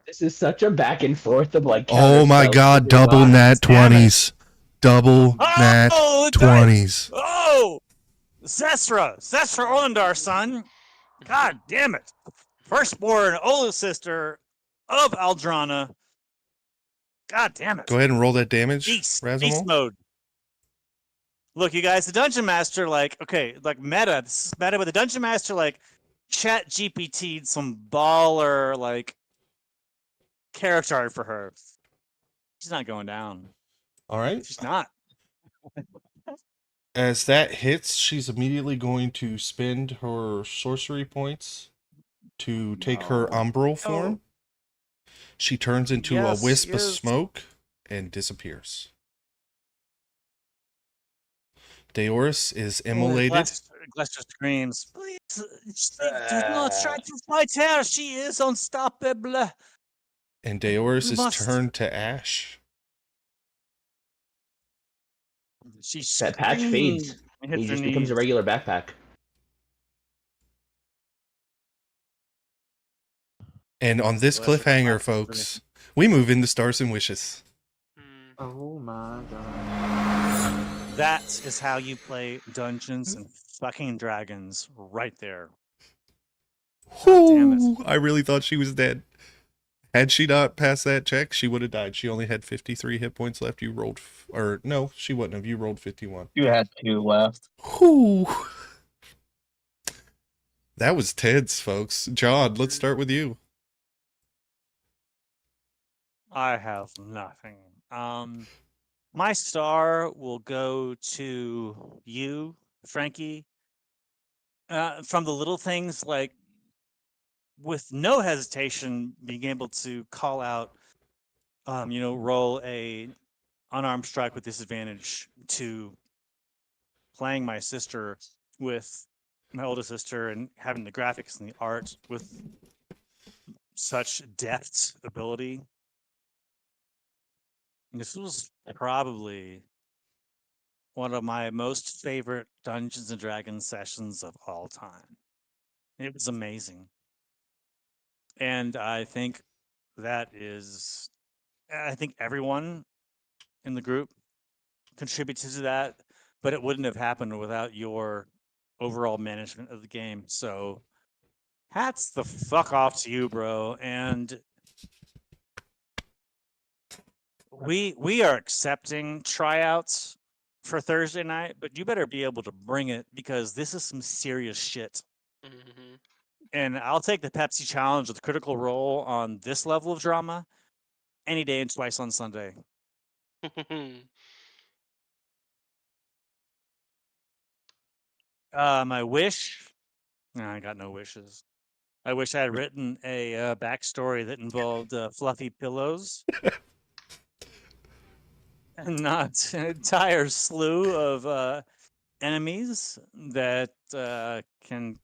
This is such a back and forth of like. Oh my counterspells god, with double your nat Damn it. 20s. Double nat Oh, 20s. Oh! Zestra Orlandar, son. God damn it. Firstborn, oldest sister of Aldrana. God damn it. Go ahead and roll that damage, Beast Razimal. mode. Look, you guys, the Dungeon Master, meta. This is meta, but the Dungeon Master, Chat GPT'd some baller, character art for her. She's not going down. All right. She's not. As that hits, she's immediately going to spend her sorcery points to take her No. umbral form. She turns into Yes, a wisp she of is. smoke and disappears. Deoris is immolated. Glester screams, please, do not try to fight her. She is unstoppable. And Deoris We is must- turned to ash. She's That patch fades. He just becomes a regular backpack. And on this Bless her cliffhanger, heart. folks, we move into Stars and Wishes. Oh my god. That is how you play Dungeons and fucking Dragons, right there. God damn it. Whew, I really thought she was dead. Had she not passed that check, she would have died. She only had 53 hit points left. You rolled, or no, she wouldn't have. You rolled 51. You had 2 left. Whew. That was tense, folks. John, let's start with you. I have nothing. My star will go to you, Frankie. From the little things, with no hesitation, being able to call out, roll a unarmed strike with disadvantage to playing my sister with my oldest sister and having the graphics and the art with such depth ability. This was probably one of my most favorite Dungeons and Dragons sessions of all time. It was amazing. And I think everyone in the group contributed to that, but it wouldn't have happened without your overall management of the game. So hats the fuck off to you, bro. And we are accepting tryouts for Thursday night, but you better be able to bring it because this is some serious shit. And I'll take the Pepsi challenge with Critical Role on this level of drama any day and twice on Sunday. My wish? No, I got no wishes. I wish I had written a backstory that involved fluffy pillows and not an entire slew of enemies that can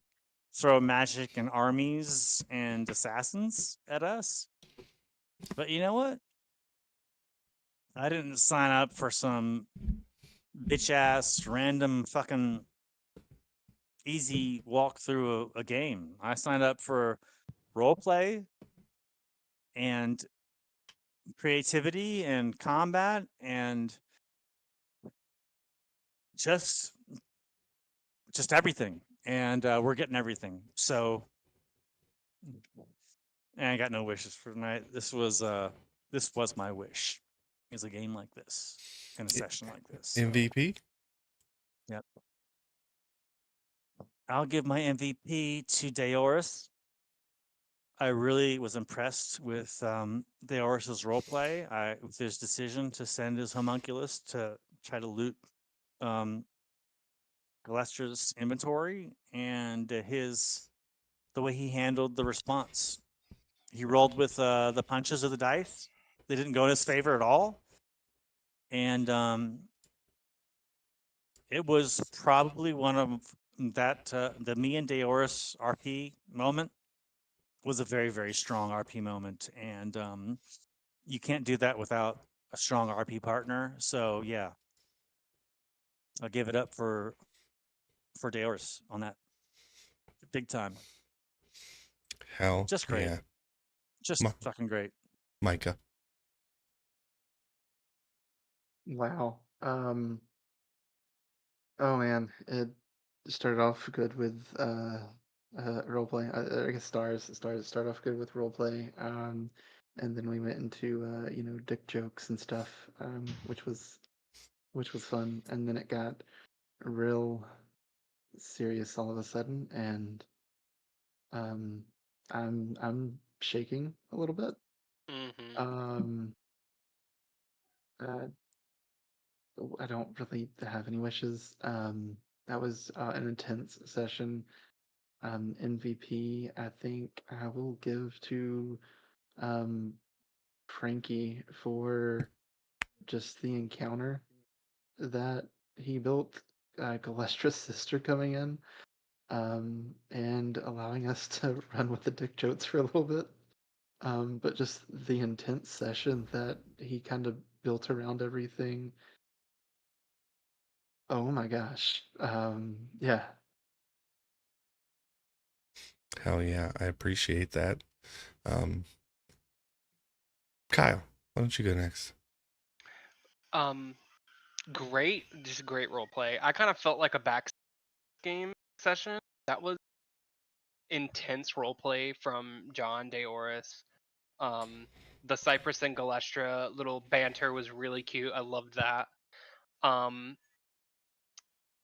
throw magic and armies and assassins at us. But you know what? I didn't sign up for some bitch ass random fucking easy walk through a game. I signed up for role play and creativity and combat and just everything. And we're getting everything. So and I got no wishes for tonight. This was my wish. Is a game like this in a session like this. MVP? Yep. I'll give my MVP to Deoris. I really was impressed with Deoris's roleplay. With his decision to send his homunculus to try to loot Galestra's inventory and the way he handled the response. He rolled with the punches of the dice. They didn't go in his favor at all, and it was probably one of that the me and Deoris RP moment was a very, very strong RP moment, and you can't do that without a strong RP partner. So yeah, I'll give it up for Deoris on that, big time. Hell, Just great, yeah. just fucking great. Micah. Wow. Oh man, it started off good with roleplay. I guess stars started off good with roleplay. And then we went into dick jokes and stuff, which was fun. And then it got real serious all of a sudden, and I'm shaking a little bit. Mm-hmm. Uh, I don't really have any wishes. That was an intense session. MVP, I think I will give to um, Frankie for just the encounter that he built, Galestra's sister coming in, and allowing us to run with the dick jokes for a little bit. But just the intense session that he kind of built around everything. Oh my gosh. Yeah. Hell yeah, I appreciate that. Kyle, why don't you go next? Great, just great role play. I kind of felt like a back game session. That was intense role play from John Deoris. The Cypress and Galestra little banter was really cute. I loved that.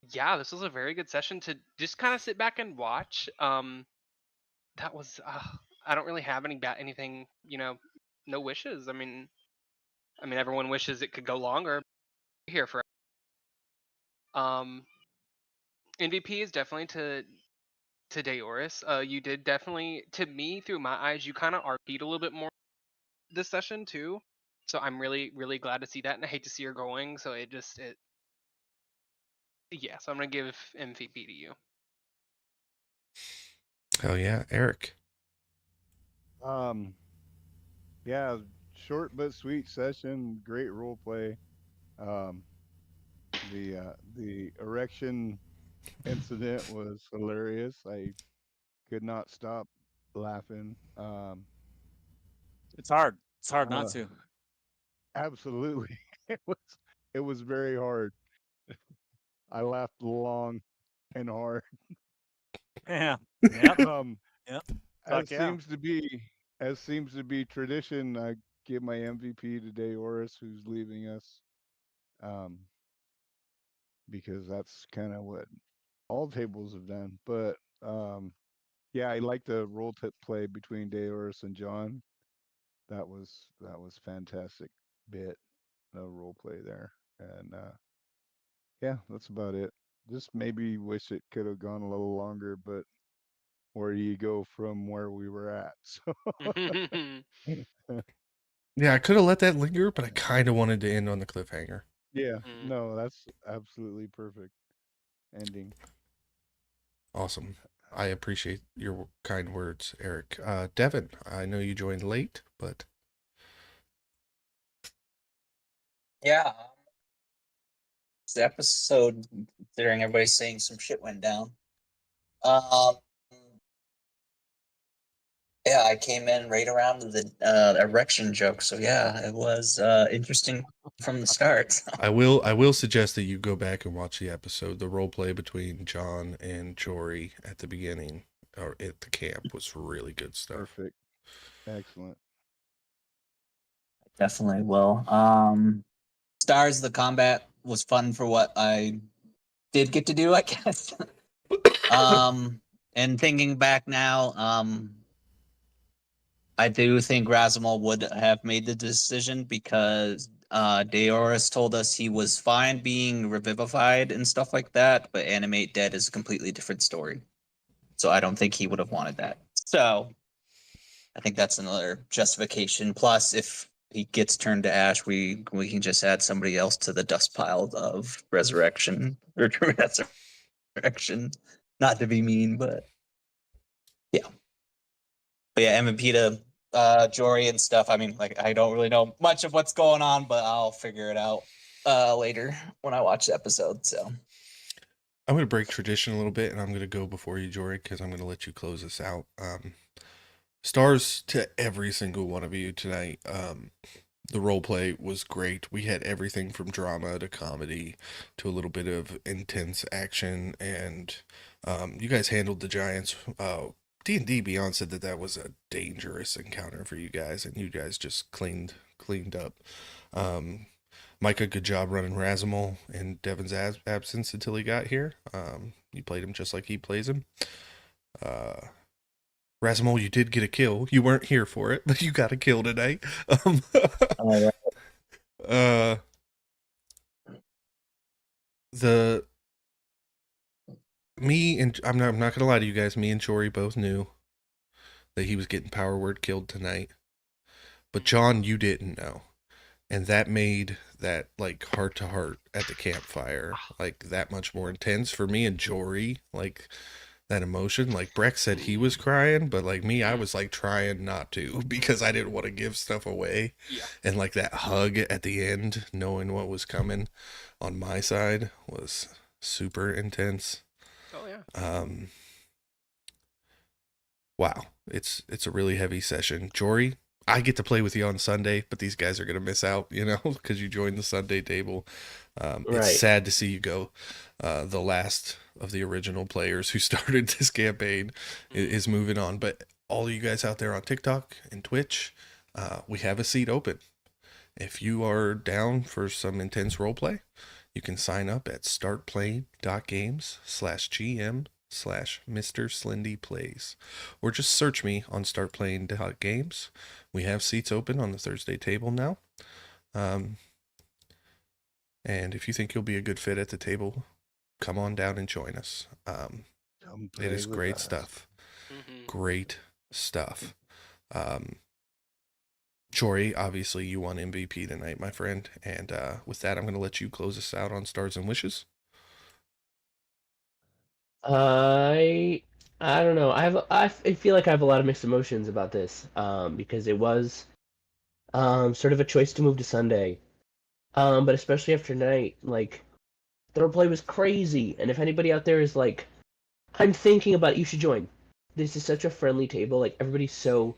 Yeah, this was a very good session to just kind of sit back and watch. That was I don't really have anything, no wishes. I mean everyone wishes it could go longer. Here for MVP is definitely to Deoris. You did definitely, to me, through my eyes, you kind of RP'd a little bit more this session too. So I'm really, really glad to see that, and I hate to see her going. So yeah. So I'm gonna give MVP to you. Hell yeah, Eric. Yeah, short but sweet session. Great role play. Um, the erection incident was hilarious. I could not stop laughing. It's hard. It's hard not Uh, to. absolutely, it was very hard. I laughed long and hard. Yeah. Yep. Um, Yep. as Fuck yeah. seems to be as seems to be tradition, I give my MVP to Deoris, who's leaving us. Um, because that's kind of what all tables have done. But Yeah, I like the role play between Deoris and John. That was fantastic bit of role play there, and yeah, that's about it. Just maybe wish it could have gone a little longer, but where do you go from where we were at? So Yeah, I could have let that linger, but I kind of wanted to end on the cliffhanger. yeah, no, that's absolutely perfect ending. Awesome. I appreciate your kind words, Eric. Devin, I know you joined late, but Yeah. This episode, considering everybody's saying some shit went down. Um, yeah, I came in right around the erection joke, so yeah, it was interesting from the start. I will suggest that you go back and watch the episode. The role play between John and Jory at the beginning or at the camp was really good stuff. Perfect. Excellent. Definitely will. Stars, the combat was fun for what I did get to do, I guess. And thinking back now, I do think Razimal would have made the decision because Deoris told us he was fine being revivified and stuff like that, but animate dead is a completely different story. So I don't think he would have wanted that. So I think that's another justification. Plus, if he gets turned to ash, we can just add somebody else to the dust pile of resurrection or resurrection. Not to be mean, but yeah. But yeah, MVP to Jory and stuff. I mean, like I don't really know much of what's going on, but I'll figure it out later when I watch the episode. So I'm going to break tradition a little bit, and I'm going to go before you, Jory, because I'm going to let you close this out. Stars to every single one of you tonight. The role play was great. We had everything from drama to comedy to a little bit of intense action, and you guys handled the Giants. D&D Beyond said that was a dangerous encounter for you guys, and you guys just cleaned up. Micah, good job running Razimal in Devin's absence until he got here. You played him just like he plays him. Razimal, you did get a kill. You weren't here for it, but you got a kill tonight. I'm not gonna lie to you guys. Me and Jory both knew that he was getting power word killed tonight, but John, you didn't know, and that made that like heart to heart at the campfire like that much more intense for me and Jory. Like that emotion, like Breck said he was crying, but like me, I was like trying not to because I didn't want to give stuff away. Yeah. And like that hug at the end, knowing what was coming on my side was super intense. Oh yeah. Wow. It's a really heavy session. Jory, I get to play with you on Sunday, but these guys are going to miss out, because you joined the Sunday table. Right. It's sad to see you go. The last of the original players who started this campaign is moving on. But all of you guys out there on TikTok and Twitch, we have a seat open. If you are down for some intense roleplay, you can sign up at startplaying.games/GM/Mr. Slendy Plays, or just search me on startplaying.games. We have seats open on the Thursday table now. And if you think you'll be a good fit at the table, come on down and join us. It is great stuff. Great stuff. Jory, obviously you won MVP tonight, my friend. And with that, I'm going to let you close us out on Stars and Wishes. I don't know. I feel like I have a lot of mixed emotions about this. Because it was sort of a choice to move to Sunday. But especially after tonight, like the roleplay was crazy. And if anybody out there is like, I'm thinking about it, you should join. This is such a friendly table. Like everybody's so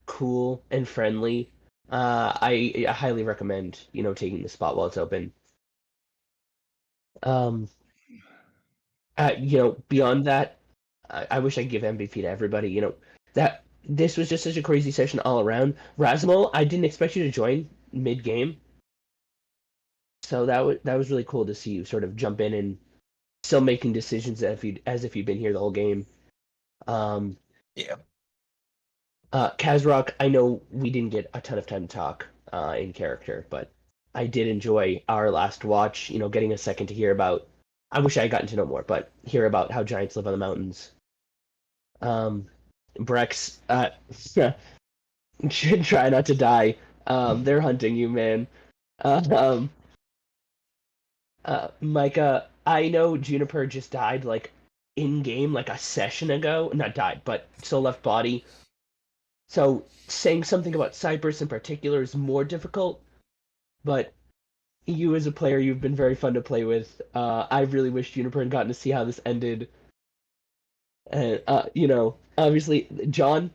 cool and friendly. I highly recommend taking the spot while it's open. Beyond that, I wish I could give MVP to everybody. That this was just such a crazy session all around. Razimal, I didn't expect you to join mid game, so that was really cool to see you sort of jump in and still making decisions as if you'd been here the whole game. Yeah. Kazrock, I know we didn't get a ton of time to talk in character, but I did enjoy our last watch, getting a second to hear about. I wish I had gotten to know more, but hear about how giants live on the mountains. Brex, try not to die. They're hunting you, man. Um, Micah, I know Juniper just died, like, in-game, like a session ago. Not died, but still left body. So saying something about Cypress in particular is more difficult, but you as a player, you've been very fun to play with. I really wish Juniper had gotten to see how this ended. And, obviously, John,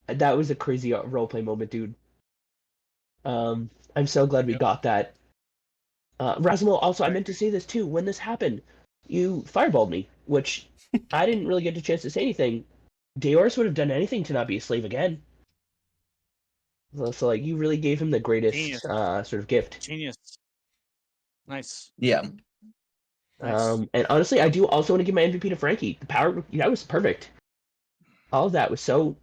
that was a crazy roleplay moment, dude. I'm so glad we got that. Razimal, also, I meant to say this too. When this happened, you fireballed me, which I didn't really get a chance to say anything. Deoris would have done anything to not be a slave again. So, like, you really gave him the greatest Genius. sort of gift. Genius. Nice. Yeah. Nice. And honestly, I do also want to give my MVP to Frankie. The power, that was perfect. All of that was so,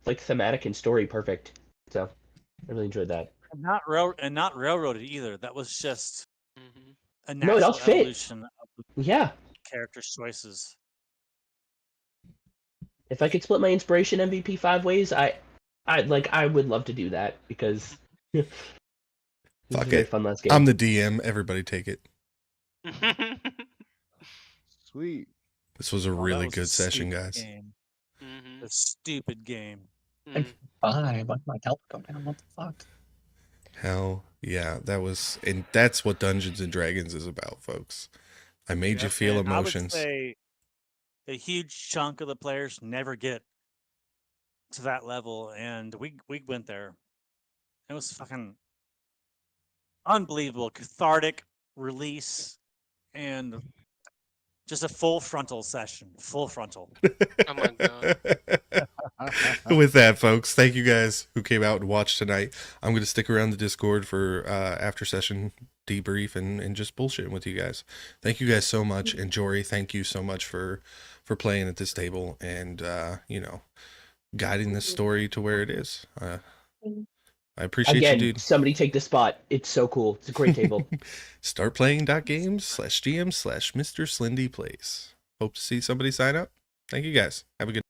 like, thematic and story perfect. So, I really enjoyed that. And not railroaded either. That was just Mhm. a No, it all natural fit. evolution of the Yeah. character's choices. If I could split my inspiration MVP 5 ways, I would love to do that because this was Fuck a very it. fun last game. I'm the DM. Everybody take it. Sweet. This was a Oh, that really was a good session, stupid guys. game. Mhm. A stupid game. Mhm. Fine. Why my health go down? What the fuck? Hell yeah, and that's what Dungeons and Dragons is about, folks. I made you Yep, feel and emotions. I would say a huge chunk of the players never get to that level, and we went there. It was fucking unbelievable, cathartic release, and just a full frontal session. Full frontal. Oh my god. With that, folks, thank you guys who came out and watched tonight. I'm going to stick around the Discord for after session debrief and just bullshitting with you guys. Thank you guys so much. And Jory, thank you so much for playing at this table and, guiding this story to where it is. I appreciate Again, you, dude. somebody take the spot. It's so cool. It's a great table. Startplaying.games/GM/Mr. Slendy Plays. Hope to see somebody sign up. Thank you guys. Have a good